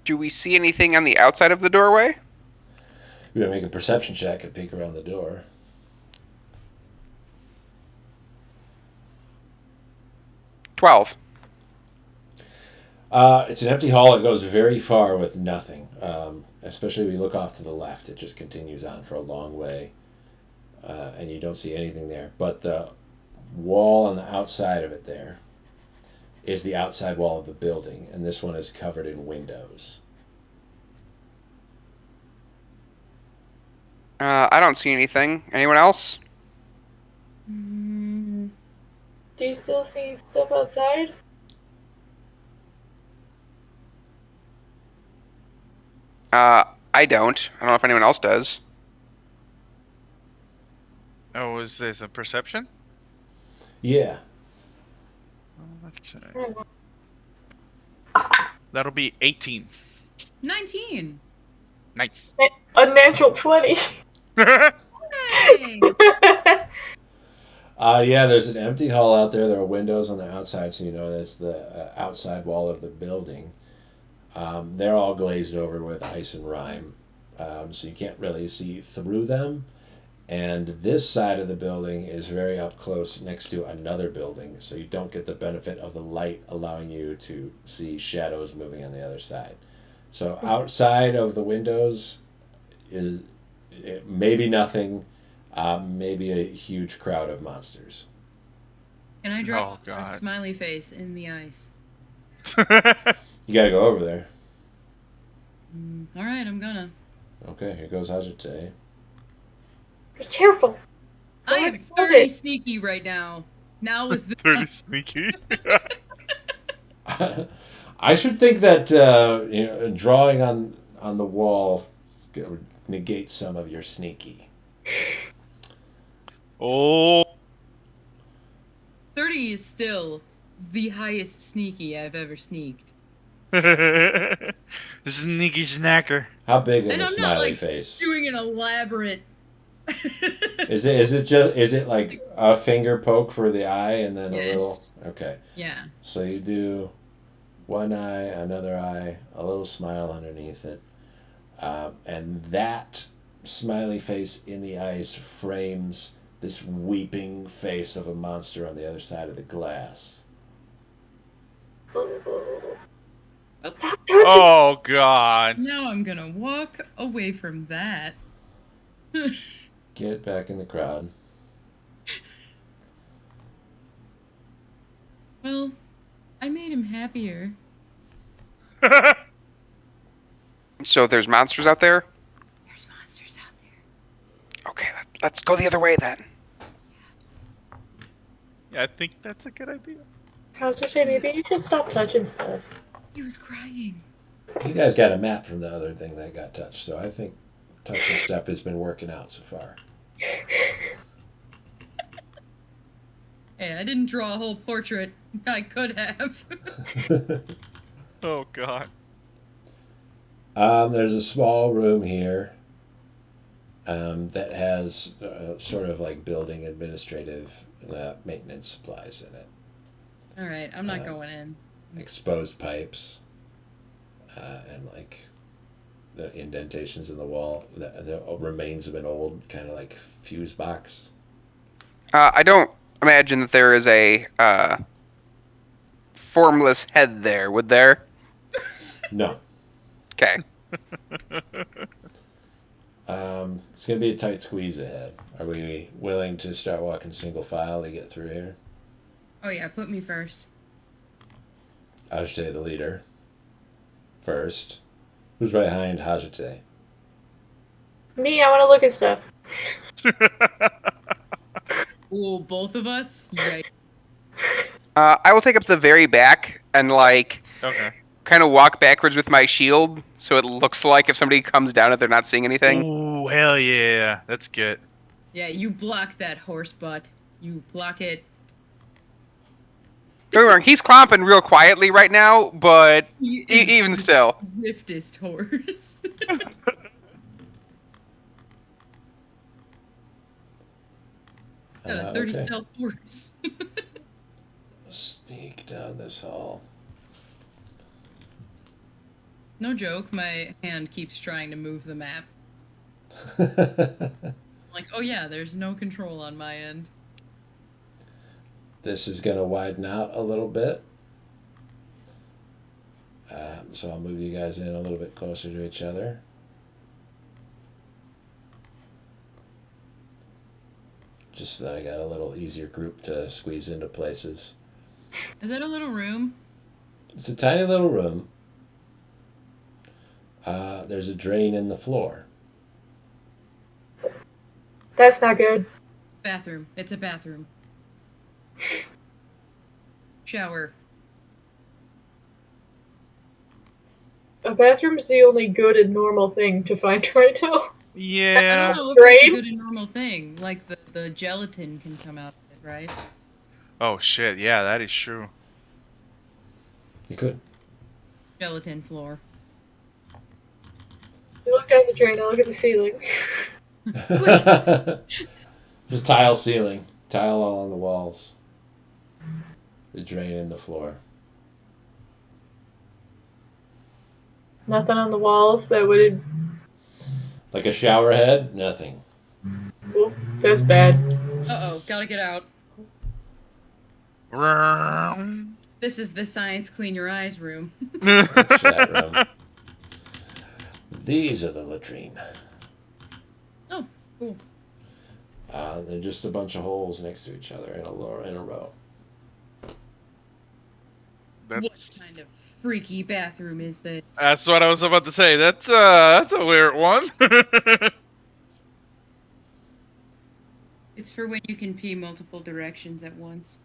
Do we see anything on the outside of the doorway? We're going to make a perception check and peek around the door. $12. It's an empty hall. It goes very far with nothing. Especially if you look off to the left, it just continues on for a long way. And you don't see anything there. But the wall on the outside of it there is the outside wall of the building. And this one is covered in windows. I don't see anything. Anyone else? Do you still see stuff outside? I don't. I don't know if anyone else does. Oh, is this a perception? Yeah. Okay. That'll be 18. 19. Nice. A natural 20. Hey. Yeah, there's an empty hall out there. There are windows on the outside, so you know that's the outside wall of the building. They're all glazed over with ice and rime. so you can't really see through them. And this side of the building is very up close next to another building, so you don't get the benefit of the light allowing you to see shadows moving on the other side. So outside of the windows is maybe nothing, maybe a huge crowd of monsters. Can I draw Oh, a God. smiley face in the ice? You gotta go over there. All right, I'm gonna. Okay, here goes Hajite. Be careful. I Don't am explode 30 it. sneaky right now. Now is the Pretty time. sneaky. I should think that drawing on the wall negates some of your sneaky. Oh. 30 is still the highest sneaky I've ever sneaked. Sneaky snacker. How big of And a I'm not smiley like face? doing an elaborate. Is it like a finger poke for the eye and then a little? Yes. Okay. Yeah. So you do one eye, another eye, a little smile underneath it, and that smiley face in the ice frames this weeping face of a monster on the other side of the glass. Stop touching. Oh, God. Now I'm gonna walk away from that. Get back in the crowd. Well, I made him happier. So there's monsters out there? There's monsters out there. Okay, let's go the other way then. Yeah, I think that's a good idea. I was just saying, maybe you should stop touching stuff. He was crying. You guys got a map from the other thing that got touched, so I think touching stuff has been working out so far. Hey, I didn't draw a whole portrait. I could have. Oh, God. There's a small room here that has sort of like building administrative maintenance supplies in it. All right, I'm not going in. Exposed pipes and like the indentations in the wall, the remains of an old kind of like fuse box. I don't imagine that there is a formless head there, would there? No. Okay. It's going to be a tight squeeze ahead. Are we willing to start walking single file to get through here? Oh yeah, put me first. Hajite, the leader. First. Who's right behind Hajite? Me, I want to look at stuff. Oh, both of us? Right. I will take up the very back and like Okay. kind of walk backwards with my shield, so it looks like if somebody comes down it, they're not seeing anything. Ooh, hell yeah. That's good. Yeah, you block that horse butt. You block it. Don't get me wrong, he's clomping real quietly right now, but He is even the still. swiftest horse. Got a 30 Okay. stealth horse. Sneak down this hall. No joke, my hand keeps trying to move the map. Like, oh yeah, there's no control on my end. This is going to widen out a little bit. So I'll move you guys in a little bit closer to each other. Just so that I got a little easier group to squeeze into places. Is that a little room? It's a tiny little room. There's a drain in the floor. That's not good. Bathroom. It's a bathroom. Shower. A bathroom's the only good and normal thing to find right now. I Yeah. don't know if it's a Drain? good and normal thing. Like the gelatin can come out of it, right? Oh, shit. Yeah, that is true. You could. Gelatin floor. You look down the drain, I look at the ceiling. It's a tile ceiling. Tile all on the walls. The drain in the floor. Nothing on the walls that would. Like a shower head? Nothing. Well, that's bad. Uh-oh, gotta get out. This is the science clean your eyes room. Chat room. These are the latrine. Oh, cool. They're just a bunch of holes next to each other in a row. What kind of freaky bathroom is this? That's what I was about to say. That's a weird one. It's for when you can pee multiple directions at once.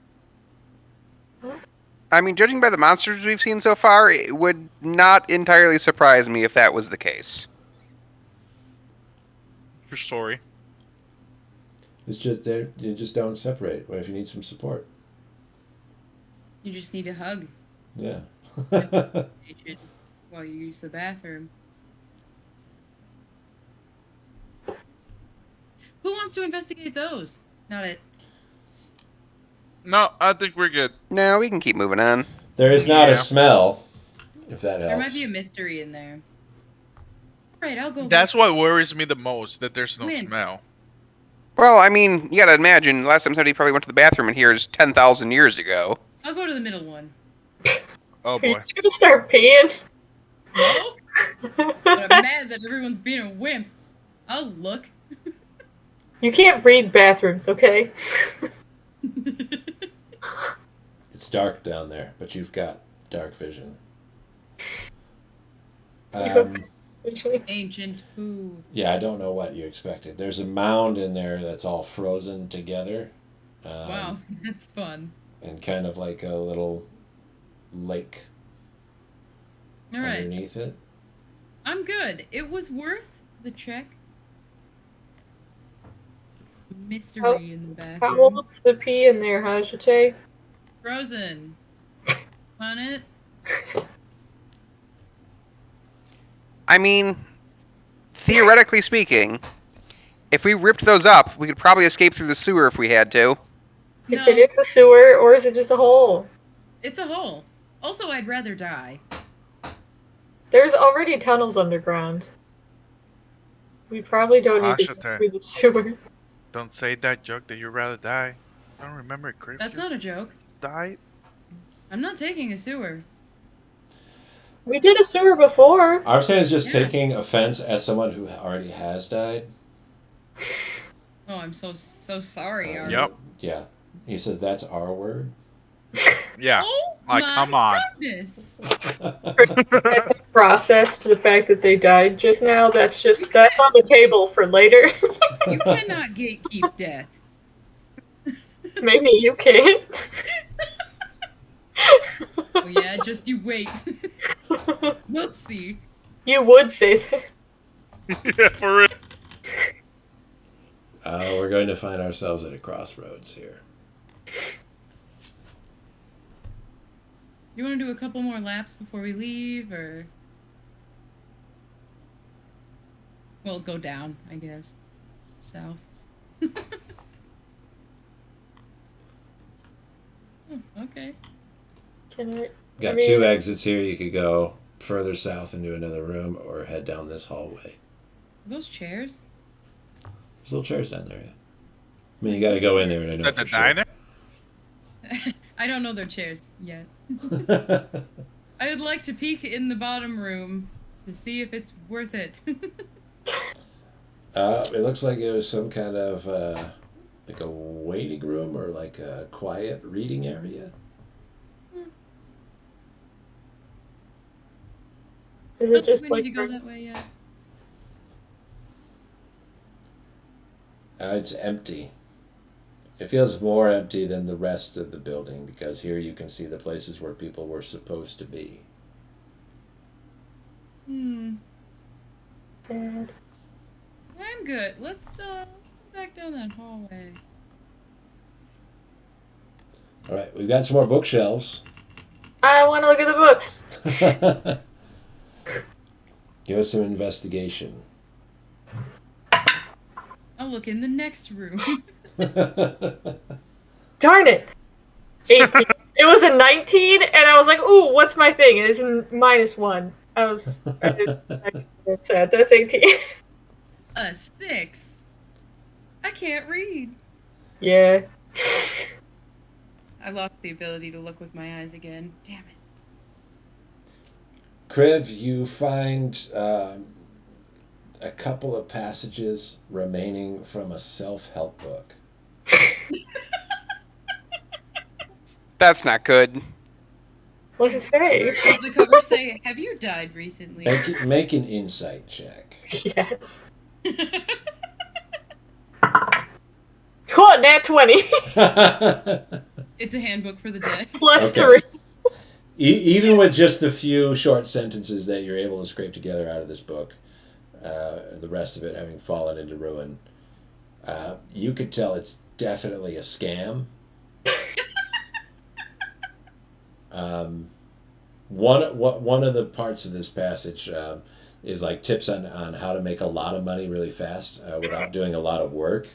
I mean, judging by the monsters we've seen so far, it would not entirely surprise me if that was the case. Your story. It's just you just don't separate. What if you need some support? You just need a hug Yeah. while you use the bathroom. Who wants to investigate those? Not it. No, I think we're good. No, we can keep moving on. There is not Yeah. a smell, if that helps. There might be a mystery in there. Right, I'll go. That's what worries me the most, that there's no Wince. smell. Well, I mean, you gotta imagine, last time somebody probably went to the bathroom in here is 10,000 years ago. I'll go to the middle one. Oh Are you boy. gonna start peeing? No? But I'm mad that everyone's being a wimp. I'll look. You can't read bathrooms, okay? It's dark down there, but you've got dark vision. Ancient poo. Yeah, I don't know what you expected. There's a mound in there that's all frozen together. Wow, that's fun. And kind of like a little lake All right, underneath it. I'm good. It was worth the check. Mystery in the How bathroom. old's the pee in there, huh, Jate? Frozen. On it. I mean, theoretically speaking, if we ripped those up, we could probably escape through the sewer if we had to. If No, it is a sewer, or is it just a hole? it's a hole. Also, I'd rather die. There's already tunnels underground. We probably don't need to go Hashite. through the sewers. Don't say that joke that you'd rather die. I don't remember it, Chris. That's not a joke. Die. I'm not taking a sewer. We did a sewer before. Our saying is just Yeah. taking offense as someone who already has died. Oh, I'm so sorry. Ari. Yep. Yeah. He says that's our word. Yeah. Oh Like, my come on. goodness. Processed the fact that they died just now. That's on the table for later. You cannot gatekeep death. Maybe you can't. Oh yeah, just you wait. We'll see. You would say that. Yeah, for real. We're going to find ourselves at a crossroads here. You want to do a couple more laps before we leave, or? Well, go down, I guess. South. Oh, okay. Got two exits here. You could go further south into another room or head down this hallway. Are those chairs? There's little chairs down there, yeah. I mean, you got to go in there and I know At the for sure. diner? I don't know their chairs yet. I would like to peek in the bottom room to see if it's worth it. It looks like it was some kind of like a waiting room or like a quiet reading area. Is I it don't just think we like need to go that way yet. It's empty. It feels more empty than the rest of the building because here you can see the places where people were supposed to be. sad? I'm good. Let's go back down that hallway. All right, we've got some more bookshelves. I want to look at the books. Give us some investigation. I'll look in the next room. Darn it. 18. It was a 19, and I was like, ooh, what's my thing? And it's a -1. That's sad. That's 18. A 6. I can't read. Yeah. I lost the ability to look with my eyes again. Damn it. Kriv, you find a couple of passages remaining from a self-help book. That's not good. What's it say? Does the cover say, "Have you died recently"? Make an insight check. Yes. What? Nat 20. It's a handbook for the dead. Plus Okay. 3. Even with just the few short sentences that you're able to scrape together out of this book, the rest of it having fallen into ruin, you could tell it's definitely a scam. One of the parts of this passage is like tips on how to make a lot of money really fast without doing a lot of work.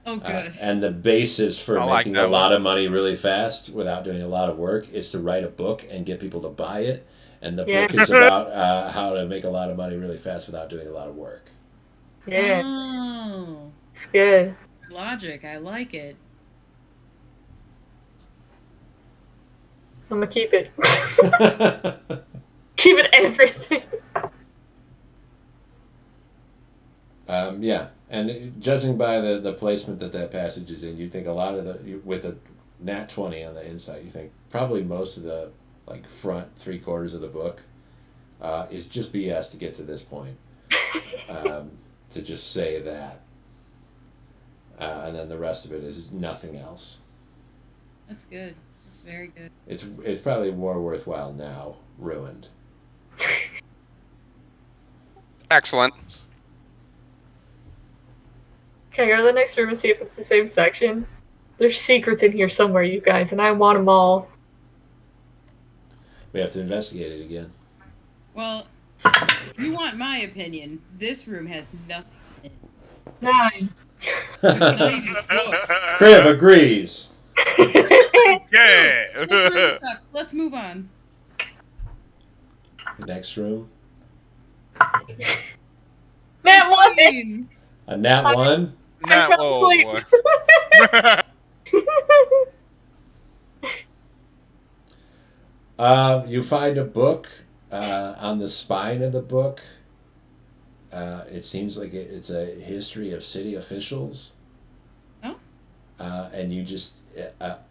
Oh, good. And the basis for I like making that a lot one. of money really fast without doing a lot of work is to write a book and get people to buy it. And the Yeah. book is about how to make a lot of money really fast without doing a lot of work. Yeah. Oh, It's good. logic. I like it. I'm gonna keep it. Keep it everything. Yeah, and judging by the placement that passage is in, you think a lot of with a nat 20 on the inside, you think probably most of the like front 3/4 of the book is just BS to get to this point. To just say that, and then the rest of it is nothing else. That's good. That's very good. It's probably more worthwhile now. Ruined. Excellent. Can I go to the next room and see if it's the same section? There's secrets in here somewhere, you guys, and I want them all. We have to investigate it again. Well, if you want my opinion, this room has nothing in it. 9. Not even books. Kriv agrees. Yeah. This room sucks. Let's move on. Next room. Nat 1! Fine. A nat 1. I fell asleep. You find a book on the spine of the book. It seems like it's a history of city officials. Oh. And you just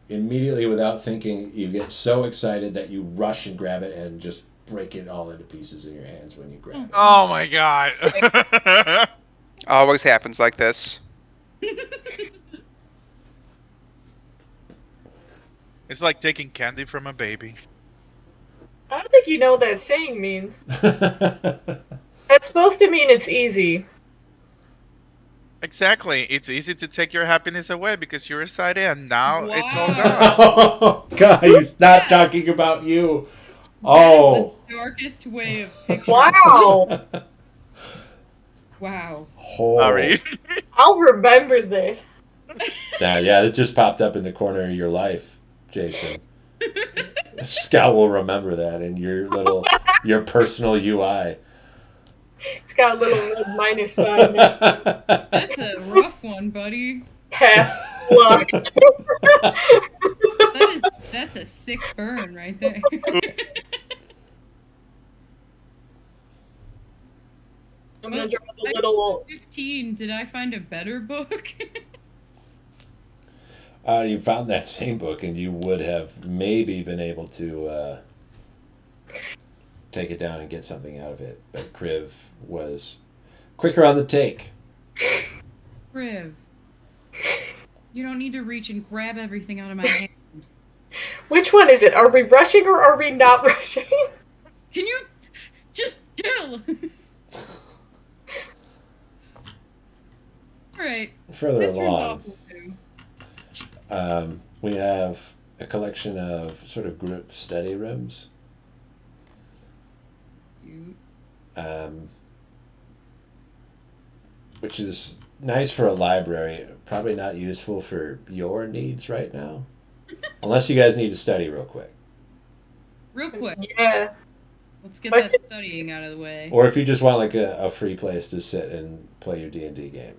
immediately, without thinking, you get so excited that you rush and grab it and just break it all into pieces in your hands when you grab it. Oh my god. Always happens like this. It's like taking candy from a baby. I don't think you know what that saying means. That's supposed to mean it's easy. Exactly. It's easy to take your happiness away because you're excited and now it's all Wow. gone. Oh, God, he's not talking about you. Oh. That is the darkest way of picturing. Wow! Wow. Oh. Sorry. I'll remember this. Yeah, it just popped up in the corner of your life, Jason. Scout will remember that in your personal UI. It's got a little red minus sign. That's a rough one, buddy. Path blocked. That's a sick burn right there. I'm gonna draw the little. 15. Did I find a better book? You found that same book, and you would have maybe been able to take it down and get something out of it. But Kriv was quicker on the take. Riv. You don't need to reach and grab everything out of my hand. Which one is it? Are we rushing or are we not rushing? Can you just chill? Alright. Further This room's along, awful too. we have a collection of sort of group study rooms. Cute. Which is nice for a library. Probably not useful for your needs right now. Unless you guys need to study real quick. Real quick. Yeah. Let's get But- that studying out of the way. Or if you just want like a free place to sit and play your D&D game.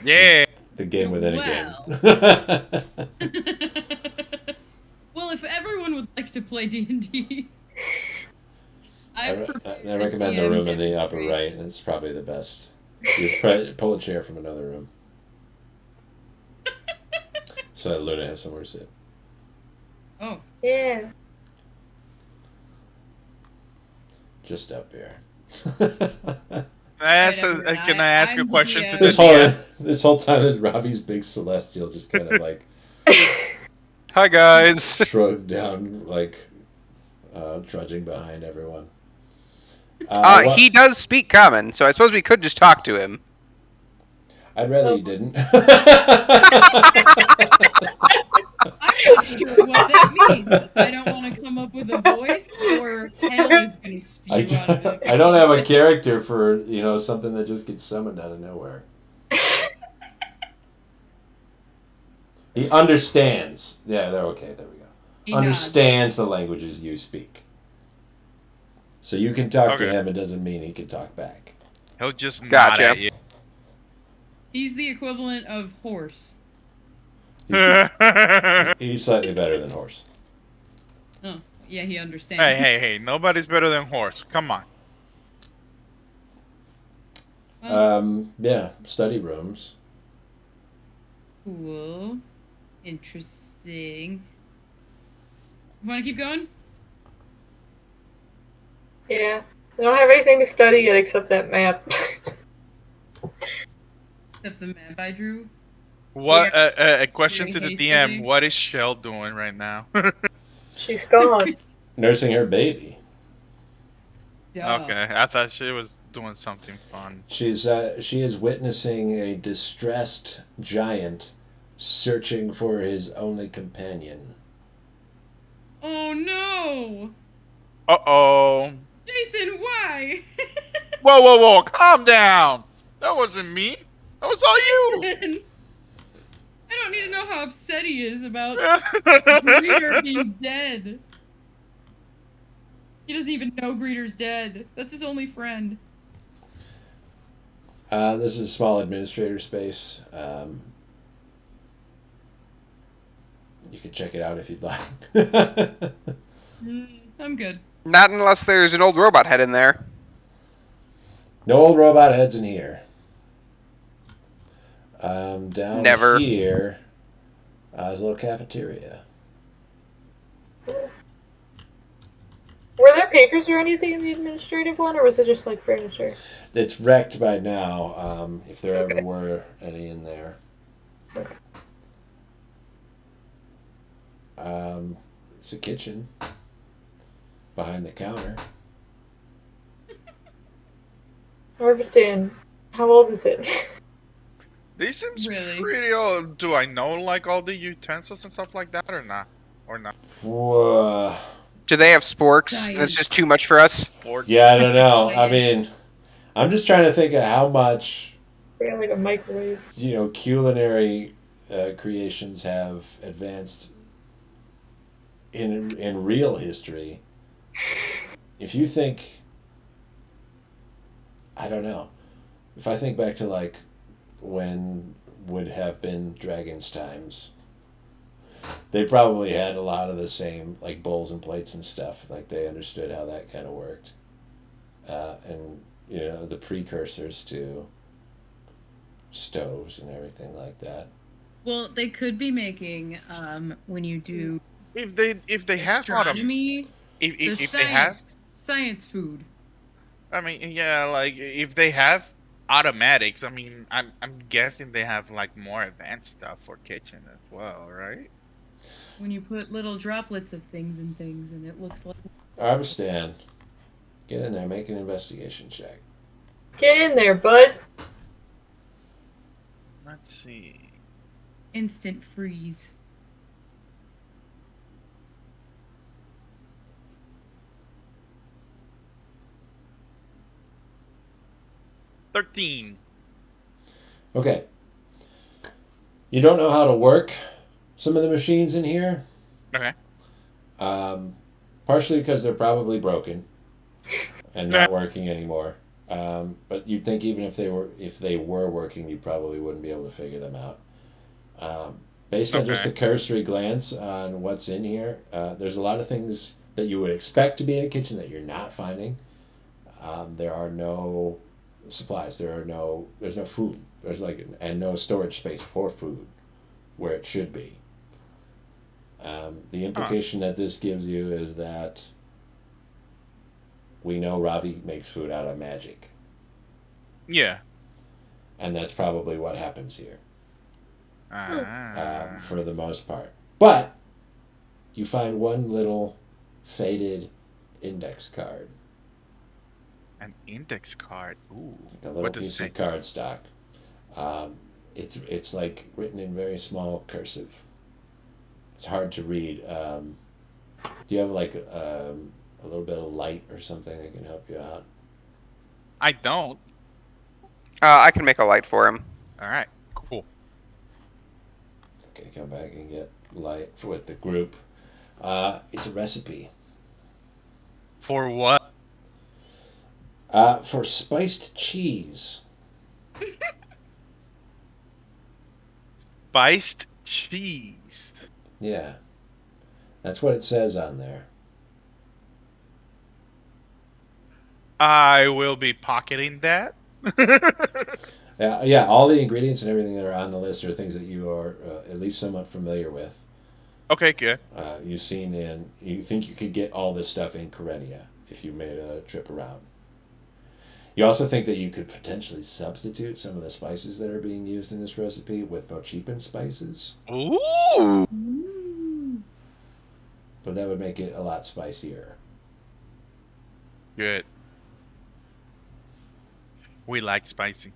Yeah. The game within Well. a game. Well, if everyone would like to play D&D, I've I prepared recommend the DM room in the upper demonstration. right. It's probably the best. You pull a chair from another room. So that Luna has somewhere to sit. Oh, Yeah. Just up here. Can I ask a I'm question to the the this DM? whole time is Robbie's big celestial just kind of like Hi guys. shrugged down, like trudging behind everyone. Well, He does speak common, so I suppose we could just talk to him. I'd rather you didn't. I'm not sure what that means. I don't want to come up with a voice, or hell is going to spew out of it. I don't have a character for something that just gets summoned out of nowhere. He understands. Yeah, they're okay. There we go. He nods. Understands the languages you speak. So you can talk to Okay. him. It doesn't mean he can talk back. He'll just nod Gotcha. at you. He's the equivalent of horse. Hey, He's slightly better than horse. Oh, yeah, he understands. hey! Nobody's better than horse. Come on. Yeah, study rooms. Cool. Interesting. Want to keep going? Yeah. I don't have anything to study yet except that map. Except the map I drew. What? A question Doing to the hastily. DM. What is Shell doing right now? She's gone. Nursing her baby. Duh. Okay, I thought she was doing something fun. She is witnessing a distressed giant searching for his only companion. Oh no! Uh-oh. Jason, why? Whoa! Calm down. That wasn't me. That was all you. Jason! I don't need to know how upset he is about Greeter being dead. He doesn't even know Greeter's dead. That's his only friend. This is a small administrator space. You can check it out if you'd like. I'm good. Not unless there's an old robot head in there. No old robot heads in here. Down Never. here is a little cafeteria. Were there papers or anything in the administrative one, or was it just like furniture? It's wrecked by now, if there Okay. ever were any in there. It's a kitchen behind the counter. Harvesting. How old is it? This seems Really? pretty old. Do I know like all the utensils and stuff like that or not? Or not? Whoa. Do they have sporks? And it's just too much for us. Or Yeah, I don't know. I Science. mean, I'm just trying to think of how much We have like a microwave. culinary creations have advanced in real history. If you think, I don't know, if I think back to like when would have been Dragon's times, they probably had a lot of the same like bowls and plates and stuff. Like they understood how that kind of worked, and the precursors to stoves and everything like that. Well, they could be making when you do if they have astronomy, if the they have, science food. I mean, yeah, like if they have automatics, I mean, I'm guessing they have like more advanced stuff for kitchen as well, right? When you put little droplets of things in things, and it looks like Arbstan, get in there, make an investigation check. Get in there, bud. Let's see. instant freeze. $13. Okay. You don't know how to work some of the machines in here. Okay. Partially because they're probably broken. and not working anymore. But you'd think even if they were working, you probably wouldn't be able to figure them out. Um, Based on just a Okay. cursory glance on what's in here, there's a lot of things that you would expect to be in a kitchen that you're not finding. There are no supplies. There's no food. And no storage space for food where it should be. The Huh. implication that this gives you is that we know Ravi makes food out of magic, Yeah. and that's probably what happens here Ah. for the most part. But you find one little faded index card, An index card. Ooh. a little What does it piece say? of cardstock. Um, it's like written in very small cursive. It's hard to read. Do you have like a little bit of light or something that can help you out? I don't. I can make a light for him. All right. Cool. Okay, come back and get light with the group. It's a recipe For what? for spiced cheese. Spiced cheese. Yeah, that's what it says on there. I will be pocketing that. Yeah. All the ingredients and everything that are on the list are things that you are at least somewhat familiar with. Okay, good. You've seen in. You think you could get all this stuff in Karenia if you made a trip around. You also think that you could potentially substitute some of the spices that are being used in this recipe with more cheapened spices, Ooh. Ooh. but that would make it a lot spicier. Good. We like spicy.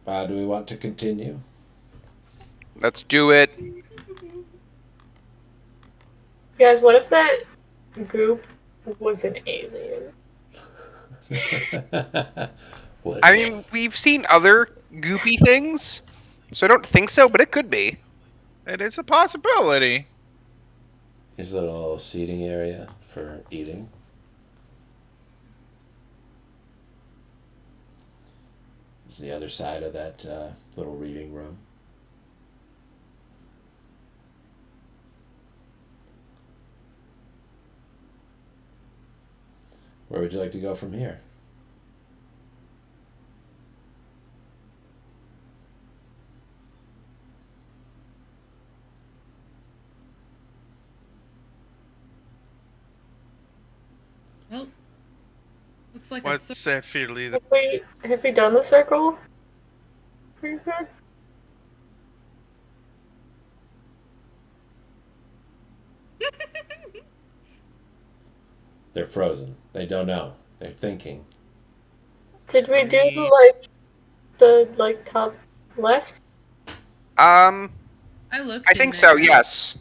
Do we want to continue? Let's do it. Guys, what if that goop was an alien? What I if? mean, we've seen other goopy things, so I don't think so, but it could be. It is a possibility. Here's a little seating area for eating. It's the other side of that little reading room. Where would you like to go from here? Well, looks like a What's that, fear leader? Have we done the circle? Pretty good. They're frozen. They don't know. They're thinking. Did we do Me- the top left? Um, I looked I in think there. so. Yes.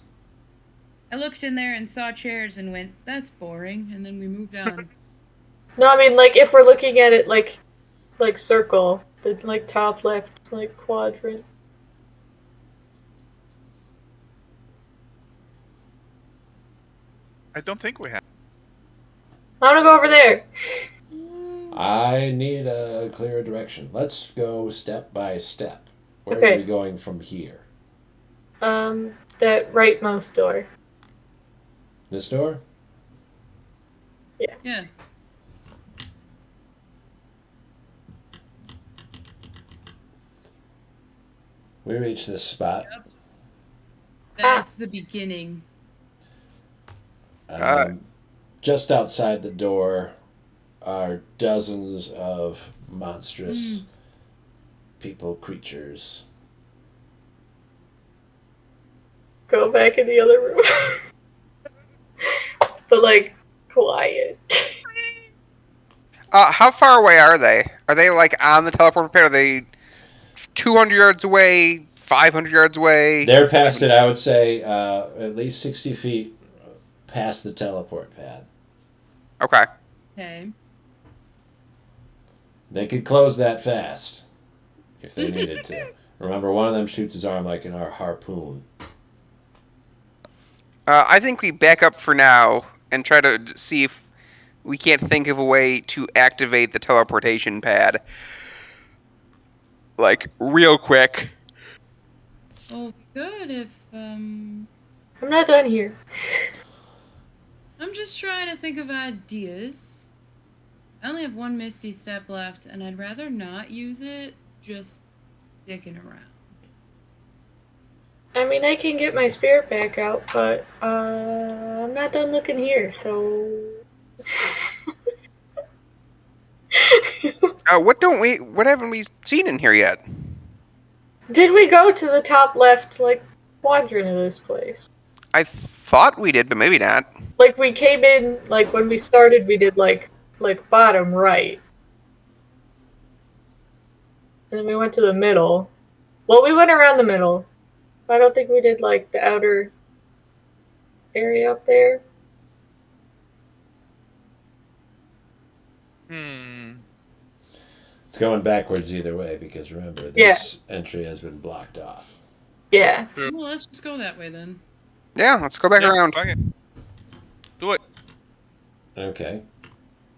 I looked in there and saw chairs and went, "That's boring," and then we moved on. No, I mean like if we're looking at it like circle, the like top left like quadrant. I don't think we have. I wanna go over there. I need a clearer direction. Let's go step by step. Where Okay. are we going from here? That rightmost door. This door? Yeah. We reach this spot. That's the beginning. Um, just outside the door are dozens of monstrous people creatures. Go back in the other room. But like quiet. How far away are they? Are they like on the teleport pad? Are they 200 yards away? 500 yards away? They're past it, I would say, at least 60 feet past the teleport pad. Okay. Okay. They could close that fast if they needed to. Remember, one of them shoots his arm like an harpoon. I think we back up for now and try to see if we can't think of a way to activate the teleportation pad. Like, real quick. Well, we could if, I'm not done here. I'm just trying to think of ideas. I only have one Misty Step left, and I'd rather not use it, just dicking around. I mean, I can get my spirit back out, but I'm not done looking here, so. What haven't we seen in here yet? Did we go to the top left, like, quadrant of this place? I thought we did, but maybe not. Like, we came in, like, when we started, we did, like bottom right. And then we went to the middle. Well, we went around the middle. I don't think we did, like, the outer area up there. It's going backwards either way because remember, this entry has been blocked off. Yeah. Well, let's just go that way then. Yeah, let's go back around. Fuck it. Do it. Okay.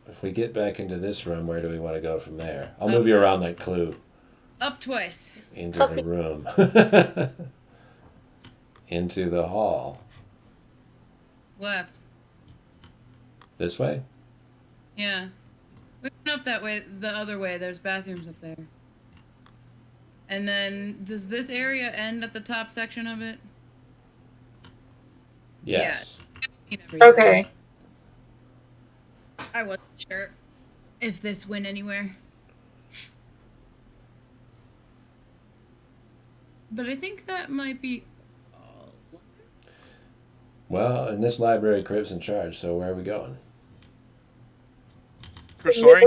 If we get back into this room, where do we want to go from there? I'll move you around like Clue Up twice. into the room. Into the hall. Left. This way? Yeah. We went up that way, the other way. There's bathrooms up there. And then, does this area end at the top section of it? Yes. Yeah. Everything. Okay. I wasn't sure if this went anywhere. But I think that might be all. Well, in this library, Crib's in charge, so where are we going? Sorry.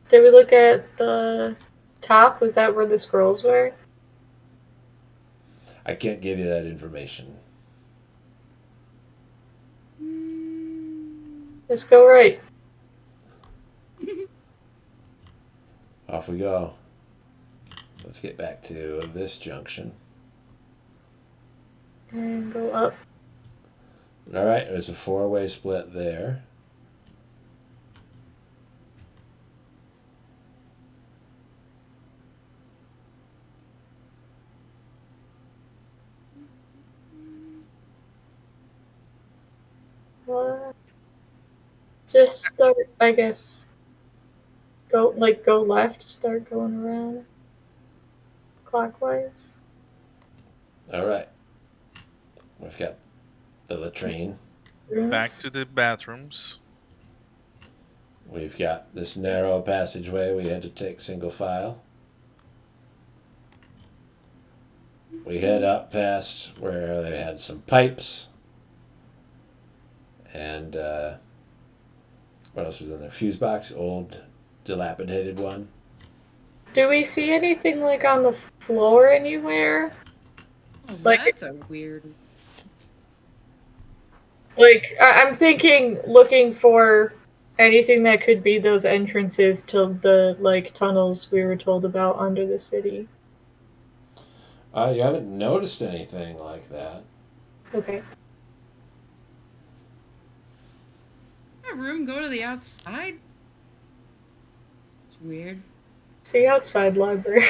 Did we look at the top? Was that where the scrolls were? I can't give you that information. Let's go right. Off we go. Let's get back to this junction. And go up. All right, there's a four-way split there. Just start, I guess. Go left, start going around. Clockwise. All right. We've got the latrine. Back to the bathrooms. We've got this narrow passageway we had to take single file. We head up past where they had some pipes. And what else was in there? Fuse box, old dilapidated one. Do we see anything like on the floor anywhere? Oh, Like- that's a weird. Like, I'm thinking, looking for anything that could be those entrances to the, like, tunnels we were told about under the city. You haven't noticed anything like that. Okay. That room go to the outside? It's weird. It's the outside library.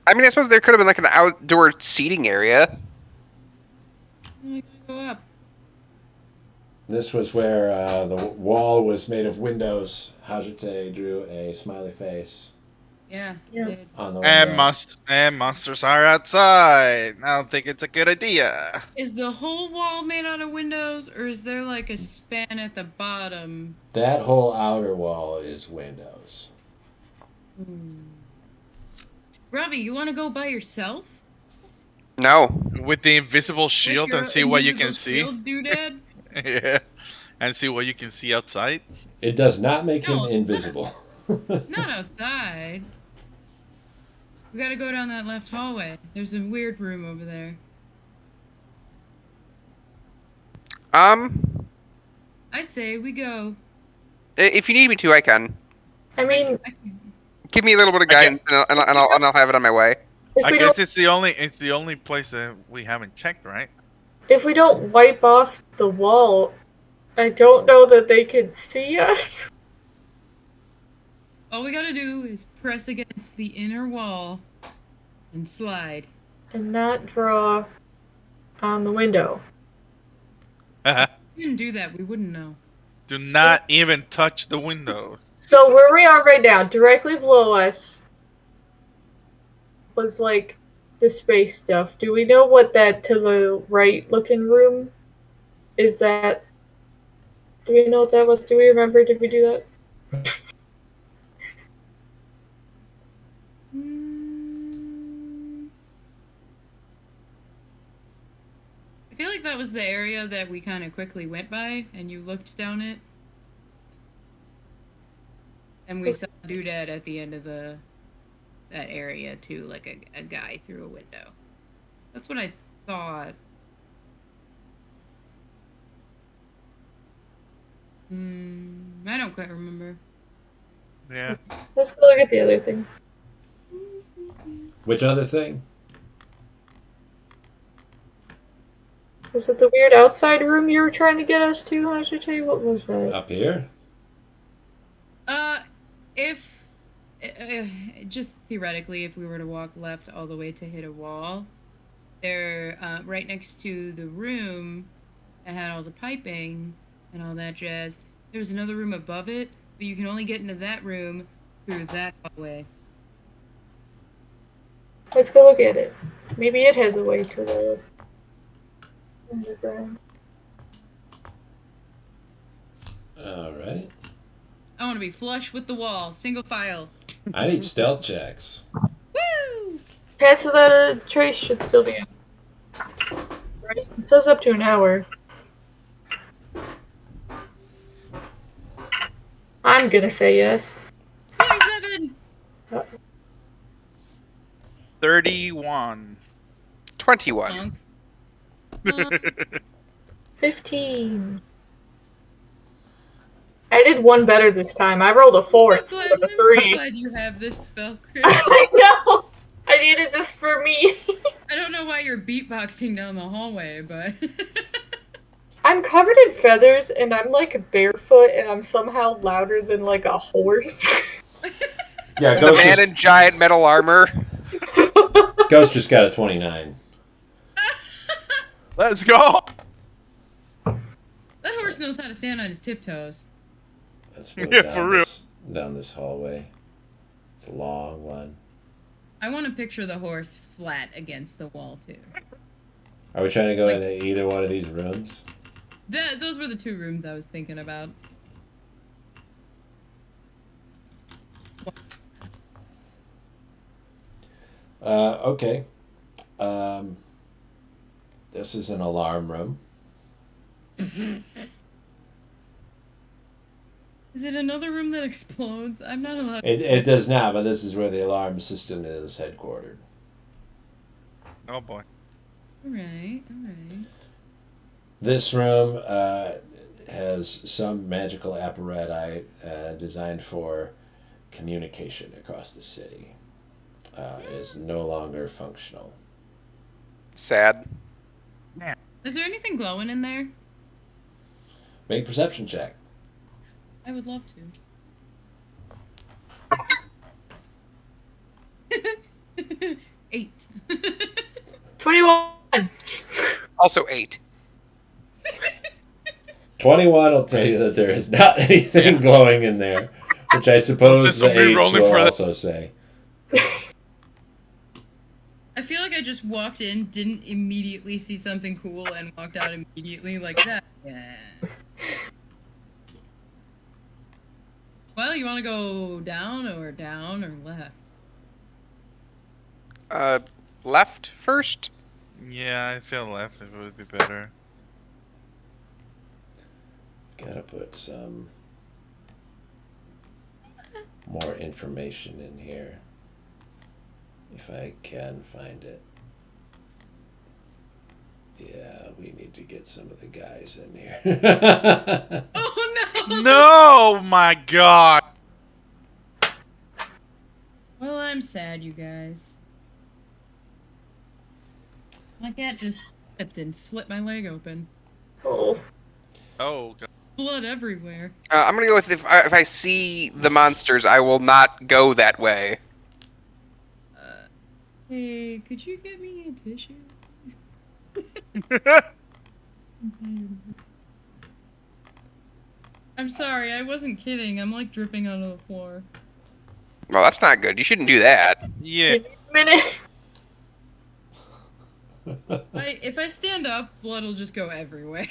I mean, I suppose there could have been like an outdoor seating area. I'm gonna go up. This was where the wall was made of windows. Hajite drew a smiley face Yeah. Yeah. Did. on the And window. monsters are outside. I don't think it's a good idea. Is the whole wall made out of windows, or is there like a span at the bottom? That whole outer wall is windows. Robbie, you want to go by yourself? No. With the invisible shield With your and see what you can invisible see. shield, doodad? Yeah. And see what you can see outside. It does not make No, him invisible. Not outside. We gotta go down that left hallway. There's a weird room over there. I say we go. If you need me to, I can. I mean, I can- Give me a little bit of guidance, and I'll have it on my way. I guess it's the only place that we haven't checked, right? If we don't wipe off the wall, I don't know that they could see us. All we gotta do is press against the inner wall and slide. And not draw on the window. If we didn't do that, we wouldn't know. Do not even touch the window. So where we are right now, directly below us, was like the space stuff. Do we know what that to the right looking room is? That do we know what that was? Do we remember? Did we do that? I feel like that was the area that we kind of quickly went by, and you looked down it. And we saw a doodad at the end of that area too, like a guy through a window. That's what I thought. I don't quite remember. Yeah. Let's go look at the other thing. Which other thing? Was it the weird outside room you were trying to get us to? I should tell you, what was that? Up here? If just theoretically, if we were to walk left all the way to hit a wall, there, right next to the room that had all the piping and all that jazz, there was another room above it, but you can only get into that room through that hallway. Let's go look at it. Maybe it has a way to the underground. All right. I want to be flush with the wall, single file. I need stealth checks. Woo! Pass without a trace should still be in. Right? It says up to an hour. I'm gonna say yes. 27! 31. 21. Punk. 15. I did one better this time. I rolled a 4 I'm instead of a so 3. glad you have this spell, Chris. I know! I need it just for me. I don't know why you're beatboxing down the hallway, but... I'm covered in feathers and I'm like barefoot and I'm somehow louder than like a horse. Yeah, And the man in giant metal armor. Ghost just got a 29. Let's go. That horse knows how to stand on his tiptoes. Let's go Yeah, for real. down this hallway. It's a long one. I want to picture the horse flat against the wall, too. Are we trying to go Like- into either one of these rooms? Those were the two rooms I was thinking about. Okay. This is an alarm room. Is it another room that explodes? I'm not allowed. It does not, but this is where the alarm system is headquartered. Oh boy. All right, all right. This room has some magical apparatus designed for communication across the city. It is no longer functional. Sad. Is there anything glowing in there? Make a perception check. I would love to. 8. 21. Also 8. 21 will tell you that there is not anything glowing in there, which I suppose Just the some 8s re-rolling will for that. also say. I feel like I just walked in, didn't immediately see something cool, and walked out immediately like that. Yeah. Well, you want to go down or left? Left first? Yeah, I feel left if it would be better. Gotta put some more information in here. If I can find it. Yeah, we need to get some of the guys in here. Oh no! No, my God. Well, I'm sad, you guys. My cat just stepped and slit my leg open. Oh. Oh, God. Blood everywhere. I'm gonna go with if I see the monsters, I will not go that way. Hey, could you get me a tissue? I'm sorry, I wasn't kidding. I'm like dripping onto the floor. Well, that's not good. You shouldn't do that. Yeah. Give me a minute. If I stand up, blood will just go everywhere.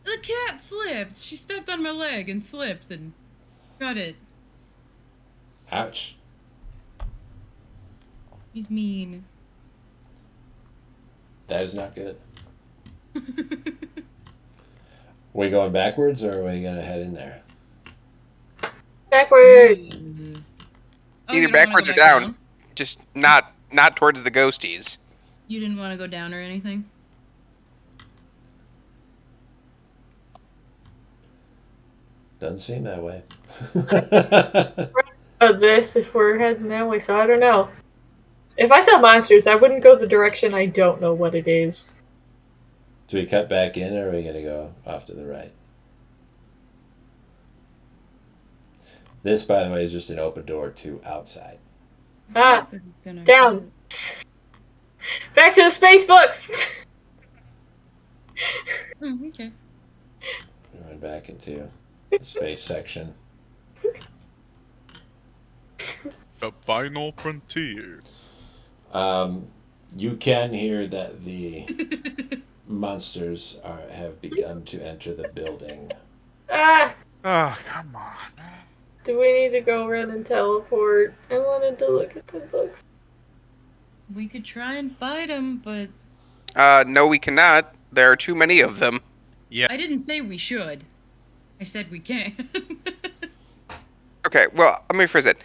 The cat slipped. She stepped on my leg and slipped and got it. Ouch. He's mean. That is not good. We going backwards, or are we gonna head in there? Backwards. Oh, Either you don't wanna backwards go or back down. Just not towards the ghosties. You didn't want to go down or anything? Doesn't seem that way. This if we're heading that way, so I don't know. If I saw monsters, I wouldn't go the direction I don't know what it is. Do we cut back in, or are we gonna go off to the right? This, by the way, is just an open door to outside. Ah, This is gonna down. Back to the space books! Okay. We went back into the space section. The final frontier. You can hear that the monsters have begun to enter the building. Ah, Oh, come on. do we need to go run and teleport? I wanted to look at the books. We could try and fight him, but No, we cannot. There are too many of them. I didn't say we should. I said we can. Okay, well, let me rephrase it.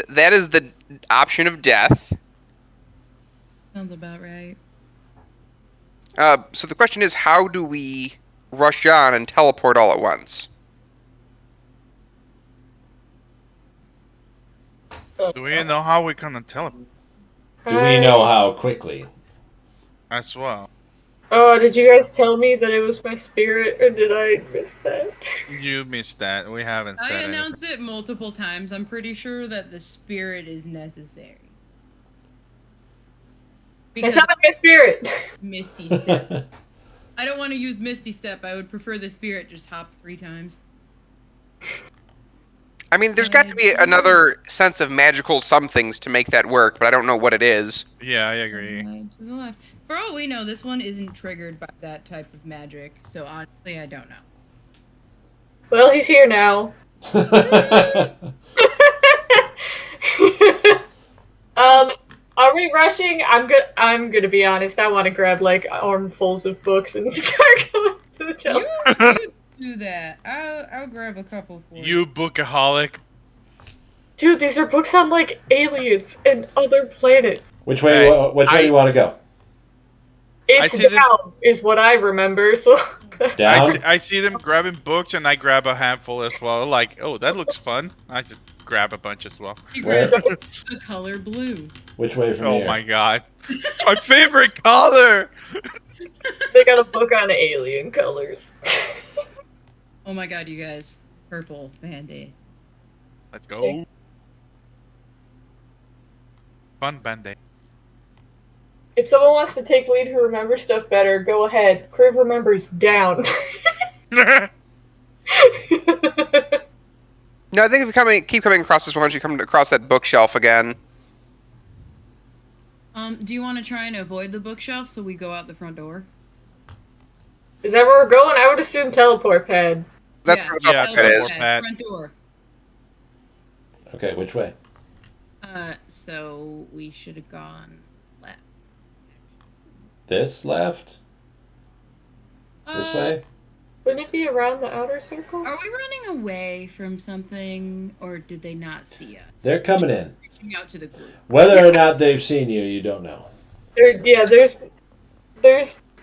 That is the option of death. Sounds about right. So the question is, how do we rush on and teleport all at once? Do we know how we're gonna tell him Do we know how quickly? as well? Oh, did you guys tell me that it was my spirit, or did I miss that? You missed that. We haven't I said anything. announced it multiple times. I'm pretty sure that the spirit is necessary. It's not my spirit! Misty Step. I don't want to use Misty Step. I would prefer the spirit just hop 3 times. I mean, there's got to be another sense of magical somethings to make that work, but I don't know what it is. Yeah, I agree. To the left. For all we know, this one isn't triggered by that type of magic, so honestly, I don't know. Well, he's here now. Are we rushing? I'm gonna be honest. I want to grab like armfuls of books and start going to the teleport. You do that. I'll grab a couple for you. You bookaholic. Dude, these are books on like aliens and other planets. Which way? Which way do you want to go? It's down, is what I remember. So Down. I see them grabbing books, and I grab a handful as well. Like, oh, that looks fun. I should grab a bunch as well. He Where? grabs the color blue. Which way from Oh here? my god, it's my favorite color. they got a book on alien colors. Oh my god, you guys. Purple Band-Aid. Let's go. Fun Band-Aid. If someone wants to take lead who remembers stuff better, go ahead. Criv remembers down. No, I think if you keep coming across this one, once you come across that bookshelf again. Do you want to try and avoid the bookshelf so we go out the front door? Is that where we're going? I would assume teleport pad. That's Yeah, what yeah, it is. teleport pad. Front door. Okay, which way? So we should have gone left. This left? This way? Wouldn't it be around the outer circle? Are we running away from something, or did they not see us? They're coming in. Reaching out to the group. Whether or not they've seen you, you don't know. There's.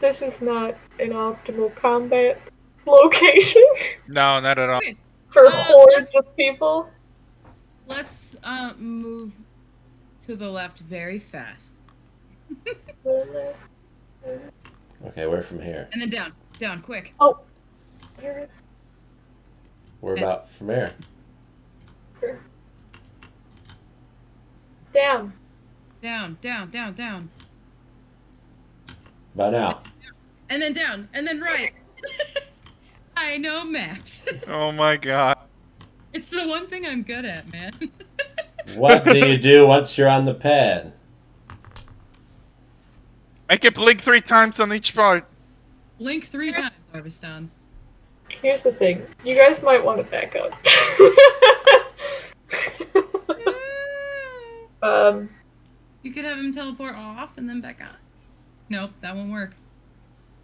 This is not an optimal combat location No, not at all. Okay, for hordes of people. let's move to the left very fast. Okay, where from here? And then down. Down, quick. Oh, here it is. Where about from here? Down. Down, down, down, down. About now. And then down. And then right. I know maps. Oh my god. It's the one thing I'm good at, man. What do you do once you're on the pad? Make it blink 3 times on each part. Blink 3 times, Arviston. Here's the thing. You guys might want to back up. You could have him teleport off and then back on. Nope, that won't work.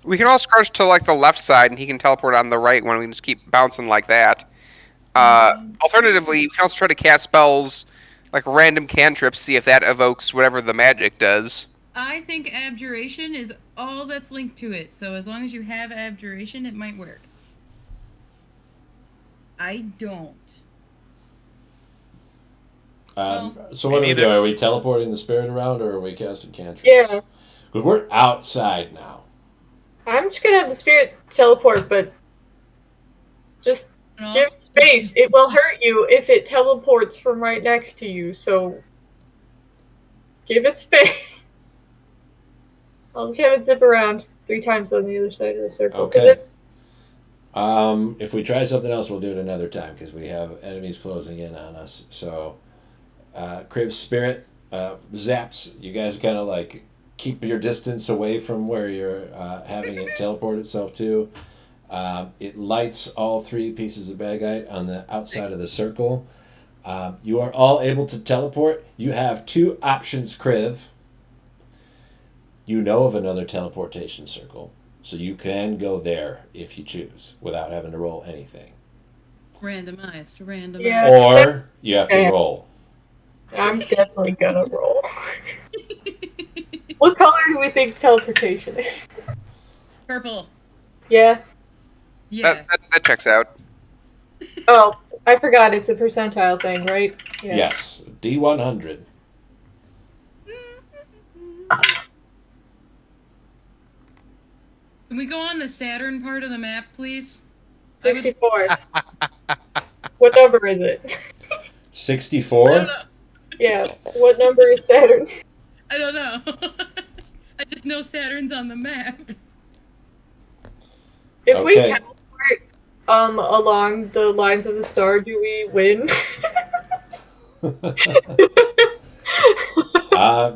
We can all scrunch to like the left side, and he can teleport on the right one. We can just keep bouncing like that. Alternatively, we can also try to cast spells like random cantrips, see if that evokes whatever the magic does. I think abjuration is all that's linked to it, so as long as you have abjuration, it might work. I don't. So what are we neither. doing? Are we teleporting the spirit around, or are we casting cantrips? Yeah. Because we're outside now. I'm just gonna have the spirit teleport, but just give space. It will hurt you if it teleports from right next to you, so give it space. I'll just have it zip around 3 times on the other side of the circle. Because Okay. it's... If we try something else, we'll do it another time, because we have enemies closing in on us. So, Crib's spirit zaps. You guys kind of like keep your distance away from where you're having it teleport itself to. It lights all 3 pieces of bagite on the outside of the circle. You are all able to teleport. You have 2 options, Kriv. You know of another teleportation circle, so you can go there if you choose without having to roll anything. Randomized. Yeah. Or you have to Okay. roll. I'm definitely gonna roll. What color do we think teleportation is? Purple. Yeah. Yeah. That checks out. Oh, I forgot it's a percentile thing, right? Yes. D100. Can we go on the Saturn part of the map, please? 64. What number is it? 64? I don't know. Yeah. What number is Saturn? I don't know. I just know Saturn's on the map. If we Okay. teleport along the lines of the star, do we win?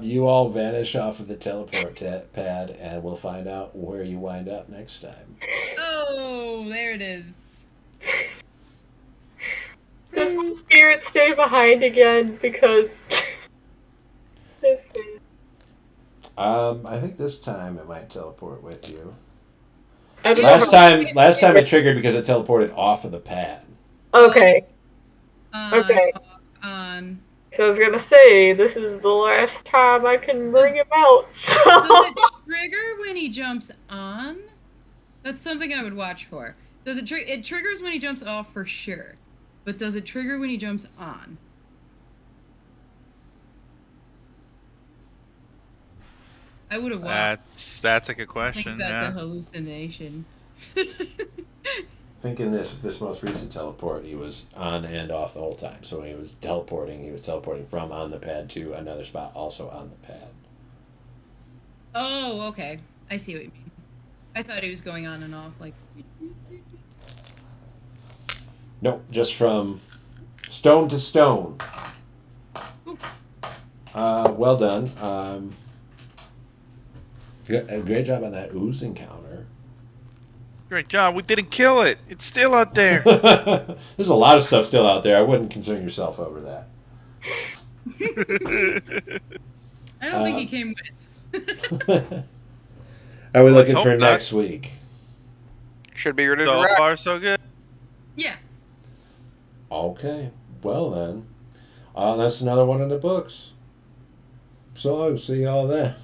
You all vanish off of the teleport pad, and we'll find out where you wind up next time. Oh, there it is. Does my spirit stay behind again? Because... Let's see. I think this time it might teleport with you. I don't know Last how- time it triggered because it teleported off of the pad. Okay. On. Okay. On. So I was gonna say, this is the last time I can bring him out, so... Does it trigger when he jumps on? That's something I would watch for. Does it it triggers when he jumps off for sure. But does it trigger when he jumps on? I would have watched. That's a good I question. think that's Yeah. a hallucination. Thinking this most recent teleport, he was on and off the whole time. So when he was teleporting from on the pad to another spot also on the pad. Oh, okay. I see what you mean. I thought he was going on and off like. Nope, just from stone to stone. Well done. Great job on that ooze encounter. Great job. We didn't kill it. It's still out there. There's a lot of stuff still out there. I wouldn't concern yourself over that. I don't think he came with. Are we Let's looking for hope not. next week? Should be ready to So rock. far, so good. Yeah. Okay. Well then. That's another one in the books. So I'll see y'all then.